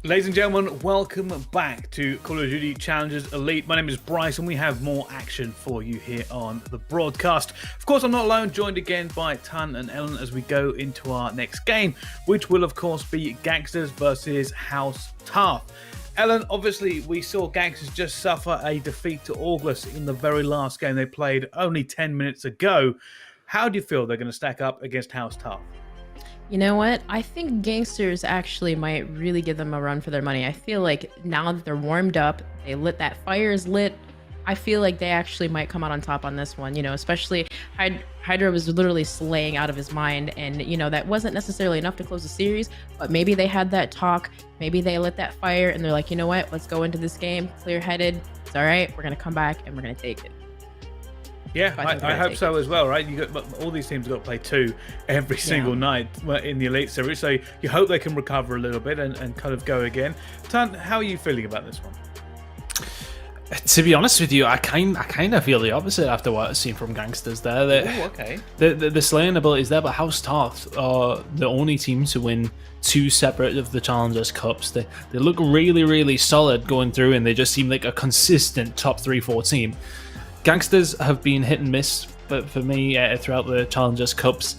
Ladies and gentlemen, welcome back to Call of Duty Challengers Elite. My name is Bryce and we have more action for you here on the broadcast. Of course, I'm not alone, joined again by Tan and Ellen as we go into our next game, which will of course be Gangsterz versus House Tarth. Ellen, obviously we saw Gangsterz just suffer a defeat to Orgless in the very last game they played only 10 minutes ago. How do you feel they're going to stack up against House Tarth? You know what? I think Gangsterz actually might really give them a run for their money. I feel like now that they're warmed up, that fire is lit. I feel like they actually might come out on top on this one, especially Hydra was literally slaying out of his mind. And, that wasn't necessarily enough to close the series, but maybe they had that talk. Maybe they lit that fire and they're like, you know what? Let's go into this game clear-headed. It's all right. We're going to come back and we're going to take it. Yeah, I hope so as well, right? All these teams have got to play 2 every single night in the Elite Series, so you hope they can recover a little bit and kind of go again. Tan, how are you feeling about this one? To be honest with you, I kind of feel the opposite after what I've seen from Gangsterz there. Oh, okay. The slaying ability is there, but House Tarth are the only team to win 2 separate of the Challengers Cups. They look really, really solid going through, and they just seem like a consistent top 3-4 team. Gangsterz have been hit and miss, but for me, throughout the Challengers Cups,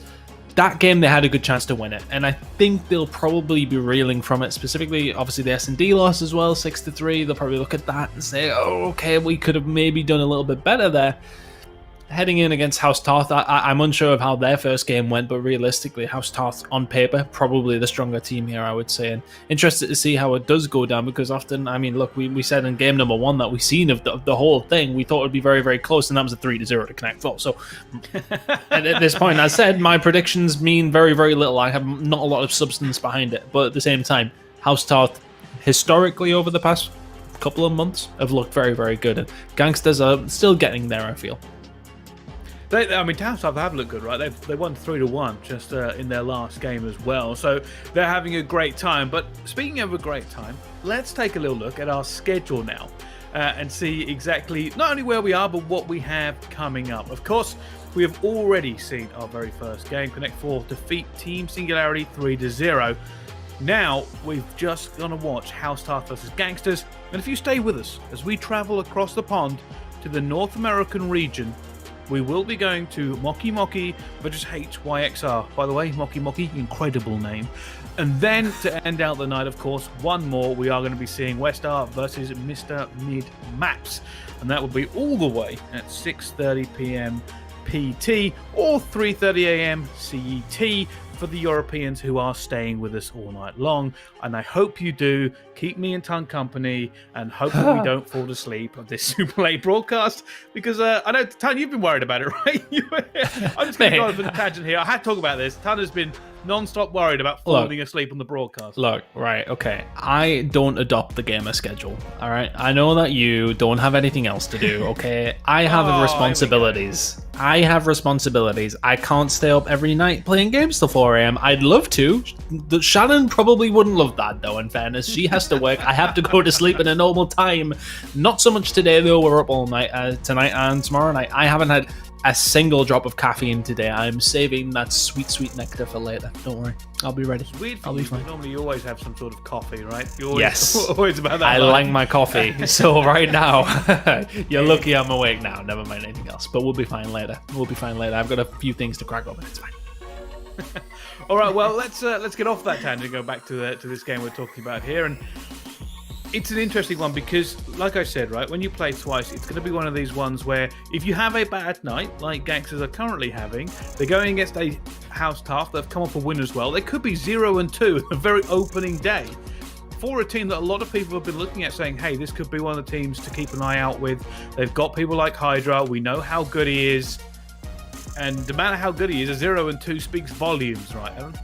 that game they had a good chance to win it, and I think they'll probably be reeling from it. Specifically, obviously the S&D loss as well, 6-3. They'll probably look at that and say, "Oh, okay, we could have maybe done a little bit better there." Heading in against House Tarth, I'm unsure of how their first game went, but realistically, House Tarth on paper probably the stronger team here, I would say. And interested to see how it does go down, because often, I mean, look, we said in game number 1 that we've seen of the whole thing, we thought it would be very, very close, and that was a 3-0 to Connect 4. So, and at this point, as I said, my predictions mean very, very little. I have not a lot of substance behind it, but at the same time, House Tarth, historically over the past couple of months, have looked very, very good, and Gangsterz are still getting there, I feel. House Tarth have looked good, right? They won 3-1 just in their last game as well, so they're having a great time. But speaking of a great time, let's take a little look at our schedule now and see exactly not only where we are, but what we have coming up. Of course, we have already seen our very first game, Connect 4 defeat Team Singularity 3-0. Now, we've just gonna watch House Tarth versus Gangsterz, and if you stay with us as we travel across the pond to the North American region, we will be going to Moki Moki versus HYXR. By the way, Moki Moki, incredible name. And then to end out the night, of course, one more, we are going to be seeing Westar versus Mr. Mid Maps. And that will be all the way at 6:30 p.m. PT or 3:30 a.m. CET for the Europeans who are staying with us all night long. And I hope you do. Keep me and Tan company, and hope that we don't fall asleep of this super late broadcast, because I know, Tan, you've been worried about it, right? I'm just going to go off on a tangent here. I had to talk about this. Tan has been non-stop worried about falling asleep on the broadcast. Look, right, okay. I don't adopt the gamer schedule, all right? I know that you don't have anything else to do, okay? I have responsibilities. I have responsibilities. I can't stay up every night playing games till 4 a.m. I'd love to. Shannon probably wouldn't love that, though, in fairness. She has to work. I have to go to sleep at a normal time. Not so much today, though. We're up all night, tonight and tomorrow night. I haven't had a single drop of caffeine today. I'm saving that sweet, sweet nectar for later. Don't worry. I'll be ready. I'll be fine. Normally you always have some sort of coffee, right? Yes. Always about that. I like my coffee. So right now, you're lucky I'm awake now. Never mind anything else. But we'll be fine later. I've got a few things to crack open. It's fine. All right, well, let's get off that tangent and go back to this game we're talking about here. And it's an interesting one because, like I said, right, when you play twice, it's going to be one of these ones where if you have a bad night, like Gangsterz are currently having, they're going against a House Tarth that have come off a win as well. They could be 0-2 the very opening day for a team that a lot of people have been looking at saying, hey, this could be one of the teams to keep an eye out with. They've got people like Hydra. We know how good he is. And no matter how good he is, a 0-2 speaks volumes, right, Aaron?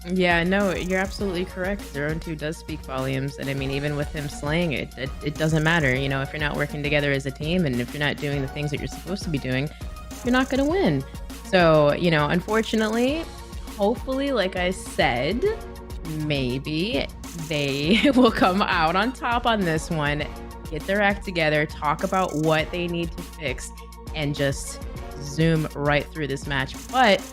Yeah, no, you're absolutely correct. 0-2 does speak volumes. And I mean, even with him slaying it, it doesn't matter. If you're not working together as a team and if you're not doing the things that you're supposed to be doing, you're not going to win. So, unfortunately, hopefully, like I said, maybe they will come out on top on this one, get their act together, talk about what they need to fix, and just zoom right through this match. But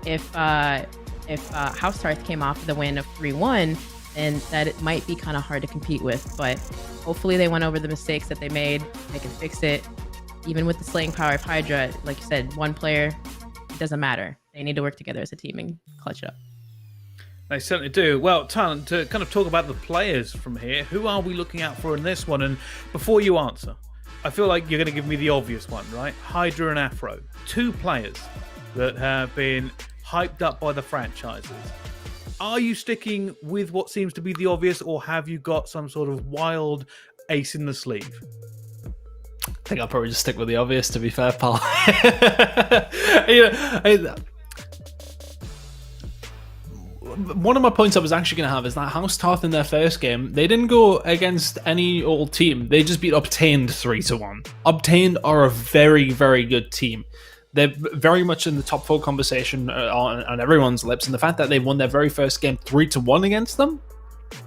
if House Tarth came off the win of 3-1, and that it might be kind of hard to compete with. But hopefully they went over the mistakes that they made. They can fix it. Even with the slaying power of Hydra, like you said, one player, it doesn't matter. They need to work together as a team and clutch it up. They certainly do. Well, Tarth, to kind of talk about the players from here, who are we looking out for in this one? And before you answer, I feel like you're going to give me the obvious one, right? Hydra and Afro. 2 players that have been hyped up by the franchises. Are you sticking with what seems to be the obvious, or have you got some sort of wild ace in the sleeve? I think I'll probably just stick with the obvious, to be fair, pal. One of my points I was actually going to have is that House Tarth in their first game, they didn't go against any old team. They just beat Obtained 3-1. Obtained are a very, very good team. They're very much in the top 4 conversation on everyone's lips, and the fact that they won their very first game 3-1 against them,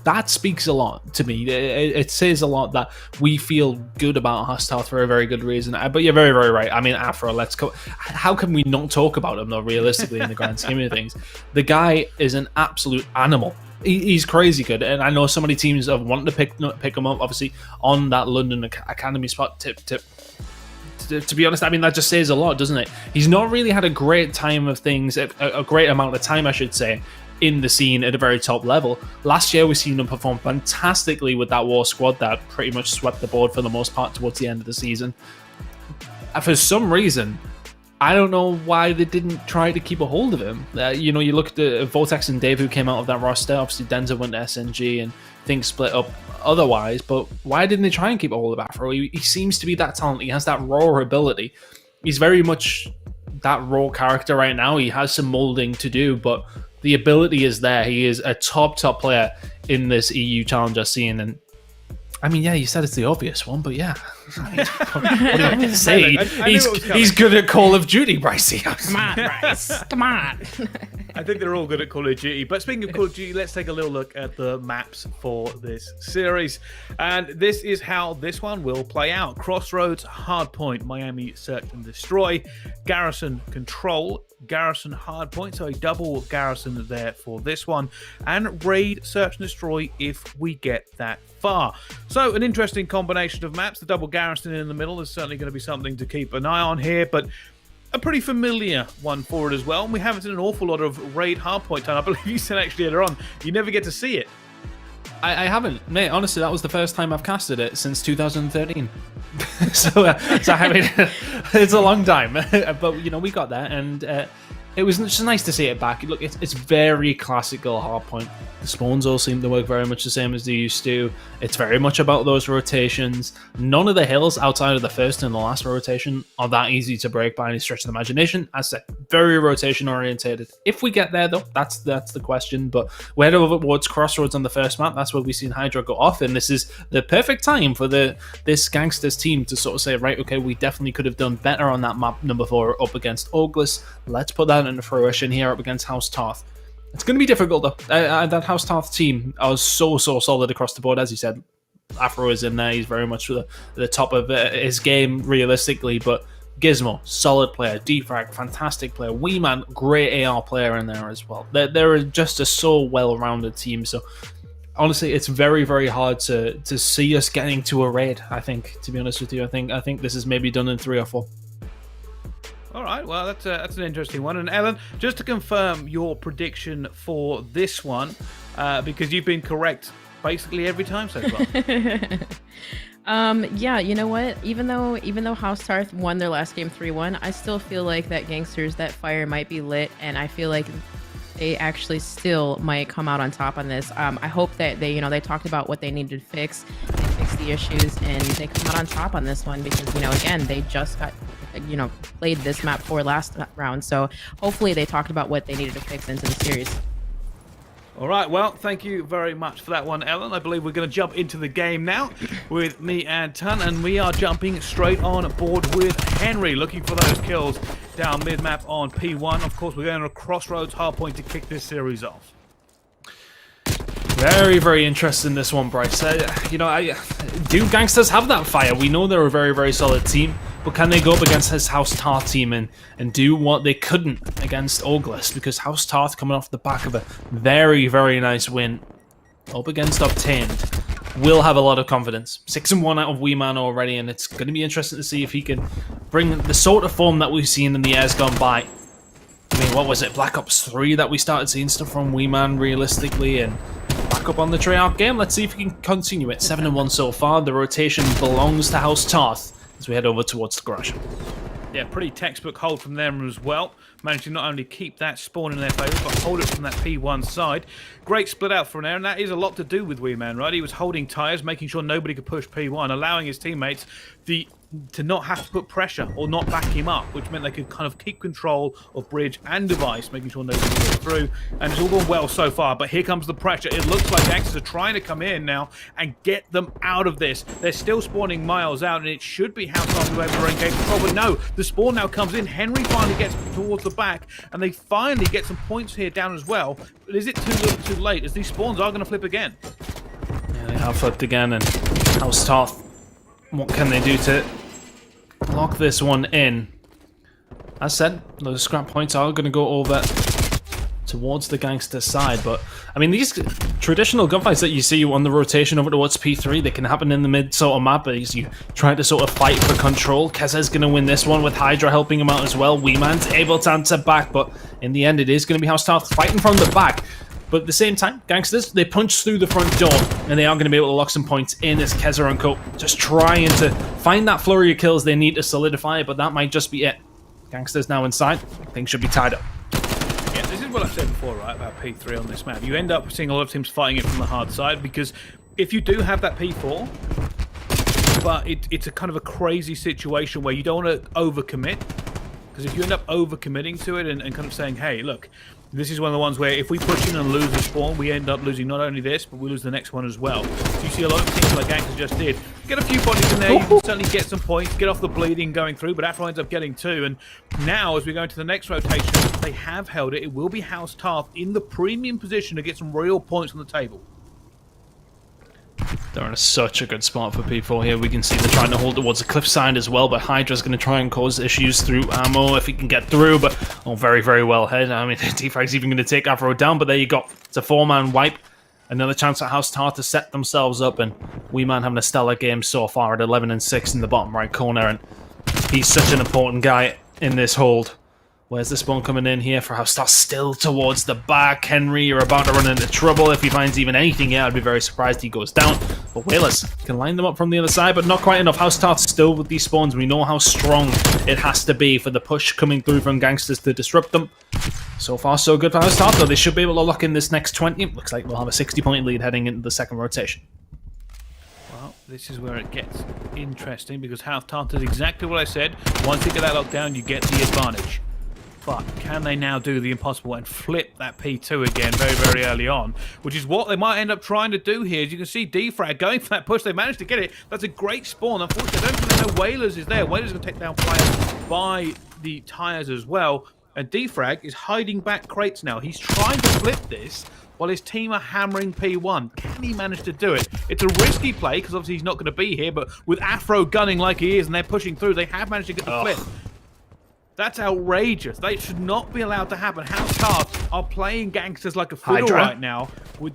that speaks a lot to me. It says a lot that we feel good about House Tarth for a very good reason. But you're very, very right. I mean, Afro, let's go. How can we not talk about him, though, realistically, in the grand scheme of things? The guy is an absolute animal. He's crazy good, and I know so many teams have wanted to pick him up, obviously, on that London Academy spot. To be honest, I mean, that just says a lot, doesn't it? He's not really had a great time of things, a great amount of time, I should say, in the scene at a very top level. Last year, we've seen him perform fantastically with that War squad that pretty much swept the board for the most part towards the end of the season. For some reason, I don't know why they didn't try to keep a hold of him. You look at the Vortex and Dave who came out of that roster. Obviously, Denza went to SNG and things split up otherwise, but why didn't they try and keep a hold of Afro? He seems to be that talent. He has that raw ability. He's very much that raw character right now. He has some molding to do, but the ability is there. He is a top player in this EU Challenger scene. And I mean, yeah, you said it's the obvious one, but yeah. What do you want me to say? He's good at Call of Duty, Brycey. Come on, Bryce. Come on. I think they're all good at Call of Duty. But speaking of Call of Duty, let's take a little look at the maps for this series. And this is how this one will play out. Crossroads, Hardpoint, Miami Search and Destroy, Garrison Control, Garrison Hardpoint, so a double Garrison there for this one, and Raid Search and Destroy if we get that far. So an interesting combination of maps. The double Garrison in the middle is certainly going to be something to keep an eye on here, but a pretty familiar one for it as well. And we haven't seen an awful lot of Raid Hardpoint time. I believe you said actually earlier on, you never get to see it. I haven't, mate. Honestly, that was the first time I've casted it since 2013. so I mean, it's a long time, but we got there, and it was just nice to see it back. Look, it's very classical Hardpoint. The spawns all seem to work very much the same as they used to. It's very much about those rotations. None of the hills outside of the first and the last rotation are that easy to break by any stretch of the imagination. As I said, very rotation orientated. If we get there, though, that's the question. But we're headed over towards Crossroads on the first map. That's where we've seen Hydra go off, and this is the perfect time for this Gangsterz team to sort of say, right, okay, we definitely could have done better on that map number 4 up against Orgless. Let's put that into fruition here up against House Tarth. It's going to be difficult, though. That House Tarth team are so solid across the board. As you said, Afro is in there. He's very much the top of his game, realistically. But Gizmo, solid player. Defrag, fantastic player. Weeman, great AR player in there as well. They're just a so well-rounded team. So, honestly, it's very, very hard to see us getting to a raid, I think, to be honest with you. I think this is maybe done in 3 or 4. All right, well, that's an interesting one. And Ellen, just to confirm your prediction for this one, because you've been correct basically every time so far. Yeah, you know what? Even though House Tarth won their last game 3-1, I still feel like that Gangsterz, that fire might be lit, and I feel like they actually still might come out on top on this. I hope that they talked about what they needed to fix the issues, and they come out on top on this one because, again, they just got played this map for last round, so hopefully they talked about what they needed to fix into the series. All right, well, thank you very much for that one, Ellen. I believe we're going to jump into the game now with me and Tun, and we are jumping straight on board with Henry, looking for those kills down mid-map on P1. Of course, we're going to Crossroads Hardpoint to kick this series off. Very, very interested in this one, Bryce. Do Gangsterz have that fire? We know they're a very, very solid team, but can they go up against his House Tarth team and do what they couldn't against Orgless? Because House Tarth coming off the back of a very, very nice win up against Obtained, will have a lot of confidence. 6-1 out of Wee Man already, and it's going to be interesting to see if he can bring the sort of form that we've seen in the years gone by. I mean, what was it, Black Ops 3 that we started seeing stuff from Wee Man realistically, and back up on the Treyarch game. Let's see if we can continue it. 7-1 so far. The rotation belongs to House Tarth as we head over towards the garage. Yeah, pretty textbook hold from them as well. Managed to not only keep that spawn in their favour, but hold it from that P1 side. Great split out from there, and that is a lot to do with Wee Man, right? He was holding tyres, making sure nobody could push P1, allowing his teammates to not have to put pressure or not back him up, which meant they could kind of keep control of bridge and device, making sure nobody could get through. And it's all gone well so far, but here comes the pressure. It looks like Gangsterz are trying to come in now and get them out of this. They're still spawning miles out, and it should be House Tarth who able to regain control, but no, the spawn now comes in. Henry finally gets towards the back, and they finally get some points here down as well. But is it too little too late, as these spawns are going to flip again? Yeah, they have flipped again, and House Tarth, what can they do to lock this one in? As said, those scrap points are going to go over towards the Gangster side, but I mean, these traditional gunfights that you see on the rotation over towards P3, they can happen in the mid sort of map as you try to sort of fight for control. Kezza's going to win this one with Hydra helping him out as well. Wee Man's able to answer back, but in the end it is going to be House Tarth fighting from the back. But at the same time, Gangsterz, they punch through the front door, and they are going to be able to lock some points in as Kezza and Co. just trying to find that flurry of kills they need to solidify it, but that might just be it. Gangsterz now inside. Things should be tied up. Yeah, this is what I said before, right, about P3 on this map. You end up seeing a lot of teams fighting it from the hard side, because if you do have that P4, but it's a kind of a crazy situation where you don't want to overcommit, because if you end up overcommitting to it and kind of saying, hey, look, this is one of the ones where if we push in and lose the spawn, we end up losing not only this, but we lose the next one as well. So you see a lot of teams like Gangsterz just did. Get a few bodies in there, you can certainly get some points, get off the bleeding going through, but Afro ends up getting 2. And now, as we go into the next rotation, they have held it. It will be House Tarth in the premium position to get some real points on the table. They're in such a good spot for P4 here. We can see they're trying to hold towards the cliffside as well, but Hydra's going to try and cause issues through ammo if he can get through, but very, very well hit. I mean, T-Frag's even going to take Afro down, but there you go. It's a 4-man wipe. Another chance at House Tarth to set themselves up, and Wee Man having a stellar game so far at 11-6 in the bottom right corner, and he's such an important guy in this hold. Where's the spawn coming in here for House Tarth? Still towards the back. Henry, you're about to run into trouble. If he finds even anything here, I'd be very surprised he goes down. But Whalers can line them up from the other side, but not quite enough. House Tarth still with these spawns. We know how strong it has to be for the push coming through from Gangsterz to disrupt them. So far, so good for House Tarth, though. They should be able to lock in this next 20. Looks like we'll have a 60-point lead heading into the second rotation. Well, this is where it gets interesting, because House Tarth does exactly what I said. Once you get that locked down, you get the advantage. But can they now do the impossible and flip that P2 again very, very early on? Which is what they might end up trying to do here. As you can see, Defrag going for that push. They managed to get it. That's a great spawn. Unfortunately, I don't think they know Whalers is there. Whalers is going to take down players by the tyres as well. And Defrag is hiding back crates now. He's trying to flip this while his team are hammering P1. Can he manage to do it? It's a risky play, because obviously he's not going to be here. But with Afro gunning like he is and they're pushing through, they have managed to get the flip. That's outrageous. They should not be allowed to happen. House Tarth are playing Gangsterz like a fiddle right now. With,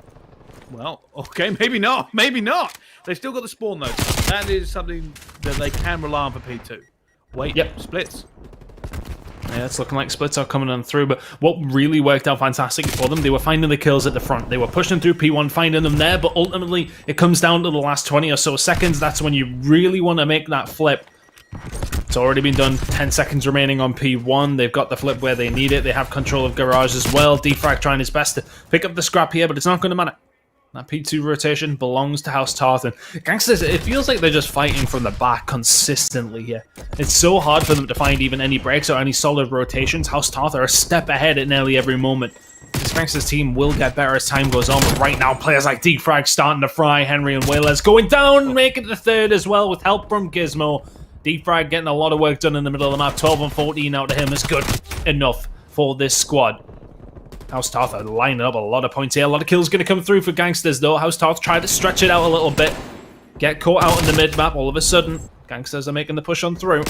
well, okay, maybe not. Maybe not. They've still got the spawn, though. That is something that they can rely on for P2. Wait, yep. Splits. Yeah, it's looking like splits are coming on through, but what really worked out fantastic for them, they were finding the kills at the front. They were pushing through P1, finding them there, but ultimately it comes down to the last 20 or so seconds. That's when you really want to make that flip. It's already been done. 10 seconds remaining on P1. They've got the flip where they need it. They have control of Garage as well. Defrag trying his best to pick up the scrap here, but it's not going to matter. That P2 rotation belongs to House Tarth. And Gangsterz, it feels like they're just fighting from the back consistently here. It's so hard for them to find even any breaks or any solid rotations. House Tarth are a step ahead at nearly every moment. This Gangsterz team will get better as time goes on, but right now players like Defrag starting to fry. Henry and Whalers going down, making the third as well with help from Gizmo. Defrag getting a lot of work done in the middle of the map. 12 and 14 out to him is good enough for this squad. House Tarth are lining up a lot of points here. A lot of kills going to come through for Gangsterz, though. House Tarth tried to stretch it out a little bit. Get caught out in the mid-map. All of a sudden, Gangsterz are making the push on through.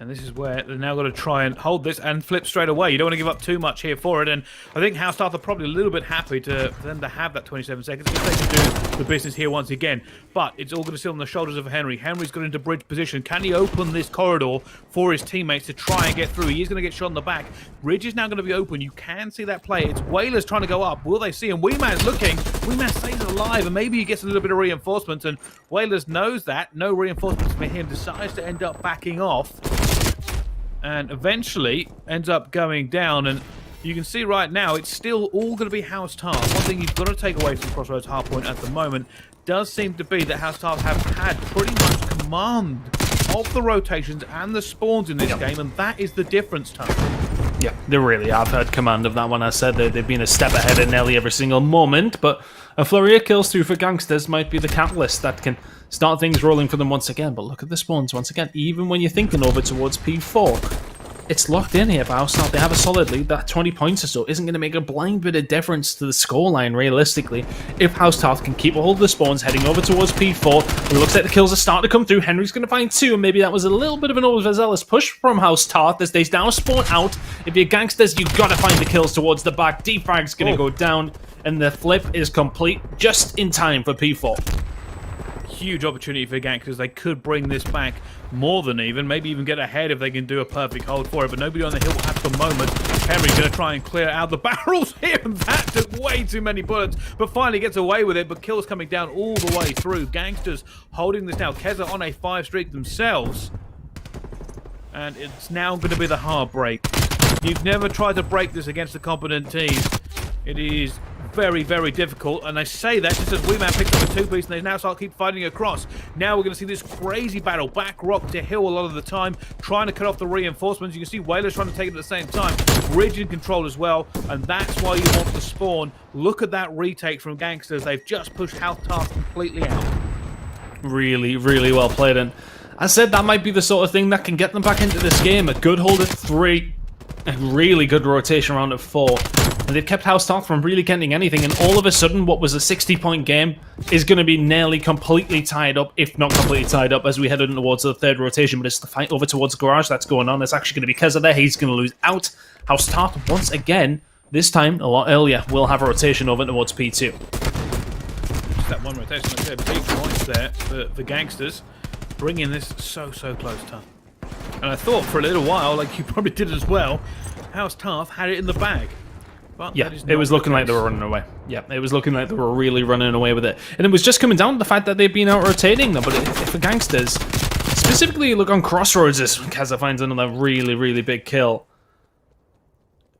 And this is where they're now going to try and hold this and flip straight away. You don't want to give up too much here for it. And I think House Tarth are probably a little bit happy for them to have that 27 seconds because they can do the business here once again. But it's all going to sit on the shoulders of Henry. Henry's got into bridge position. Can he open this corridor for his teammates to try and get through? He is going to get shot in the back. Ridge is now going to be open. You can see that play. It's Whalers trying to go up. Will they see him? Weeman's looking. Weeman stays alive, and maybe he gets a little bit of reinforcements. And Whalers knows that. No reinforcements for him. Decides to end up backing off. And eventually ends up going down. And you can see right now, it's still all going to be House Tarth. One thing you've got to take away from Crossroads Hardpoint at the moment does seem to be that House Tarth have had pretty much command of the rotations and the spawns in this game, and that is the difference, Tarth. Yeah, they really have had command of that one. I said they've been a step ahead in nearly every single moment, but a flurry of kills through for Gangsterz might be the catalyst that can start things rolling for them once again. But look at the spawns once again. Even when you're thinking over towards P4, it's locked in here for House Tarth. They have a solid lead. That 20 points or so isn't going to make a blind bit of difference to the scoreline, realistically. If House Tarth can keep a hold of the spawns heading over towards P4, it looks like the kills are starting to come through. Henry's going to find 2, and maybe that was a little bit of an overzealous push from House Tarth as they now spawn out. If you're Gangsterz, you've got to find the kills towards the back. Defrag's going to go down, and the flip is complete just in time for P4. Huge opportunity for Gangsters. They could bring this back more than even, maybe even get ahead if they can do a perfect hold for it, but nobody on the hill at the moment. Henry's going to try and clear out the barrels here, and that took way too many bullets, but finally gets away with it, but kills coming down all the way through. Gangsters holding this now. Keza on a 5 streak themselves, and it's now going to be the hard break. You've never tried to break this against a competent team. It is very, very difficult, and I say that just as Weeman picks up a 2-piece and they now start keep fighting across. Now we're going to see this crazy battle, back rock to hill a lot of the time, trying to cut off the reinforcements. You can see Whalers trying to take it at the same time. Ridge in control as well, and that's why you want to spawn. Look at that retake from Gangsters. They've just pushed House Tarth completely out. Really, really well played, and I said that might be the sort of thing that can get them back into this game. A good hold at 3, a really good rotation round at 4. And they've kept House Tarth from really getting anything, and all of a sudden what was a 60-point game is going to be nearly completely tied up, if not completely tied up, as we head in towards the 3rd rotation. But it's the fight over towards Garage that's going on. It's actually going to be Keza there. He's going to lose out. House Tarth, once again, this time a lot earlier, will have a rotation over towards P2. Just that one rotation, like I said, big points there for Gangsters, bringing this so close to. And I thought for a little while, like you probably did as well, House Tarth had it in the bag. But yeah, it was looking like they were running away. Yeah, it was looking like they were really running away with it. And it was just coming down to the fact that they've been out-rotating them. But if the Gangsters, specifically look on Crossroads, as Keza finds another really, really big kill.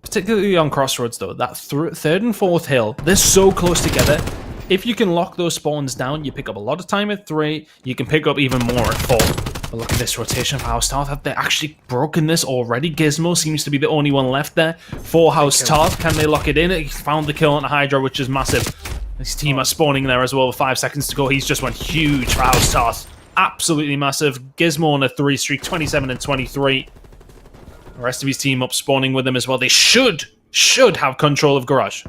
Particularly on Crossroads, though, that 3rd and 4th hill, they're so close together. If you can lock those spawns down, you pick up a lot of time at 3, you can pick up even more at 4. But look at this rotation for House Tarth. Have they actually broken this already? Gizmo seems to be the only one left there for House Tarth. Can they lock it in? He found the kill on the Hydra, which is massive. His team are spawning there as well with 5 seconds to go. He's just went huge for House Tarth. Absolutely massive. Gizmo on a 3 streak, 27 and 23. The rest of his team up spawning with him as well. They should have control of Garage.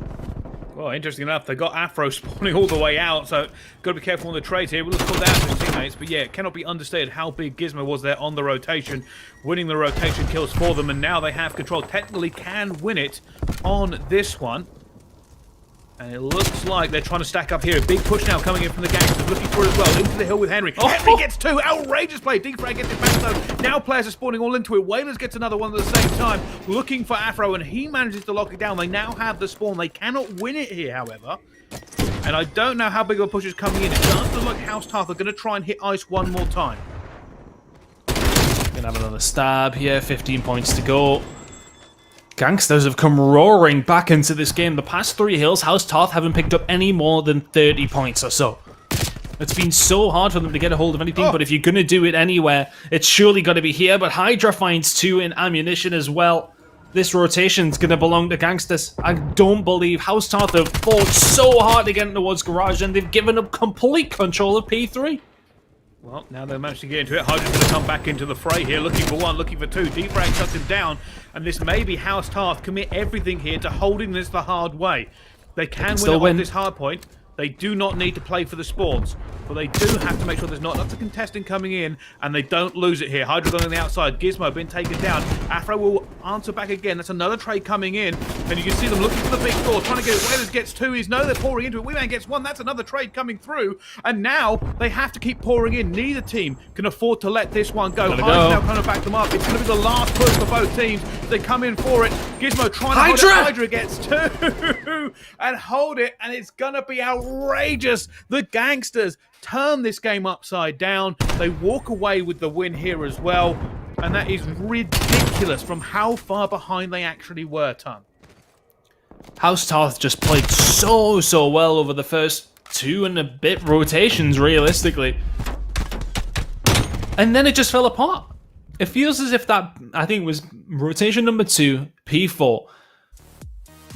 Well, interesting enough, they got Afro spawning all the way out, so got to be careful on the trades here. We'll look for that for his teammates, but yeah, it cannot be understated how big Gizmo was there on the rotation, winning the rotation kills for them, and now they have control. Technically can win it on this one. And it looks like they're trying to stack up here. A big push now coming in from the Gangsters, looking for it as well. Into the hill with Henry. Oh. Henry gets 2. Outrageous play. Defrag gets it back though. Now players are spawning all into it. Whalers gets another one at the same time. Looking for Afro, and he manages to lock it down. They now have the spawn. They cannot win it here, however. And I don't know how big of a push is coming in. It does look like House Tarth are going to try and hit ice one more time. Gonna have another stab here. 15 points to go. Gangsters have come roaring back into this game. The past 3 hills, House Tarth haven't picked up any more than 30 points or so. It's been so hard for them to get a hold of anything, but if you're going to do it anywhere, it's surely got to be here. But Hydra finds 2 in ammunition as well. This rotation's going to belong to Gangsters. I don't believe House Tarth have fought so hard to get towards Garage, and they've given up complete control of P3. Well, now they've managed to get into it. Hydra's going to come back into the fray here, looking for 1, looking for 2. Defrag shuts him down, and this may be House Tarth commit everything here to holding this the hard way. They can win it on this hard point. They do not need to play for the spawns, but they do have to make sure there's not lots of contesting coming in, and they don't lose it here. Hydra on the outside, Gizmo been taken down. Afro will answer back again. That's another trade coming in, and you can see them looking for the big door, trying to get it. Wailers gets 2. He's no, they're pouring into it. Wingman gets 1. That's another trade coming through, and now they have to keep pouring in. Neither team can afford to let this one go. Hydra's now kind of back them up. It's going to be the last push for both teams. They come in for it. Gizmo trying to hold it. Hydra gets 2 and hold it, and it's going to be outrageous. The Gangsters turn this game upside down. They walk away with the win here as well, and that is ridiculous from how far behind they actually were, Ton. House Tarth just played so well over the first 2 and a bit rotations, realistically. And then it just fell apart. It feels as if that, I think it was rotation number 2, P4.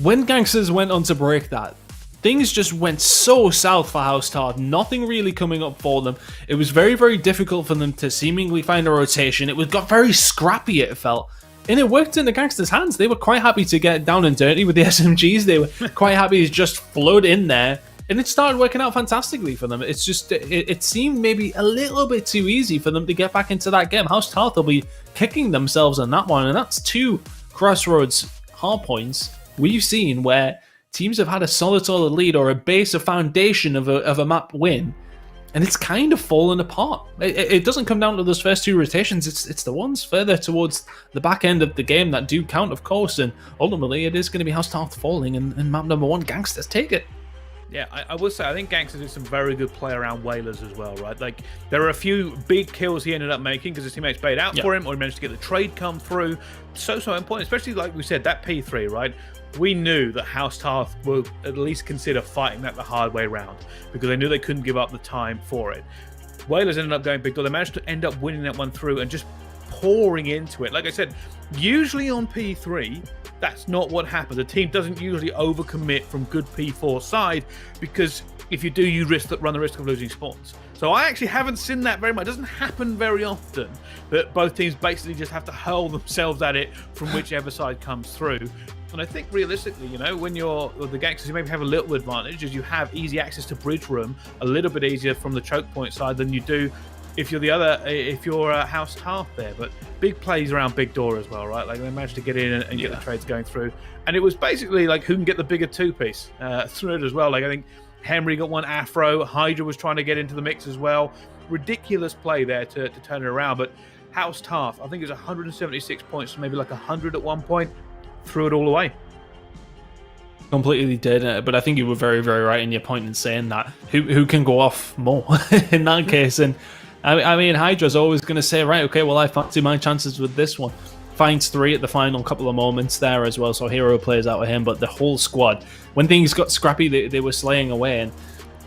When Gangsters went on to break that, things just went so south for House Tarth. Nothing really coming up for them. It was very difficult for them to seemingly find a rotation. It got very scrappy, it felt. And it worked in the Gangsters' hands. They were quite happy to get down and dirty with the SMGs. They were quite happy to just float in there. And it started working out fantastically for them. It's just, it seemed maybe a little bit too easy for them to get back into that game. House Tarth will be kicking themselves on that one. And that's 2 Crossroads hardpoints we've seen where teams have had a solid lead or a base, a foundation of a map win, and it's kind of fallen apart. It doesn't come down to those first 2 rotations. It's the ones further towards the back end of the game that do count, of course, and ultimately it is going to be House Tarth falling, and map number 1, Gangsters take it. Yeah, I will say, I think Gangsters did some very good play around Wailers as well, right? Like, there are a few big kills he ended up making because his teammates bailed out for him, or he managed to get the trade come through. So important, especially like we said, that P3, right? We knew that House Tarth would at least consider fighting that the hard way round because they knew they couldn't give up the time for it. Wailers ended up going big door. They managed to end up winning that one through and just pouring into it. Like I said, usually on P3, that's not what happens. A team doesn't usually overcommit from good P4 side because if you do, you run the risk of losing spawns. So I actually haven't seen that very much. It doesn't happen very often that both teams basically just have to hurl themselves at it from whichever side comes through. And I think realistically, you know, when you're the Gangsters, you maybe have a little advantage as you have easy access to bridge room, a little bit easier from the choke point side than you do if you're House Tarth there. But big plays around big door as well, right? Like they managed to get in and get the trades going through. And it was basically like who can get the bigger 2-piece through it as well. Like I think Henry got one Afro, Hydra was trying to get into the mix as well. Ridiculous play there to turn it around. But House Tarth, I think it was 176 points, maybe like 100 at one point. Threw it all away. Completely did, but I think you were very right in your point in saying that. Who can go off more in that case? And I mean, Hydra's always going to say, right, okay, well, I fancy my chances with this one. Finds 3 at the final couple of moments there as well, so Hero plays out with him, but the whole squad, when things got scrappy, they were slaying away. And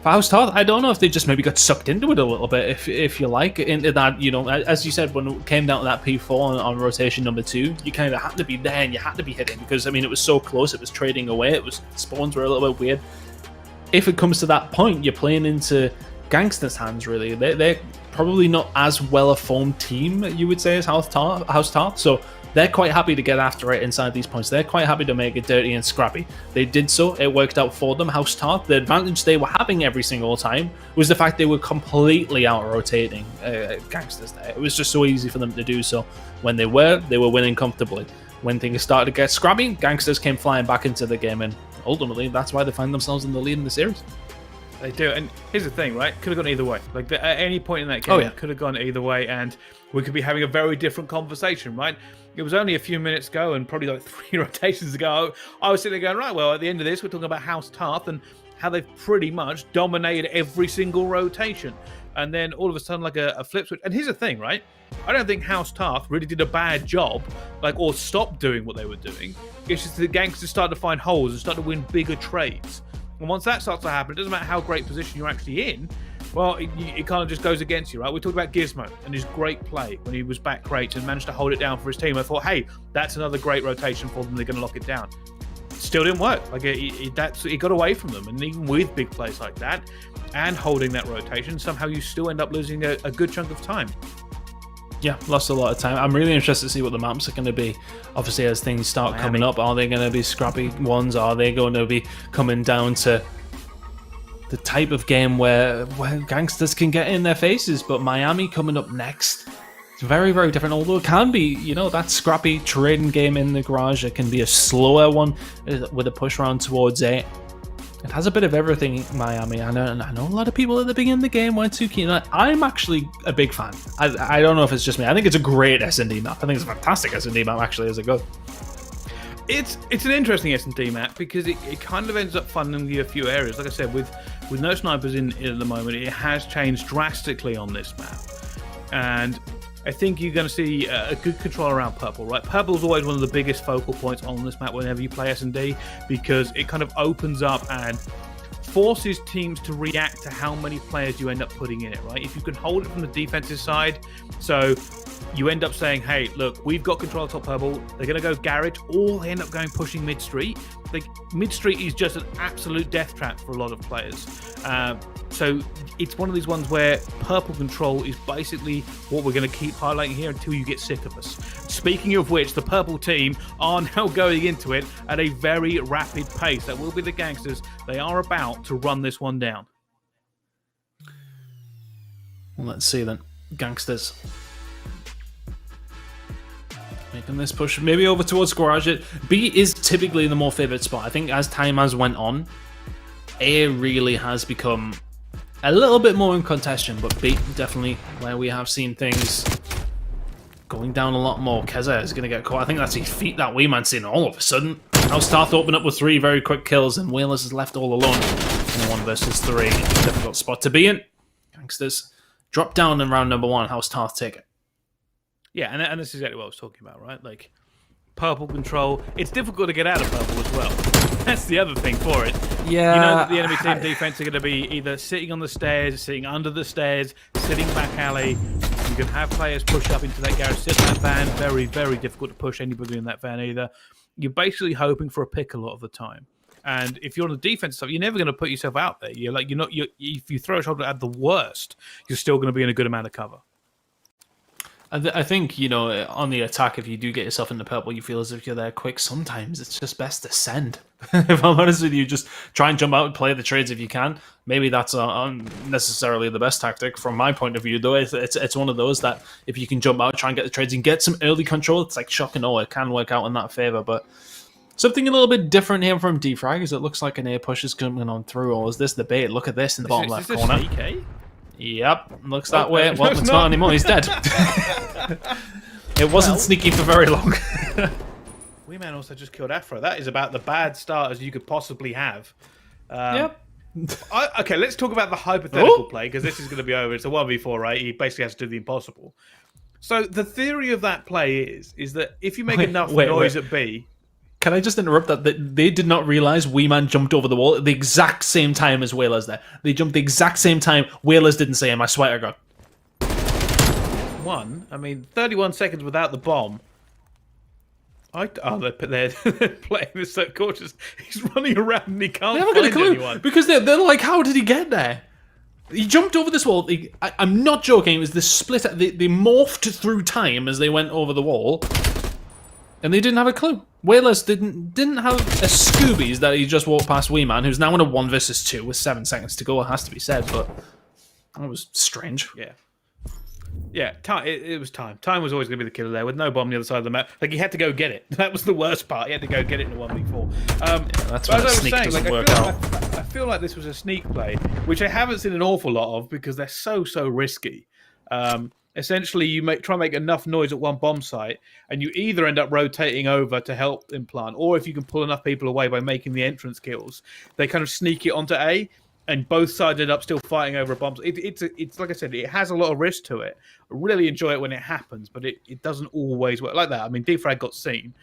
for House Tarth, I don't know if they just maybe got sucked into it a little bit, if you like, into that, you know, as you said, when it came down to that P4 on rotation number 2, you kind of had to be there and you had to be hitting because, I mean, it was so close, it was trading away, spawns were a little bit weird. If it comes to that point, you're playing into Gangsters' hands, really. They're probably not as well a formed team, you would say, as House Tarth, so they're quite happy to get after it inside these points. They're quite happy to make it dirty and scrappy. They did so. It worked out for them. House Tarth, the advantage they were having every single time was the fact they were completely out-rotating Gangsters there. It was just so easy for them to do so. When they were winning comfortably. When things started to get scrappy, Gangsters came flying back into the game, and ultimately, that's why they find themselves in the lead in the series. They do, and here's the thing, right? Could have gone either way. Like at any point in that game, it could have gone either way, and we could be having a very different conversation, right? It was only a few minutes ago, and probably like 3 rotations ago, I was sitting there going, right, well, at the end of this, we're talking about House Tarth and how they've pretty much dominated every single rotation, and then all of a sudden, like a flip switch. And here's the thing, right? I don't think House Tarth really did a bad job, like, or stopped doing what they were doing. It's just the Gangsters started to find holes and started to win bigger trades. And once that starts to happen, it doesn't matter how great position you're actually in, well, it kind of just goes against you, right? We talked about Gizmo and his great play when he was back crate and managed to hold it down for his team. I thought, hey, that's another great rotation for them. They're going to lock it down. Still didn't work. Like it got away from them. And even with big plays like that and holding that rotation, somehow you still end up losing a good chunk of time. Yeah, lost a lot of time. I'm really interested to see what the maps are going to be. Obviously, as things start coming up, are they going to be scrappy ones? Are they going to be coming down to the type of game where Gangsterz can get in their faces, but Miami coming up next. It's very, very different, although it can be, that scrappy trading game in the garage. It can be a slower one with a push round towards A. It has a bit of everything, Miami. I know a lot of people at the beginning of the game weren't too keen. I'm actually a big fan. I don't know if it's just me. I think it's a great S&D map. I think it's a fantastic S&D map, actually, as it goes. It's an interesting S&D map because it kind of ends up funding you a few areas. Like I said, with no snipers in at the moment, it has changed drastically on this map. And I think you're going to see a good control around purple, right? Purple is always one of the biggest focal points on this map whenever you play S&D because it kind of opens up and forces teams to react to how many players you end up putting in it, right? If you can hold it from the defensive side, so you end up saying, hey, look, we've got control of top purple, they're going to go garage, or they end up going pushing mid-street. Like, mid-street is just an absolute death trap for a lot of players. So it's one of these ones where purple control is basically what we're going to keep highlighting here until you get sick of us. Speaking of which, the purple team are now going into it at a very rapid pace. That will be the Gangsterz. They are about to run this one down. Well, let's see then. Gangsterz making this push maybe over towards garage. B is typically the more favoured spot. I think as time has went on, A really has become a little bit more in contention, but B definitely where we have seen things going down a lot more. Keza is going to get caught. I think that's his feet that Wayman's seen all of a sudden. Now Tarth open up with 3 very quick kills, and Whalers is left all alone in a 1 versus 3. Difficult spot to be in. Gangsterz drop down in round number 1. How's Tarth take it? Yeah, and that's exactly what I was talking about, right? Like, purple control. It's difficult to get out of purple as well. That's the other thing for it. Yeah. You know that the enemy team defense are going to be either sitting on the stairs, sitting under the stairs, sitting back alley. You can have players push up into that garage, sit in that van. Very, very difficult to push anybody in that van either. You're basically hoping for a pick a lot of the time. And if you're on the defense stuff, you're never going to put yourself out there. If you throw a shot at the worst, you're still going to be in a good amount of cover. I think, on the attack, if you do get yourself into purple, you feel as if you're there quick. Sometimes it's just best to send. If I'm honest with you, just try and jump out and play the trades if you can. Maybe that's unnecessarily the best tactic from my point of view, though. It's one of those that if you can jump out, try and get the trades and get some early control, it's like shock and awe. It can work out in that favor, but something a little bit different here from Defrag is it looks like an A push is coming on through, or is this the bait? Look at this in the bottom left corner. Is this a sneak, eh? Yep, looks that way. Well, it's not anymore. He's dead. It wasn't sneaky for very long. Weeman also just killed Afro. That is about the bad start as you could possibly have. Yep. Okay, let's talk about the hypothetical play, because this is going to be over. It's a 1v4, right? He basically has to do the impossible. So the theory of that play is that if you make enough noise at B... Can I just interrupt that? They did not realize Weeman jumped over the wall at the exact same time as Whalers there. They jumped the exact same time. Whalers didn't say him, I swear to God. 31 seconds without the bomb. They're playing this so cautious. He's running around and he can't find anyone. Because they're like, how did he get there? He jumped over this wall. I'm not joking. It was this split. They morphed through time as they went over the wall. And they didn't have a clue. Whalers didn't have a Scoobies that he just walked past Weeman, who's now in a 1 versus 2 with 7 seconds to go, it has to be said, but that was strange. Yeah, it was time. Time was always going to be the killer there, with no bomb on the other side of the map. Like, he had to go get it. That was the worst part. He had to go get it in a 1v4. That's when a sneak doesn't work out. I feel like this was a sneak play, which I haven't seen an awful lot of because they're so risky. Essentially, you try and make enough noise at one bomb site, and you either end up rotating over to help implant, or if you can pull enough people away by making the entrance kills, they kind of sneak it onto A, and both sides end up still fighting over a bomb. It's like I said, it has a lot of risk to it. I really enjoy it when it happens, but it doesn't always work like that. I mean, Defrag got seen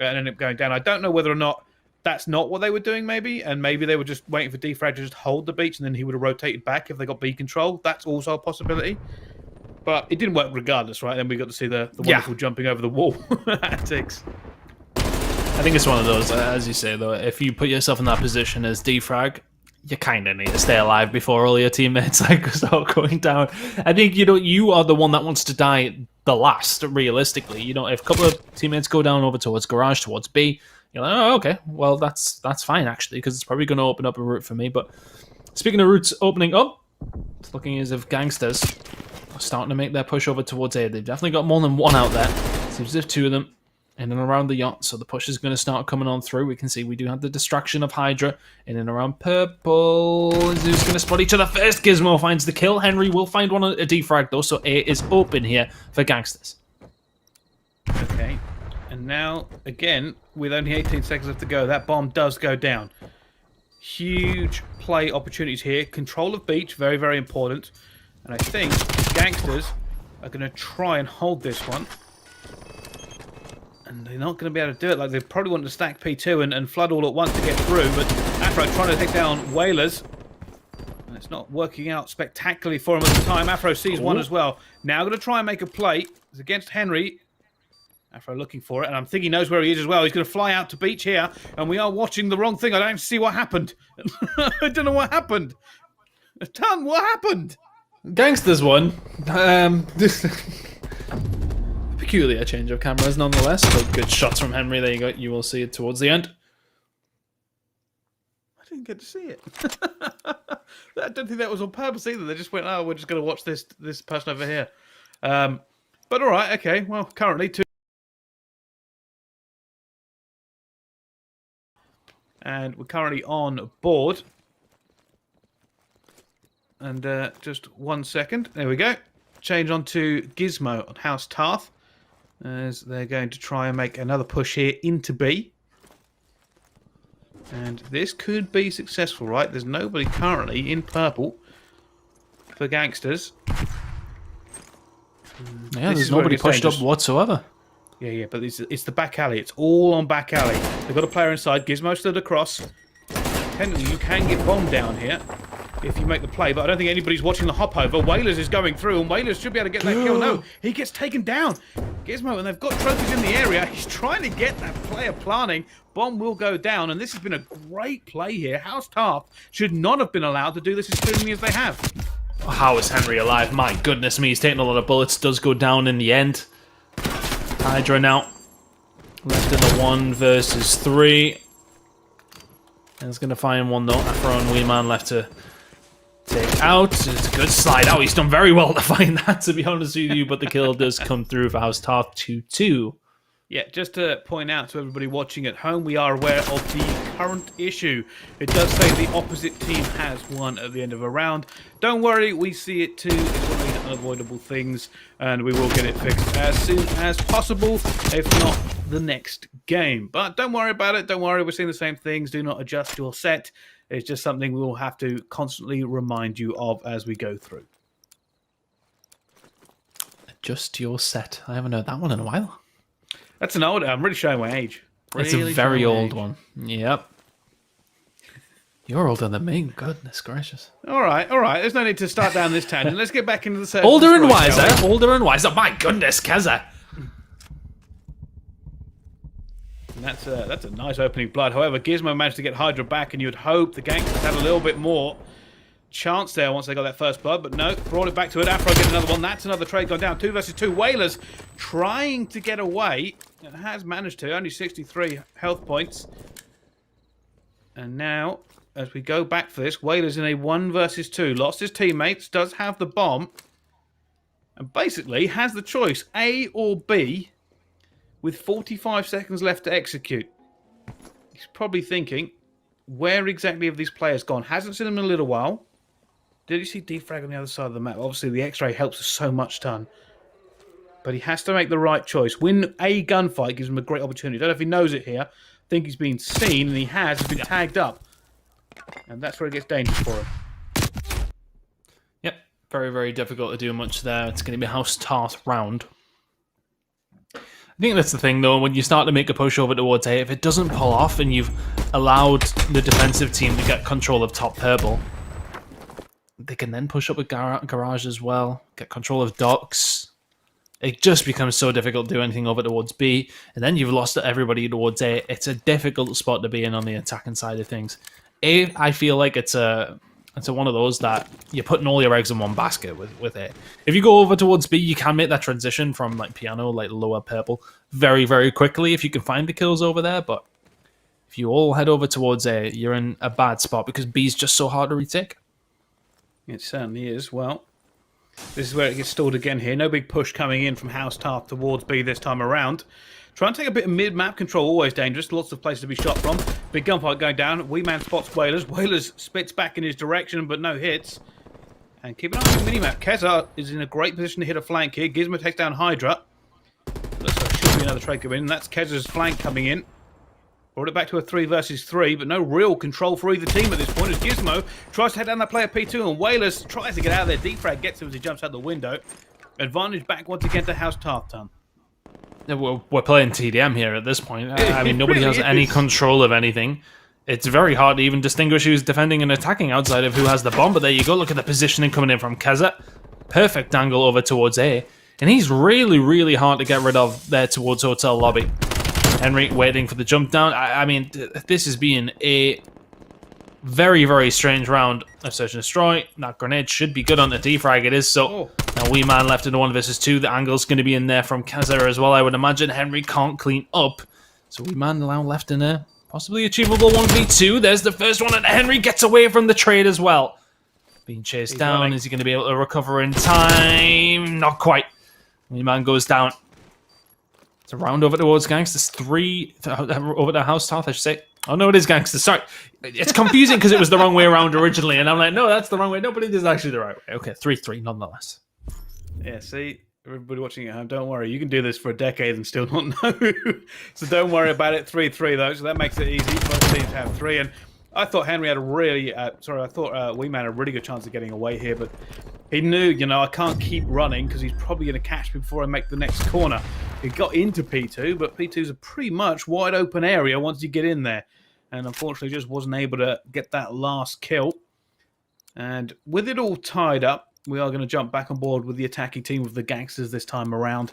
and ended up going down. I don't know whether or not that's not what they were doing, maybe, and maybe they were just waiting for Defrag to just hold the beach, and then he would have rotated back if they got B control. That's also a possibility. But it didn't work regardless, right? Then we got to see the wonderful jumping over the wall antics. I think it's one of those, as you say, though, if you put yourself in that position as Defrag, you kind of need to stay alive before all your teammates start going down. I think, you are the one that wants to die the last, realistically. If a couple of teammates go down over towards garage, towards B, you're like, oh, okay, well, that's fine, actually, because it's probably going to open up a route for me. But Speaking of routes opening up, it's looking as if Gangsterz are starting to make their push over towards A. They've definitely got more than one out there. Seems as if two of them in and around the yacht, so the push is going to start coming on through. We can see we do have the distraction of Hydra in and around purple. Who's going to spot each other first? Gizmo finds the kill. Henry will find one, a defrag though, so A is open here for Gangsterz. Okay, and now, again, with only 18 seconds left to go, that bomb does go down. Huge play opportunities here. Control of beach, very, very important. And I think Gangsterz are going to try and hold this one. And they're not going to be able to do it. Like, they probably want to stack P2 and flood all at once to get through. But Afro trying to take down Whalers. And it's not working out spectacularly for him at the time. Afro sees one as well. Now going to try and make a play. It's against Henry. Afro looking for it, and I think he knows where he is as well. He's going to fly out to beach here, and we are watching the wrong thing. I don't see what happened. I don't know what happened. Ton, what happened? Gangsterz won. Peculiar change of cameras nonetheless, but good shots from Henry. There you go. You will see it towards the end. I didn't get to see it. I don't think that was on purpose either. They just went, oh, we're just going to watch this person over here. But all right, okay. Well, currently two. And we're currently on board. And just 1 second. There we go. Change on to Gizmo on House Tarth. As they're going to try and make another push here into B. And this could be successful, right? There's nobody currently in purple for Gangsterz. Yeah, there's nobody pushed up whatsoever. Yeah, but it's the back alley. It's all on back alley. They've got a player inside. Gizmo stood across. Technically, you can get bombed down here if you make the play, but I don't think anybody's watching the hop over. Whalers is going through, and Whalers should be able to get that kill. No, he gets taken down. Gizmo, and they've got trophies in the area. He's trying to get that player planning. Bomb will go down, and this has been a great play here. House Tarth should not have been allowed to do this as cleanly as they have. How is Henry alive? My goodness me, he's taking a lot of bullets. Does go down in the end. Hydra now left in the 1 versus 3. And he's going to find one though. Afro and Weeman left to take out. It's a good slide out. He's done very well to find that, to be honest with you. But the kill does come through for House Tarth 2-2. Yeah, just to point out to everybody watching at home, we are aware of the current issue. It does say the opposite team has won at the end of a round. Don't worry, we see it too. It's one of these unavoidable things, and we will get it fixed as soon as possible, if not the next game. But don't worry about it. Don't worry, we're seeing the same things. Do not adjust your set. It's just something we will have to constantly remind you of as we go through. Adjust your set. I haven't heard that one in a while. That's an old. I'm really showing my age. It's a very old one. Yep. You're older than me. Goodness gracious. All right. There's no need to start down this tangent. Let's get back into the circle. Older and wiser. Older and wiser. My goodness, Keza. And that's a nice opening blood. However, Gizmo managed to get Hydra back, and you'd hope the Gangsters had a little bit more chance there once they got that first blood, but no, brought it back to it. Afro get another one. That's another trade gone down. 2 versus 2. Whalers trying to get away. It has managed to. Only 63 health points. And now, as we go back for this, Whalers in a 1 versus 2. Lost his teammates. Does have the bomb. And basically has the choice, A or B, with 45 seconds left to execute. He's probably thinking, where exactly have these players gone? Hasn't seen them in a little while. Did you see defrag on the other side of the map? Obviously, the X-ray helps us so much ton. But he has to make the right choice. Win a gunfight gives him a great opportunity. I don't know if he knows it here. I think he's been seen, and he has. He's been tagged up. And that's where it gets dangerous for him. Yep. Very, very difficult to do much there. It's going to be a House Tarth round. I think that's the thing, though. When you start to make a push over towards A, if it doesn't pull off and you've allowed the defensive team to get control of top purple, they can then push up a garage as well, get control of docks. It just becomes so difficult to do anything over towards B, and then you've lost everybody towards A. It's a difficult spot to be in on the attacking side of things. A, I feel like it's a one of those that you're putting all your eggs in one basket with it. If you go over towards B, you can make that transition from like piano, like lower purple, very, very quickly if you can find the kills over there, but if you all head over towards A, you're in a bad spot because B's just so hard to retake. It certainly is. Well, this is where it gets stalled again here. No big push coming in from House Tarth towards B this time around. Try and take a bit of mid-map control, always dangerous. Lots of places to be shot from. Big gunfight going down. Wee Man spots Whalers. Whalers spits back in his direction, but no hits. And keep an eye on the minimap. Keza is in a great position to hit a flank here. Gizmo takes down Hydra. Looks like there should be another trade coming in. That's Keza's flank coming in. Brought it back to a 3 versus 3, but no real control for either team at this point as Gizmo tries to head down that player P2 and Whalers tries to get out of there. Defrag gets him as he jumps out the window. Advantage back once again to House Tarth. We're playing TDM here at this point. I mean, nobody really has any control of anything. It's very hard to even distinguish who's defending and attacking outside of who has the bomb, but there you go. Look at the positioning coming in from Keza. Perfect angle over towards A. And he's really, really hard to get rid of there towards Hotel Lobby. Henry waiting for the jump down. I mean, this has been a very, very strange round of Search and Destroy. That grenade should be good on the defrag. It is so. Now, Wee Man left in 1 versus 2. The angle's going to be in there from Keza as well, I would imagine. Henry can't clean up. So Wee Man now left in a possibly achievable 1v2. There's the first one, and Henry gets away from the trade as well. Being chased down. Running. Is he going to be able to recover in time? Not quite. Wee Man goes down. It's a round over towards Gangsterz. 3 over to House Tarth, I should say. Oh, no, it is Gangsterz. Sorry. It's confusing because it was the wrong way around originally. And I'm like, no, that's the wrong way. No, but it is actually the right way. Okay, 3-3 nonetheless. Yeah, see, everybody watching at home, don't worry. You can do this for a decade and still not know. So don't worry about it. 3-3, though. So that makes it easy. Both teams have 3. And I thought Henry had a really... I thought Wee Man had a really good chance of getting away here. But he knew, I can't keep running because he's probably going to catch me before I make the next corner. He got into P2, but P2's a pretty much wide open area once you get in there. And unfortunately just wasn't able to get that last kill. And with it all tied up, we are going to jump back on board with the attacking team of the Gangsters this time around.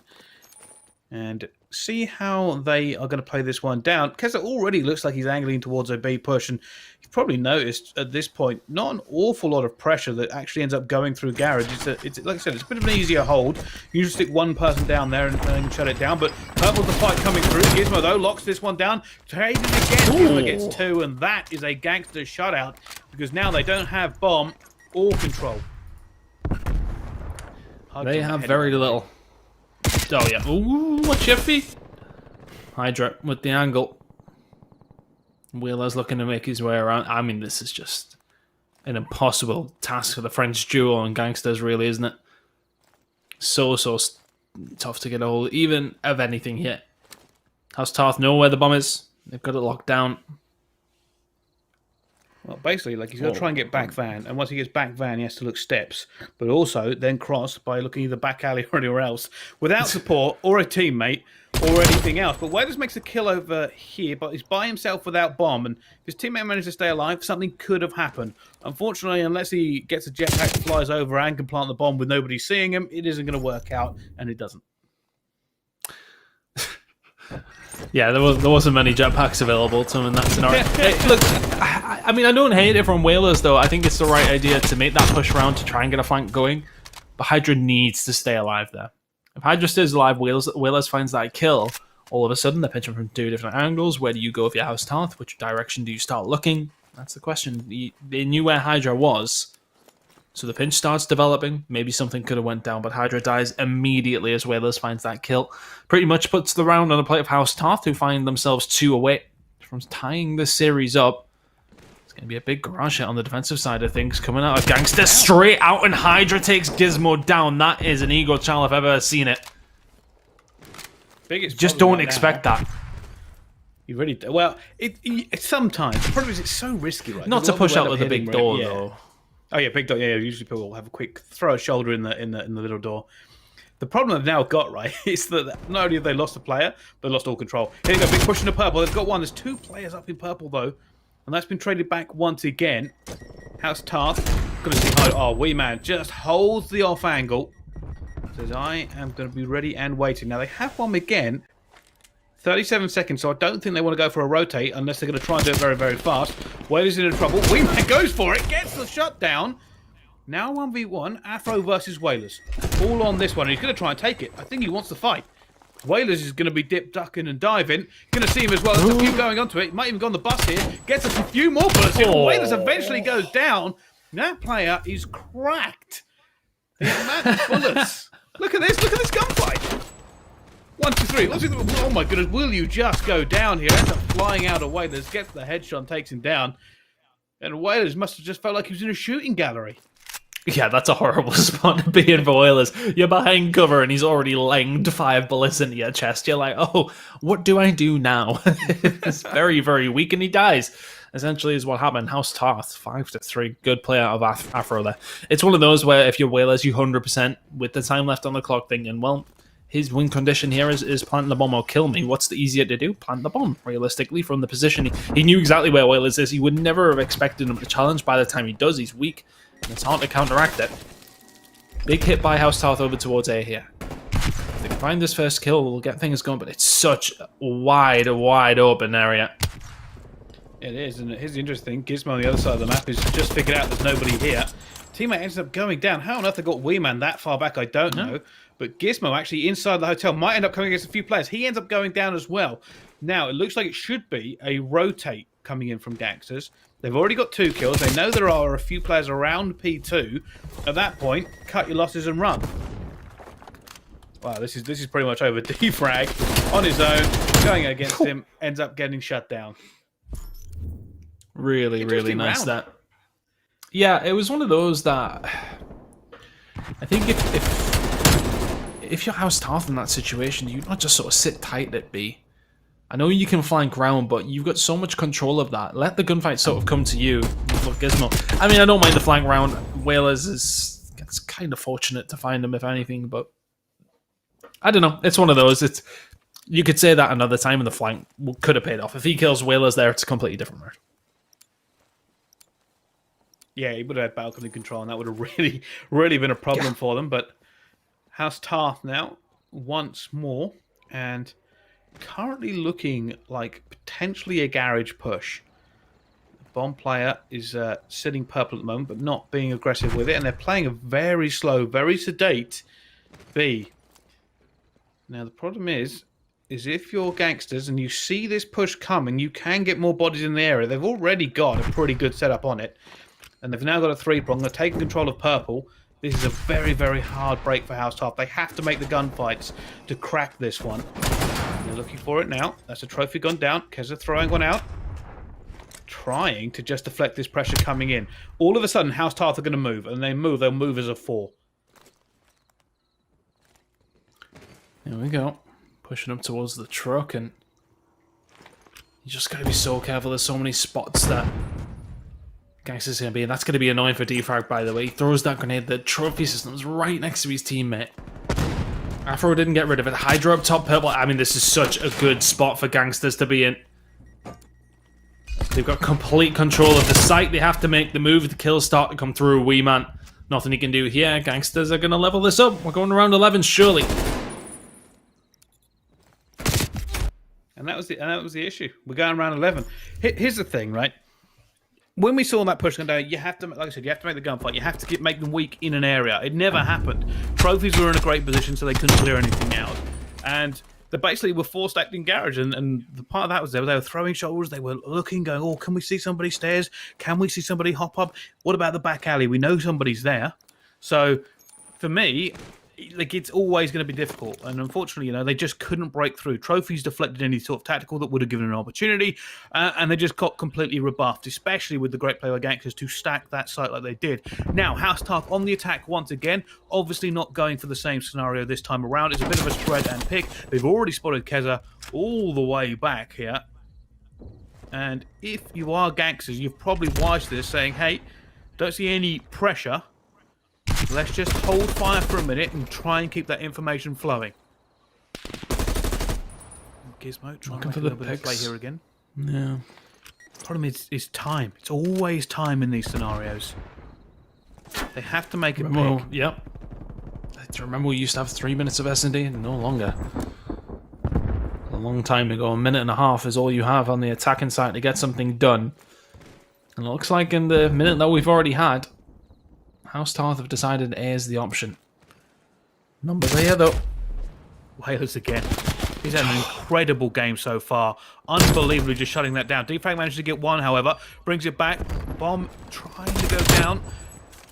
And see how they are going to play this one down. Keza already looks like he's angling towards a B push, and you've probably noticed at this point not an awful lot of pressure that actually ends up going through Garage. It's like I said, it's a bit of an easier hold. You just stick one person down there and shut it down. But Purple's the fight coming through. Gizmo though locks this one down. Traded again. Gizmo gets 2, and that is a Gangster shutout because now they don't have bomb or control. They have very little. Oh, yeah. Ooh, what's your feet? Hydra with the angle. Wheeler's looking to make his way around. I mean, this is just an impossible task for the French duo and Gangsters, really, isn't it? So tough to get a hold, even of anything here. House Tarth know where the bomb is. They've got it locked down. Well, basically, like he's got to try and get back van, and once he gets back van, he has to look steps, but also then cross by looking either back alley or anywhere else, without support or a teammate or anything else. But Whalers makes a kill over here, but he's by himself without bomb, and if his teammate managed to stay alive, something could have happened. Unfortunately, unless he gets a jetpack that flies over and can plant the bomb with nobody seeing him, it isn't going to work out, and it doesn't. Yeah, there wasn't many jetpacks available to him in that scenario. Hey, look, I mean, I don't hate it from Whalers, though. I think it's the right idea to make that push round to try and get a flank going. But Hydra needs to stay alive there. If Hydra stays alive, Whalers finds that kill. All of a sudden, they're pinching from 2 different angles. Where do you go with your House Tarth? Which direction do you start looking? That's the question. They knew where Hydra was. So the pinch starts developing. Maybe something could have went down, but Hydra dies immediately as Whalers finds that kill. Pretty much puts the round on the plate of House Tarth, who find themselves 2 away from tying the series up. It's going to be a big garage hit on the defensive side of things. Coming out of Gangster straight out, and Hydra takes Gizmo down. That is an ego challenge if I've ever seen it. Biggest Just don't expect that. You really do. Well, it sometimes. The problem is it's so risky, right? Not to push out of the big door, though. Oh yeah, big door. Yeah, usually people will have a quick throw a shoulder in the little door. The problem they've now got, right, is that not only have they lost a player, but they lost all control. Here you go, big push into purple. They've got one. There's 2 players up in purple though, and that's been traded back once again. House Tarth, gonna see how. Oh, Wee Man just holds the off angle. Says I am going to be ready and waiting. Now they have bomb again. 37 seconds, so I don't think they want to go for a rotate unless they're going to try and do it very, very fast. Whalers in trouble. Wee Man goes for it, gets the shutdown. Now 1v1, Afro versus Whalers. All on this one. He's going to try and take it. I think he wants to fight. Whalers is going to be dip, ducking, and diving. Going to see him as well. There's a few going onto it. Might even go on the bus here. Gets us a few more bullets here. Whalers eventually goes down. That player is cracked. He's mad bullets. Look at this gunfight. 1, 2, 3. Oh my goodness, will you just go down here? Ends up flying out of Whalers, gets the headshot, takes him down. And Whalers must have just felt like he was in a shooting gallery. Yeah, that's a horrible spot to be in for Whalers. You're behind cover and he's already langed 5 bullets into your chest. You're like, oh, what do I do now? It's very, very weak and he dies. Essentially is what happened. House Tarth, 5-3. Good play out of Afro there. It's one of those where if you're Whalers, you 100% with the time left on the clock thinking, well, his win condition here is plant the bomb or kill me. What's the easier to do? Plant the bomb, realistically, from the position. He knew exactly where Whalers is. He would never have expected him to challenge. By the time he does, he's weak. And it's hard to counteract it. Big hit by House Tarth over towards A here. If they can find this first kill, we'll get things going, but it's such a wide open area. It is, and here's the interesting thing. Gizmo on the other side of the map has just figured out there's nobody here. Teammate ends up going down. How on earth they got Wee Man that far back, I don't know. But Gizmo actually inside the hotel might end up coming against a few players. He ends up going down as well. Now, it looks like it should be a rotate coming in from Gangsterz. They've already got 2 kills. They know there are a few players around P2. At that point, cut your losses and run. Wow, this is pretty much over. Defrag on his own, going against him, ends up getting shut down. Really nice round. That. Yeah, it was one of those that I think if you're House Tarth in that situation, you'd not just sort of sit tight at B. I know you can flank round, but you've got so much control of that. Let the gunfight sort of come to you. Look, Gizmo. I mean, I don't mind the flank round. Whalers it's kind of fortunate to find him, if anything, but I don't know. It's one of those. You could say that another time, and the flank could have paid off. If he kills Whalers there, it's a completely different matter. Yeah, he would have had balcony control, and that would have really been a problem for them. But House Tarth now, once more, and currently looking like potentially a garage push. The bomb player is sitting purple at the moment, but not being aggressive with it, and they're playing a very slow, very sedate B. Now, the problem is if you're Gangsterz and you see this push coming, you can get more bodies in the area. They've already got a pretty good setup on it. And they've now got a 3-prong. They're taking control of purple. This is a very, very hard break for House Tarth. They have to make the gunfights to crack this one. They're looking for it now. That's a trophy gone down. Keza throwing one out. Trying to just deflect this pressure coming in. All of a sudden, House Tarth are going to move. And they'll move as a 4. There we go. Pushing up towards the truck. And you just got to be so careful. There's so many spots that Gangsterz going to be, and that's going to be annoying for Defrag, by the way. He throws that grenade, the trophy system's right next to his teammate. Afro didn't get rid of it. Hydra up top, purple. I mean, this is such a good spot for Gangsterz to be in. They've got complete control of the site. They have to make the move. The kills start to come through. Wee Man, nothing he can do here. Gangsterz are going to level this up. We're going around 11, surely. And that was the issue. We're going around 11. Here's the thing, right? When we saw that push going down, you have to, like I said, you have to make the gunfight. You have to make them weak in an area. It never happened. Trophies were in a great position, so they couldn't clear anything out. And they basically were forced acting garage. And the part of that was they were throwing shoulders. They were looking, going, oh, can we see somebody stairs? Can we see somebody hop up? What about the back alley? We know somebody's there. So for me, like, it's always going to be difficult, and unfortunately, they just couldn't break through. Trophies deflected any sort of tactical that would have given an opportunity, and they just got completely rebuffed, especially with the great play by Gangsterz to stack that site like they did. Now, House Tarth on the attack once again, obviously not going for the same scenario this time around. It's a bit of a spread and pick. They've already spotted Keza all the way back here, and if you are Gangsterz, you've probably watched this saying, hey, don't see any pressure. Let's just hold fire for a minute and try and keep that information flowing. Gizmo, trying to make a little bit of play here again. Yeah. Problem is time. It's always time in these scenarios. They have to make a pick. Yep. Remember we used to have 3 minutes of S&D? No longer. A long time ago, a minute and a half is all you have on the attacking side to get something done. And it looks like in the minute that we've already had, House Tarth have decided A is the option. Numbers here, though. Whalers again. He's had an incredible game so far. Unbelievably just shutting that down. Defrag managed to get one, however. Brings it back. Bomb trying to go down.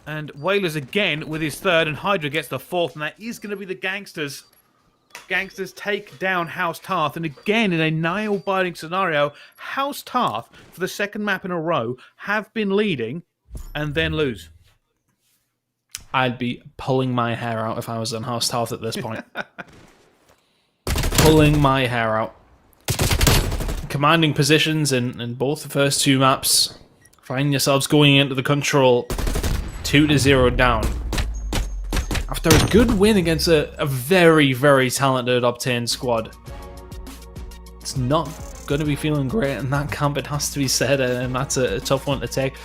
And Whalers again with his third, and Hydra gets the fourth, and that is going to be the Gangsters. Gangsters take down House Tarth, and again in a nail-biting scenario, House Tarth, for the second map in a row, have been leading and then lose. I'd be pulling my hair out if I was on House Tarth at this point. Pulling my hair out. Commanding positions in both the first two maps. Find yourselves going into the control 2-0 down. After a good win against a very, very talented Obtain squad. It's not going to be feeling great in that camp, it has to be said, and that's a tough one to take.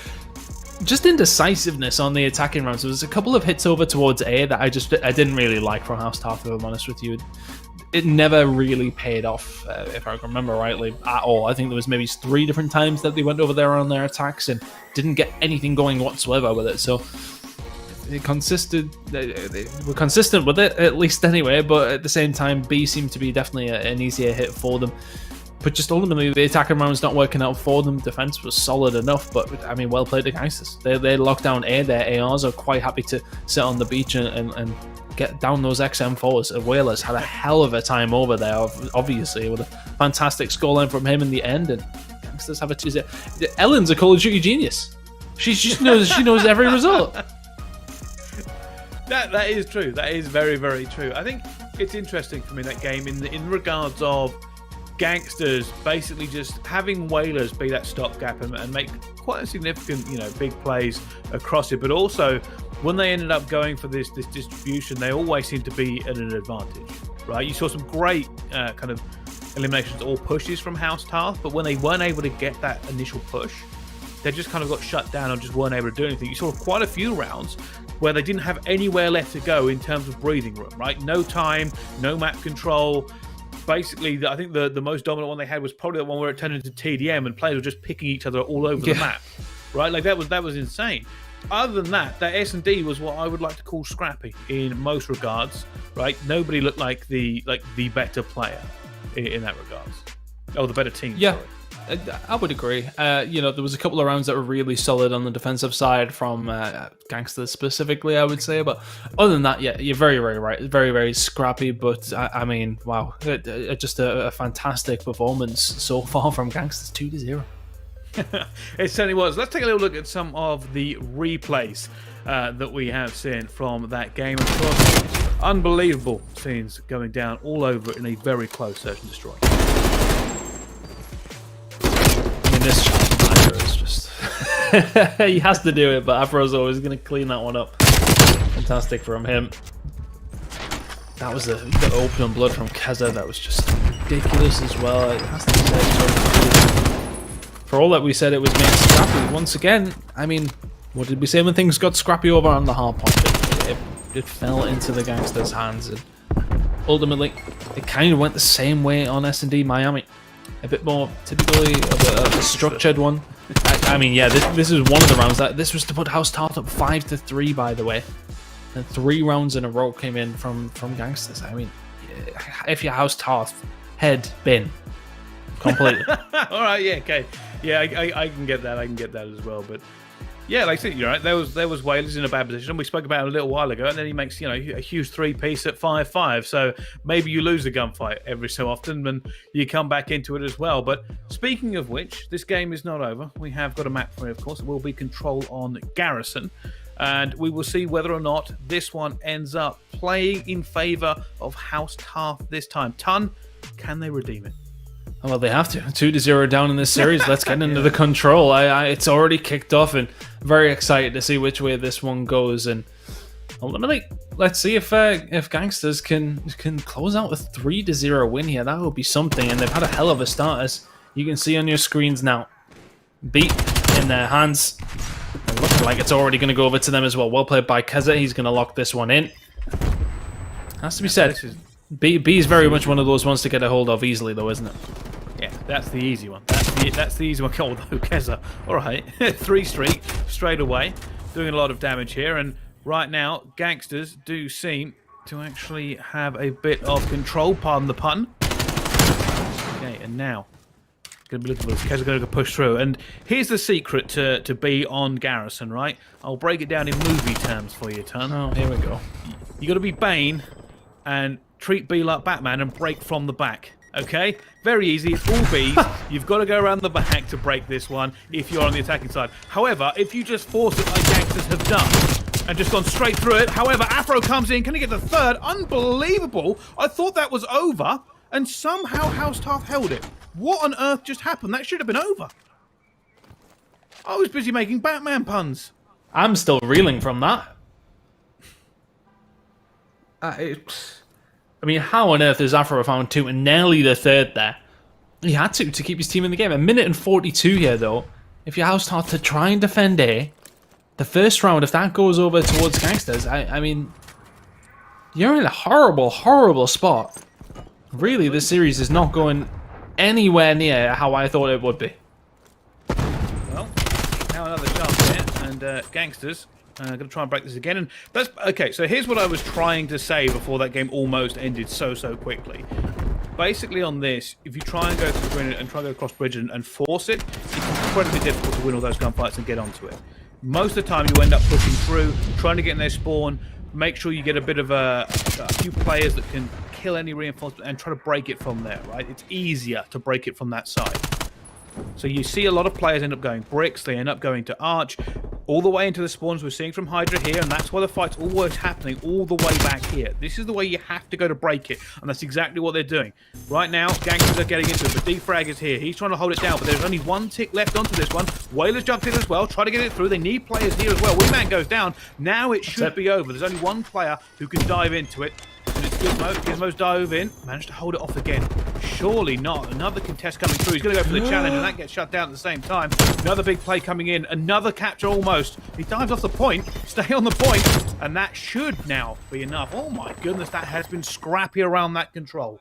Just indecisiveness on the attacking rounds. There was a couple of hits over towards A that I didn't really like from House Tarth, if I'm honest with you. It never really paid off, if I remember rightly, at all. I think there was maybe 3 different times that they went over there on their attacks and didn't get anything going whatsoever with it. So they were consistent with it, at least anyway, but at the same time, B seemed to be definitely an easier hit for them. But just ultimately, the attacking round's not working out for them. Defense was solid enough, but I mean, well played to Gangsters. They locked down A. Their ARs are quite happy to sit on the beach and get down those XM4s. Whalers had a hell of a time over there, obviously, with a fantastic scoreline from him in the end. And Gangsters have a 2-0. Ellen's a Call of Duty genius. She knows every result. That is true. That is very, very true. I think it's interesting for me, that game, in regards of Gangsters basically just having Whalers be that stopgap and make quite a significant, big plays across it. But also, when they ended up going for this distribution, they always seemed to be at an advantage, right? You saw some great kind of eliminations or pushes from House Tarth, but when they weren't able to get that initial push, they just kind of got shut down and just weren't able to do anything. You saw quite a few rounds where they didn't have anywhere left to go in terms of breathing room, right? No time, no map control. Basically, I think the most dominant one they had was probably the one where it turned into TDM and players were just picking each other all over the map, right? Like that was insane. Other than that S&D was what I would like to call scrappy in most regards, right? Nobody looked like the better player in that regards. Oh, the better team. Yeah. Sorry. I would agree. There was a couple of rounds that were really solid on the defensive side from Gangsters specifically, I would say. But other than that, yeah, you're very, very right. Very, very scrappy. But I mean, wow, just a fantastic performance so far from Gangsters. 2-0. It certainly was. Let's take a little look at some of the replays that we have seen from that game. Of course, unbelievable scenes going down all over in a very close search and destroy. This challenge is just he has to do it, but Afro's always going to clean that one up. Fantastic from him. That was the open blood from Keza. That was just ridiculous as well. It has to be said. For all that we said it was made scrappy, once again, I mean, what did we say when things got scrappy over on the hard point? It fell into the Gangsters' hands, and ultimately it kind of went the same way on S&D Miami. A bit more typically of a structured one. I mean, yeah, this is one of the rounds this was to put House Tarth up 5-3, by the way. And 3 rounds in a row came in from Gangsters. I mean, if you're House Tarth, head bin completely. All right, yeah, okay, yeah, I can get that. I can get that as well, but. Yeah, like I said, you're right. There was Whalers in a bad position. We spoke about it a little while ago, and then he makes a huge 3-piece at 5-5. So maybe you lose a gunfight every so often, and you come back into it as well. But speaking of which, this game is not over. We have got a map for it, of course. It will be Control on Garrison, and we will see whether or not this one ends up playing in favour of House Tarth this time. Ton, can they redeem it? Well, they have to. 2-0 down in this series. Let's get into the control. It's already kicked off, and very excited to see which way this one goes. And ultimately, let's see if Gangsters can close out a 3-0 win here. That would be something. And they've had a hell of a start, as you can see on your screens now. Beat in their hands. And looking like it's already going to go over to them as well. Well played by Keza. He's going to lock this one in. Has to be said. B is very much one of those ones to get a hold of easily, though, isn't it? Yeah, that's the easy one. That's the easy one. Although Keza, all right, 3 streak straight away, doing a lot of damage here. And right now, Gangsters do seem to actually have a bit of control, pardon the pun. Okay, and now going to be looking for this. Going to push through. And here's the secret to be on Garrison, right? I'll break it down in movie terms for you, Ton. Oh, here we go. You got to be Bane and treat B like Batman and break from the back. Okay? Very easy. It's all B's. You've got to go around the back to break this one if you're on the attacking side. However, if you just force it like Gangsters have done and just gone straight through it, however, Afro comes in. Can he get the third? Unbelievable. I thought that was over, and somehow House Tarth held it. What on earth just happened? That should have been over. I was busy making Batman puns. I'm still reeling from that. I mean, how on earth is Afro found 2 and nearly the third there? He had to keep his team in the game. 1 minute and 42 here, though. If your House Tarth to try and defend A, the first round, if that goes over towards Gangsters, I mean, you're in a horrible, horrible spot. Really, this series is not going anywhere near how I thought it would be. Well, now another chance here, and Gangsters going to try and break this again. And that's okay. So here's what I was trying to say before that game almost ended so quickly. Basically, on this, if you try and go through and try and go across bridge and force it, it's incredibly difficult to win all those gunfights and get onto it. Most of the time, you end up pushing through, trying to get in their spawn. Make sure you get a bit of a few players that can kill any reinforcement and try to break it from there, right? It's easier to break it from that side. So you see a lot of players end up going bricks, they end up going to arch, all the way into the spawns we're seeing from Hydra here, and that's why the fight's always happening all the way back here. This is the way you have to go to break it, and that's exactly what they're doing. Right now, Gangsters are getting into it, but Defrag is here. He's trying to hold it down, but there's only 1 tick left onto this one. Whaler's jumped in as well, try to get it through. They need players here as well. Wingman goes down. Now it should be over. There's only 1 player who can dive into it. And it's Gizmo. Gizmo's dove in. Managed to hold it off again. Surely not. Another contest coming through. He's going to go for the challenge, and that gets shut down at the same time. Another big play coming in. Another capture almost. He dives off the point. Stay on the point. And that should now be enough. Oh my goodness, that has been scrappy around that control.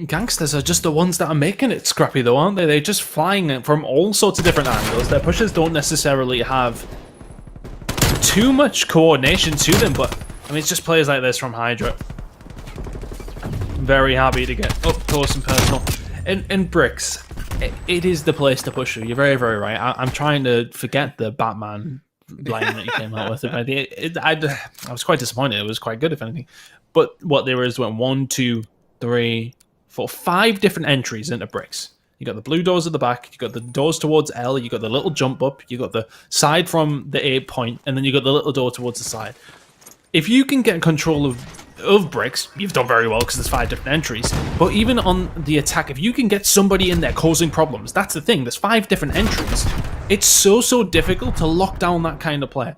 Gangsters are just the ones that are making it scrappy, though, aren't they? They're just flying it from all sorts of different angles. Their pushes don't necessarily have too much coordination to them, but I mean, it's just players like this from Hydra. Very happy to get up close and personal. And Bricks, it is the place to push through. You're very, very right. I'm trying to forget the Batman line that you came out with. I was quite disappointed. It was quite good, if anything. But what there is, went 1, 2, 3, 4, 5 different entries into Bricks. You got the blue doors at the back, you got the doors towards L, you got the little jump up, you got the side from the A point, and then you got the little door towards the side. If you can get control of Bricks, you've done very well because there's 5 different entries. But even on the attack, if you can get somebody in there causing problems, that's the thing, there's 5 different entries. It's so difficult to lock down that kind of play.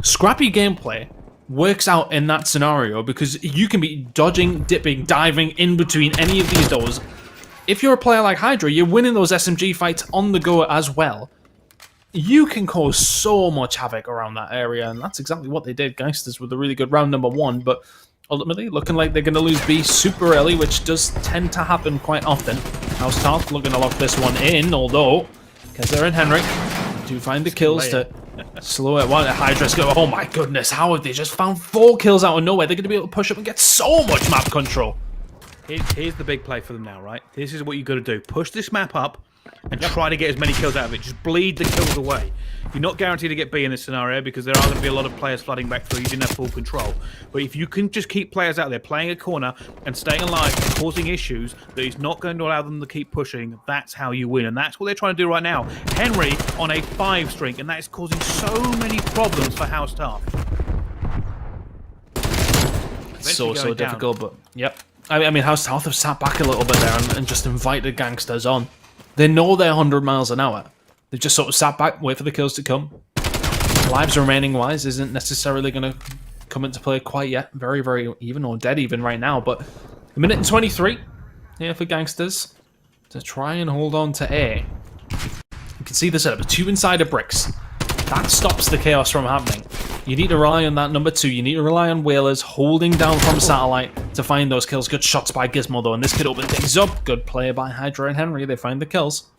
Scrappy gameplay works out in that scenario because you can be dodging, dipping, diving in between any of these doors. If you're a player like Hydra, you're winning those SMG fights on the go as well. You can cause so much havoc around that area, and that's exactly what they did. Gangsters with a really good round number 1, but ultimately looking like they're going to lose B super early, which does tend to happen quite often. House Tarth looking to lock this one in, although Keza and Henrik do find the kills to slow it. One Hydra's go, oh my goodness, how have they just found 4 kills out of nowhere? They're going to be able to push up and get so much map control. Here's the big play for them now, right? This is what you got to do. Push this map up and try to get as many kills out of it. Just bleed the kills away. You're not guaranteed to get B in this scenario because there are going to be a lot of players flooding back through. You didn't have full control. But if you can just keep players out there playing a corner and staying alive and causing issues that is not going to allow them to keep pushing, that's how you win. And that's what they're trying to do right now. Henry on a 5 streak, and that is causing so many problems for House Tarth. So difficult, but yep. I mean, House Tarth have sat back a little bit there and just invited Gangsters on. They know they're 100 miles an hour. They've just sort of sat back, wait for the kills to come. Lives remaining wise isn't necessarily going to come into play quite yet. Very, very even or dead even right now. But 1 minute and 23 here for Gangsters to try and hold on to A. You can see the setup. 2 inside of Bricks. That stops the chaos from happening. You need to rely on that number 2. You need to rely on Whalers holding down from satellite to find those kills. Good shots by Gizmo though, and this could open things up. Good play by Hydra and Henry. They find the kills.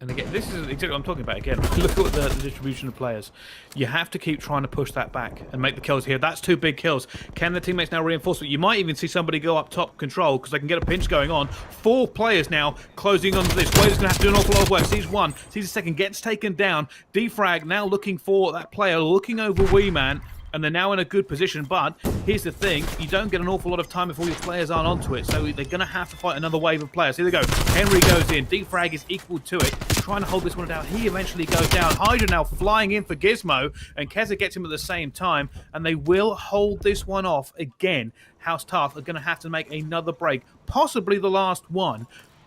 And again, this is exactly what I'm talking about again. Look at the distribution of players. You have to keep trying to push that back and make the kills here. That's 2 big kills. Can the teammates now reinforce it? You might even see somebody go up top control because they can get a pinch going on. 4 players now closing onto this. Wader's going to have to do an awful lot of work. Sees one, sees a second, gets taken down. Defrag now looking for that player, looking over Wee Man. And they're now in a good position, but here's the thing, you don't get an awful lot of time if all your players aren't onto it, so they're going to have to fight another wave of players. Here they go, Henry goes in, defrag is equal to it, trying to hold this one down, he eventually goes down, Hydra now flying in for Gizmo, and Keza gets him at the same time, and they will hold this one off again. House Tarth are going to have to make another break, possibly the last one,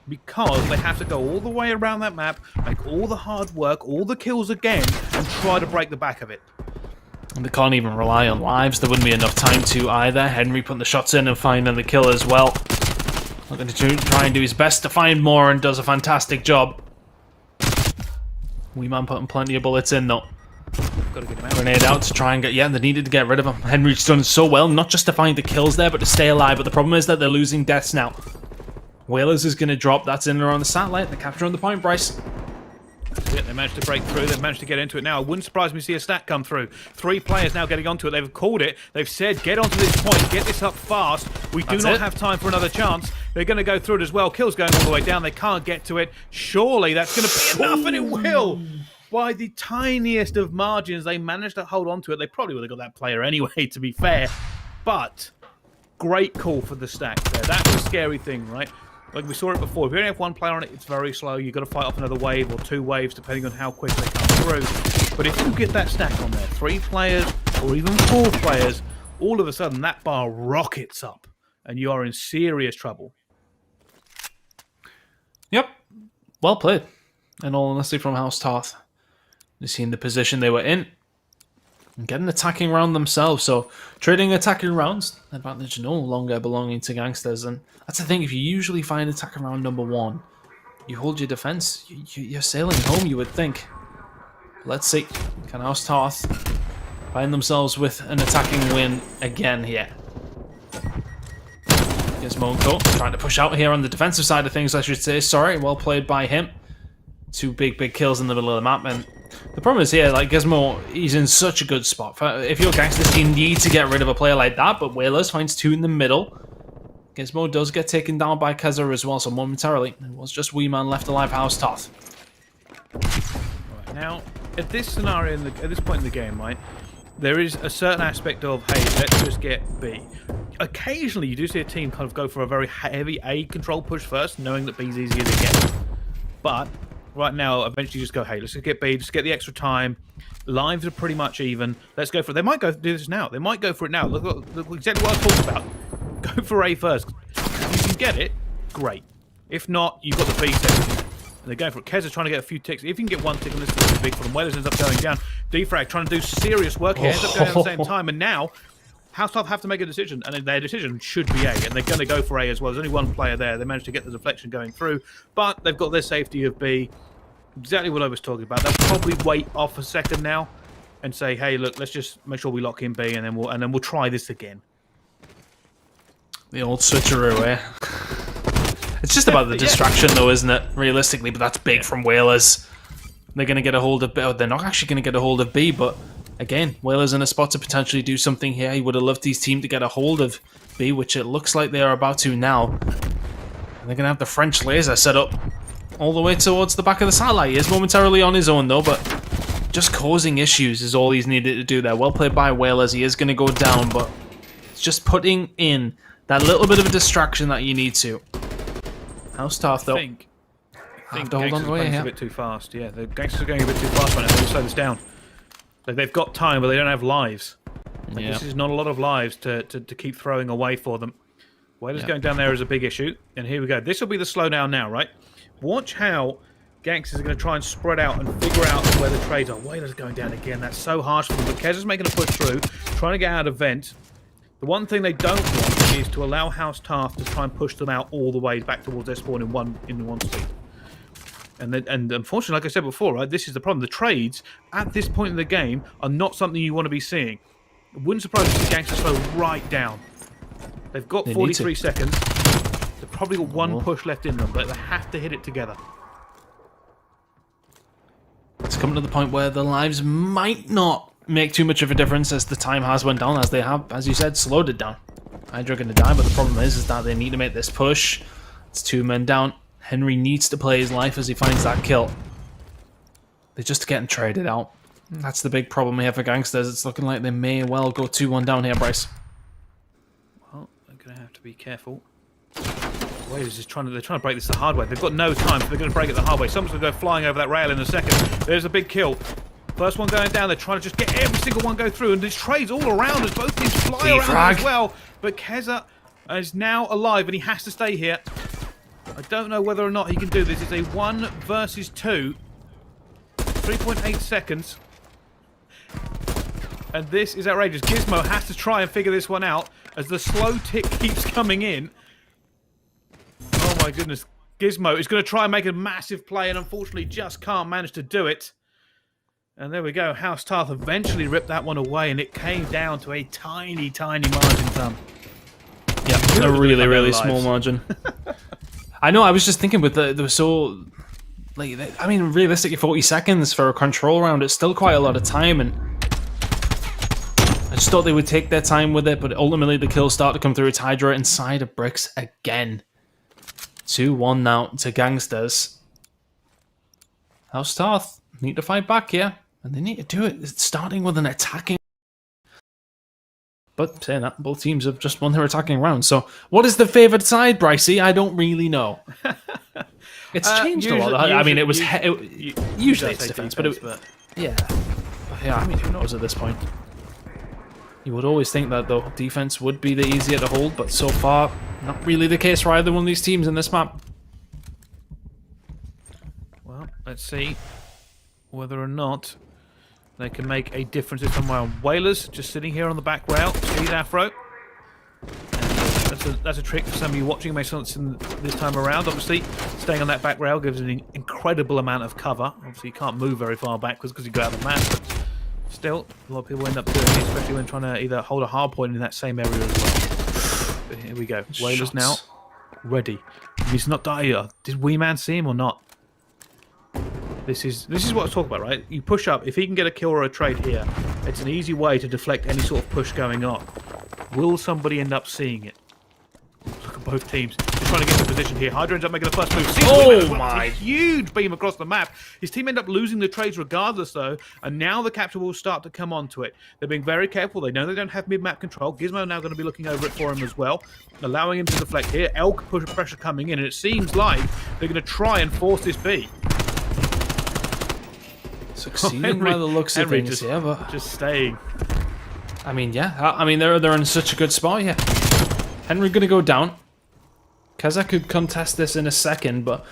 because they have to go all the way around that map, make all the hard work, all the kills again, and try to break the back of it. And they can't even rely on lives. There wouldn't be enough time to either. Henry putting the shots in and finding the kill as well. Looking to try and do his best to find more and does a fantastic job. Wee Man putting plenty of bullets in though. Got to get him out. Grenade out to try and get... Yeah, they needed to get rid of him. Henry's done so well, not just to find the kills there, but to stay alive. But the problem is that they're losing deaths now. Whalers is going to drop. That's in there on the satellite. They're capturing the point, Bryce. Yeah, they managed to break through. They've managed to get into it now. It wouldn't surprise me to see a stack come through. 3 players now getting onto it. They've called it. They've said, get onto this point. Get this up fast. We do not have time for another chance. They're going to go through it as well. Kill's going all the way down. They can't get to it. Surely that's going to be enough, and it will. By the tiniest of margins, they managed to hold on to it. They probably would have got that player anyway, to be fair. But great call for the stack there. That's a scary thing, right? Like we saw it before, if you only have 1 player on it, it's very slow. You've got to fight off another wave or 2 waves, depending on how quick they come through. But if you get that stack on there, 3 players or even 4 players, all of a sudden that bar rockets up and you are in serious trouble. Yep. Well played. In all honesty, from House Tarth. You've seen the position they were in. And getting attacking round themselves. So trading attacking rounds, advantage no longer belonging to Gangsterz. And that's the thing, if you usually find attacking round number 1, you hold your defense. You're sailing home, you would think. Let's see. Can House Tarth find themselves with an attacking win again here? Gizmo trying to push out here on the defensive side of things, I should say. Sorry, well played by him. 2 big kills in the middle of the map, and the problem is here, like Gizmo, he's in such a good spot. If you're Gangsterz, you need to get rid of a player like that, but Whalers finds 2 in the middle. Gizmo does get taken down by Keza as well, so momentarily, it was just Wee Man left alive, House Tarth. Right, now, at this scenario, at this point in the game, right, there is a certain aspect of, hey, let's just get B. Occasionally, you do see a team kind of go for a very heavy A control push first, knowing that B's easier to get. But right now, eventually just go, hey, let's just get B, just get the extra time. Lives are pretty much even. Let's go for it. They might go do this now. They might go for it now. Look exactly what I talked about. Go for A first. If you can get it, great. If not, you've got the B section. And they're going for it. Kez is trying to get a few ticks. If you can get 1 tick on this, this is big for them. Whalers ends up going down. Defrag trying to do serious work here. Ends up going at the same time. And now, House Tarth have to make a decision. And their decision should be A. And they're going to go for A as well. There's only 1 player there. They managed to get the deflection going through. But they've got their safety of B. Exactly what I was talking about. They'll probably wait off a second now and say, "Hey, look, let's just make sure we lock in B, and then we'll try this again." The old switcheroo, eh? It's just about the distraction, though, isn't it? Realistically, but that's big from Whalers. They're going to get a hold of B. They're not actually going to get a hold of B, but again, Whalers in a spot to potentially do something here. He would have loved his team to get a hold of B, which it looks like they are about to now. And they're going to have the French laser set up all the way towards the back of the satellite. He is momentarily on his own, though, but just causing issues is all he's needed to do there. Well played by Whalers. He is going to go down, but it's just putting in that little bit of a distraction that you need to. House Tarth, though. I think hold on Gangsterz are playing a bit too fast. Yeah, the Gangsterz are going a bit too fast right now. They will slow this down. They've got time, but they don't have lives. Like, this is not a lot of lives to keep throwing away for them. Whalers going down there is a big issue. And here we go. This will be the slowdown now, right? Watch how Gangsterz are going to try and spread out and figure out where the trades are. Whalers going down again. That's so harsh for them. But Kez is making a push through, trying to get out of vent. The one thing they don't want is to allow House Tarth to try and push them out all the way back towards their spawn in one speed. And unfortunately, like I said before, right, this is the problem. The trades at this point in the game are not something you want to be seeing. It wouldn't surprise me to see Gangsterz slow right down. They've got 43 seconds. They've probably got 1 push left in them, but they have to hit it together. It's coming to the point where the lives might not make too much of a difference as the time has went down, as they have, as you said, slowed it down. Hydra going to die, but the problem is that they need to make this push. It's 2 men down. Henry needs to play his life as he finds that kill. They're just getting traded out. That's the big problem here for Gangsterz. It's looking like they may well go 2-1 down here, Bryce. Well, they're going to have to be careful. Wait, they're trying to break this the hard way. They've got no time, so they're going to break it the hard way. Someone's going to go flying over that rail in a second. There's a big kill. First one going down. They're trying to just get every single one go through, and there's trades all around as both teams fly around as well. But Keza is now alive, and he has to stay here. I don't know whether or not he can do this. It's a 1 versus 2. 3.8 seconds. And this is outrageous. Gizmo has to try and figure this one out as the slow tick keeps coming in. Oh my goodness. Gizmo is going to try and make a massive play and unfortunately just can't manage to do it. And there we go. House Tarth eventually ripped that one away and it came down to a tiny, tiny margin, Tom. Yeah, a really, really small margin. I know, I was just thinking with they were so... Like, I mean, realistically, 40 seconds for a control round, it's still quite a lot of time, and I just thought they would take their time with it, but ultimately the kills start to come through. It's Hydra inside of bricks again. 2-1 now to Gangsterz. House Tarth need to fight back here, and they need to do it. It's starting with an attacking. But saying that, both teams have just won their attacking round. So, what is the favoured side, Brycey? I don't really know. It's changed a lot. I mean, it was usually it's defense, but yeah. Yeah, I mean, who knows at this point? You would always think that the defense would be the easier to hold, but so far, not really the case for either one of these teams in this map. Well, let's see whether or not they can make a difference this time around. Whalers just sitting here on the back rail. Speed Afro. That's a trick for some of you watching. Makes sense this time around. Obviously, staying on that back rail gives an incredible amount of cover. Obviously, you can't move very far backwards because you go out of the map. But still, a lot of people end up doing it, especially when trying to either hold a hard point in that same area as well. But here we go. Whalers now ready. He's not die yet. Did Wee Man see him or not? This is what I talk about, right? You push up. If he can get a kill or a trade here, it's an easy way to deflect any sort of push going on. Will somebody end up seeing it? Look at both teams. They're trying to get into position here. Hydra ends up making the first move. Oh my! A huge beam across the map. His team end up losing the trades regardless, though, and now the capture will start to come onto it. They're being very careful. They know they don't have mid-map control. Gizmo now going to be looking over it for him as well, allowing him to deflect here. Elk push pressure coming in, and it seems like they're going to try and force this B. Succeeding by the looks of things, yeah, but just staying. I mean, yeah. I mean, they're in such a good spot here. Henry gonna go down. Keza could contest this in a second, but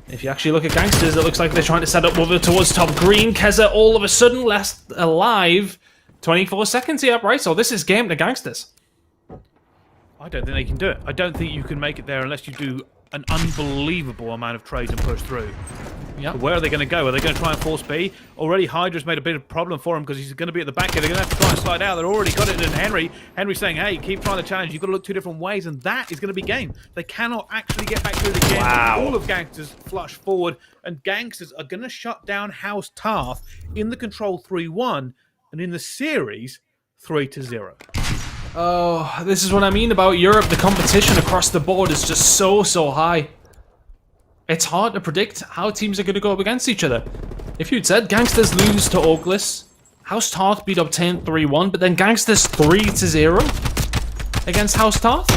if you actually look at Gangsterz, it looks like they're trying to set up over towards top green. Keza all of a sudden left alive. 24 seconds here, right? So this is game to Gangsterz. I don't think they can do it. I don't think you can make it there unless you do an unbelievable amount of trades and push through. Yeah. Where are they going to go? Are they going to try and force B? Already Hydra's made a bit of a problem for him because he's going to be at the back here. They're going to have to try and slide out. They've already got it in Henry. Henry's saying, hey, keep trying to challenge. You've got to look 2 different ways, and that is going to be game. They cannot actually get back through the game. Wow. All of Gangsterz flush forward, and Gangsterz are going to shut down House Tarth in the control 3-1, and in the series 3-0. Oh, this is what I mean about Europe. The competition across the board is just so high. It's hard to predict how teams are going to go up against each other. If you'd said Gangsterz lose to Orgless, House Tarth beat Obtain 3-1, but then Gangsterz 3-0 against House Tarth?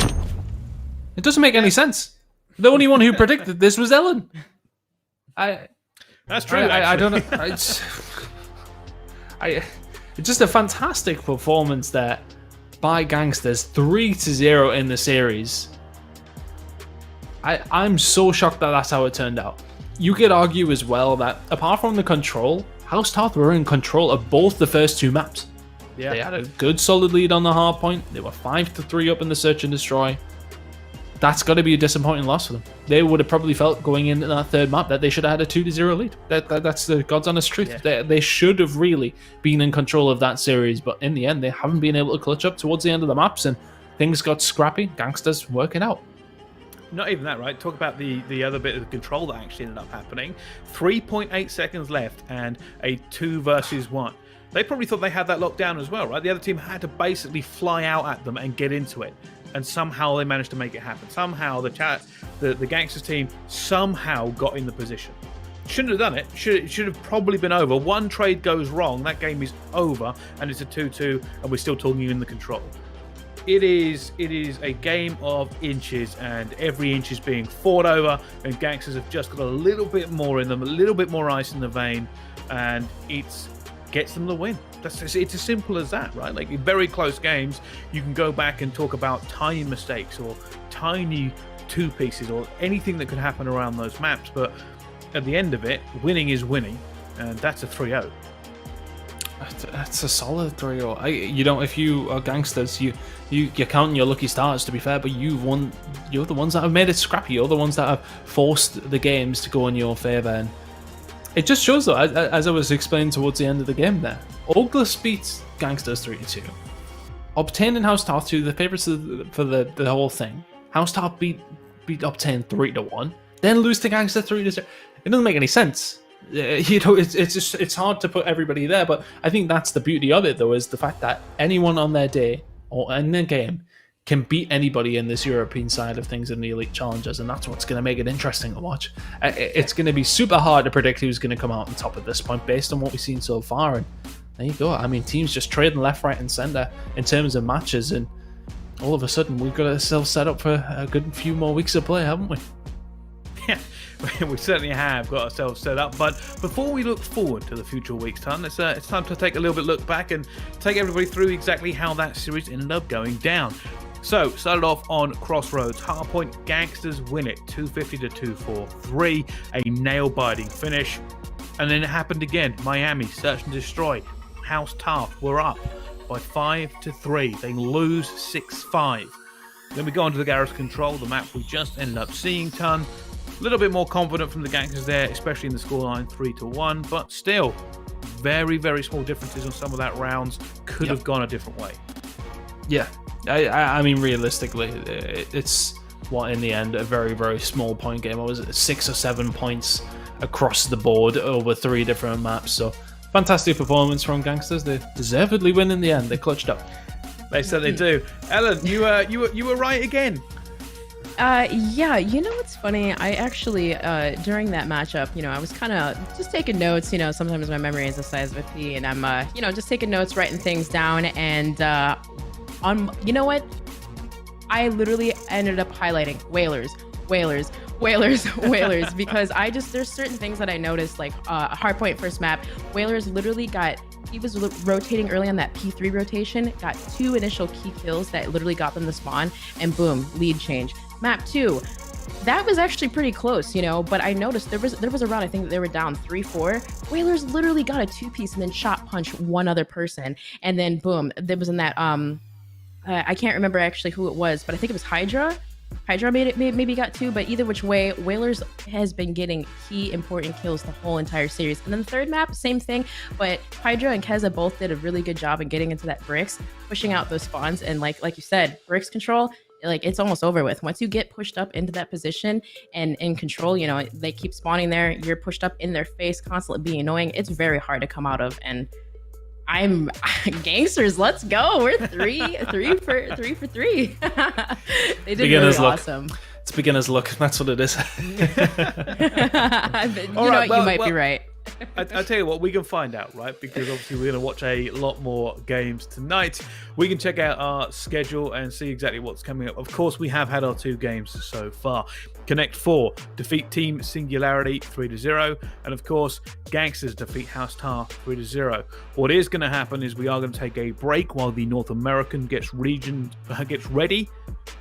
It doesn't make any sense. The only one who predicted this was Ellen. That's true. I don't know. It's just a fantastic performance there by Gangsterz. 3-0 in the series. I'm so shocked that that's how it turned out. You could argue as well that apart from the control, House Tarth were in control of both the first 2 maps. Yeah. They had a good solid lead on the hard point. They were 5-3 up in the search and destroy. That's got to be a disappointing loss for them. They would have probably felt going into that 3rd map that they should have had a 2-0 lead. That's the God's honest truth. Yeah. They should have really been in control of that series, but in the end, they haven't been able to clutch up towards the end of the maps, and things got scrappy. Gangsterz working out. Not even that, right? Talk about the other bit of control that actually ended up happening. 3.8 seconds left and a 2 versus 1. They probably thought they had that locked down as well, right? The other team had to basically fly out at them and get into it. And somehow they managed to make it happen. Somehow the Gangsters team somehow got in the position. Shouldn't have done it. Should have probably been over. One trade goes wrong, that game is over, and it's a 2-2, and we're still talking in the control. It is a game of inches, and every inch is being fought over, and Gangsters have just got a little bit more in them, a little bit more ice in the vein, and it gets them the win. It's as simple as that, right? Like, in very close games, you can go back and talk about tiny mistakes or tiny two pieces or anything that could happen around those maps, but at the end of it, winning is winning, and that's a 3-0. That's a solid 3-0. You know, if you are Gangsters, you're counting your lucky stars, to be fair, but you've won. You're the ones that have made it scrappy. You're the ones that have forced the games to go in your favour, and it just shows, though, as I was explaining towards the end of the game there, Orgless beats Gangsters 3-2. Obtaining House Tarth 2, the favourites for the whole thing. House Tarth beat Obtain 3-1, then lose to Gangster 3-0. It doesn't make any sense. You know, it's hard to put everybody there, but I think that's the beauty of it, though, is the fact that anyone on their day or in their game can beat anybody in this European side of things in the Elite Challengers, and that's what's going to make it interesting to watch. It's going to be super hard to predict who's going to come out on top at this point based on what we've seen so far, and there you go. I mean, teams just trading left, right, and centre in terms of matches, and all of a sudden we've got ourselves set up for a good few more weeks of play, haven't we? Yeah, we certainly have got ourselves set up. But before we look forward to the future weeks, Ton, it's time to take a little bit look back and take everybody through exactly how that series ended up going down. So, started off on Crossroads. Hardpoint Gangsters win it 250-243, a nail-biting finish. And then it happened again. Miami, Search and Destroy. House Tarth were up by 5-3. They lose 6-5. Then we go on to the Garage Control, the map we just ended up seeing, Ton. A little bit more confident from the Gangsters there, especially in the scoreline 3-1, but still, very, very small differences on some of that rounds. Could have gone a different way. Yeah, I mean, realistically, it's what in the end a very, very small point game. What was it, 6 or 7 points across the board over 3 different maps? So fantastic performance from Gangsters. They deservedly win in the end. They clutched up. They certainly do. Ellen, you were right again. Yeah, you know what's funny? I actually, during that matchup, you know, I was kind of just taking notes. You know, sometimes my memory is the size of a pea, and I'm, you know, just taking notes, writing things down, and you know what? I literally ended up highlighting Whalers, because there's certain things that I noticed, like Hardpoint first map, Whalers literally he was rotating early on that P3 rotation, got 2 initial key kills that literally got them the spawn, and boom, lead change. Map 2, that was actually pretty close, you know, but I noticed there was a round, I think they were down 3-4. Whalers literally got a 2-piece and then shot punch one other person, and then boom, there was in that I can't remember actually who it was, but I think it was Hydra maybe got 2, but either which way, Whalers has been getting key important kills the whole entire series. And then the third map, same thing, but Hydra and Keza both did a really good job in getting into that bricks, pushing out those spawns, and like you said, bricks control, like, it's almost over with. Once you get pushed up into that position and in control, you know, they keep spawning there, you're pushed up in their face, constantly being annoying. It's very hard to come out of, and I'm Gangsters. Let's go. We're three for three. They did really awesome. It's beginner's luck. That's what it is. You might be right. I'll tell you what, we can find out, right? Because obviously we're going to watch a lot more games tonight. We can check out our schedule and see exactly what's coming up. Of course, we have had our 2 games so far. Connect 4 defeat Team Singularity 3-0, and of course, Gangsters defeat House Tarth 3-0. What is going to happen is we are going to take a break while the North American gets ready,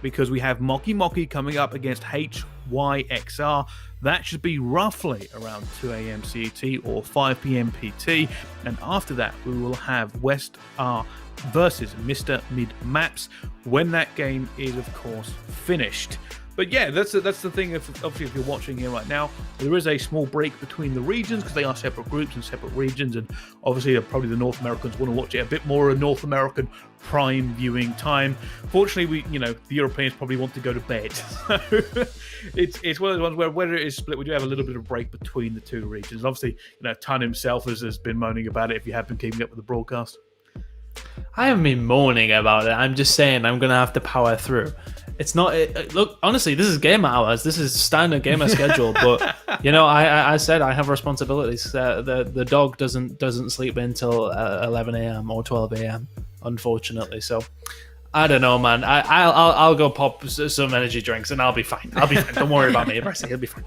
because we have Moki coming up against HYXR. That should be roughly around 2 a.m. CET or 5 p.m. PT. And after that, we will have West R versus Mr. Mid Maps when that game is, of course, finished. But yeah, that's the thing. Obviously, if you're watching here right now, there is a small break between the regions because they are separate groups and separate regions, and obviously, probably the North Americans want to watch it a bit more a North American prime viewing time. Fortunately, the Europeans probably want to go to bed, so it's one of those ones where it is split, we do have a little bit of break between the two regions. Obviously, Tan himself has been moaning about it. If you have been keeping up with the broadcast. I haven't been moaning about it. I'm just saying I'm going to have to power through. It's not... look, honestly, this is game hours. This is standard gamer schedule. But, I said I have responsibilities. The dog doesn't sleep until 11 a.m. or 12 a.m., unfortunately. So, I don't know, man. I'll go pop some energy drinks and I'll be fine. Don't worry about me. It'll be fine.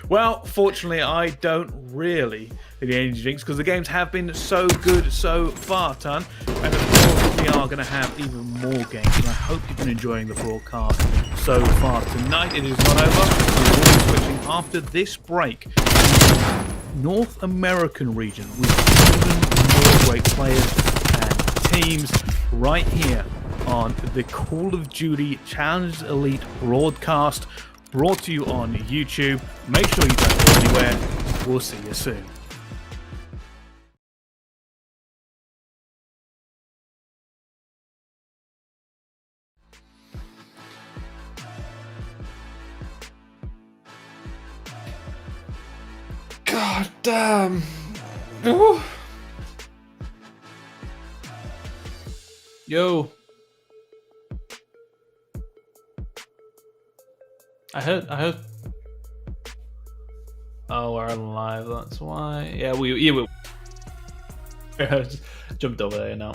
Well, fortunately, I don't really need the energy drinks because the games have been so good so far, Tan. And of course, we are going to have even more games. And I hope you've been enjoying the broadcast so far. Tonight, it is not over. We will be switching after this break to the North American region with even more great players and teams right here on the Call of Duty Challenge Elite broadcast. Brought to you on YouTube. Make sure you don't go anywhere. We'll see you soon. God damn. Ooh. Yo. I heard. Oh, we're on live. That's why. Yeah, we jumped over there now.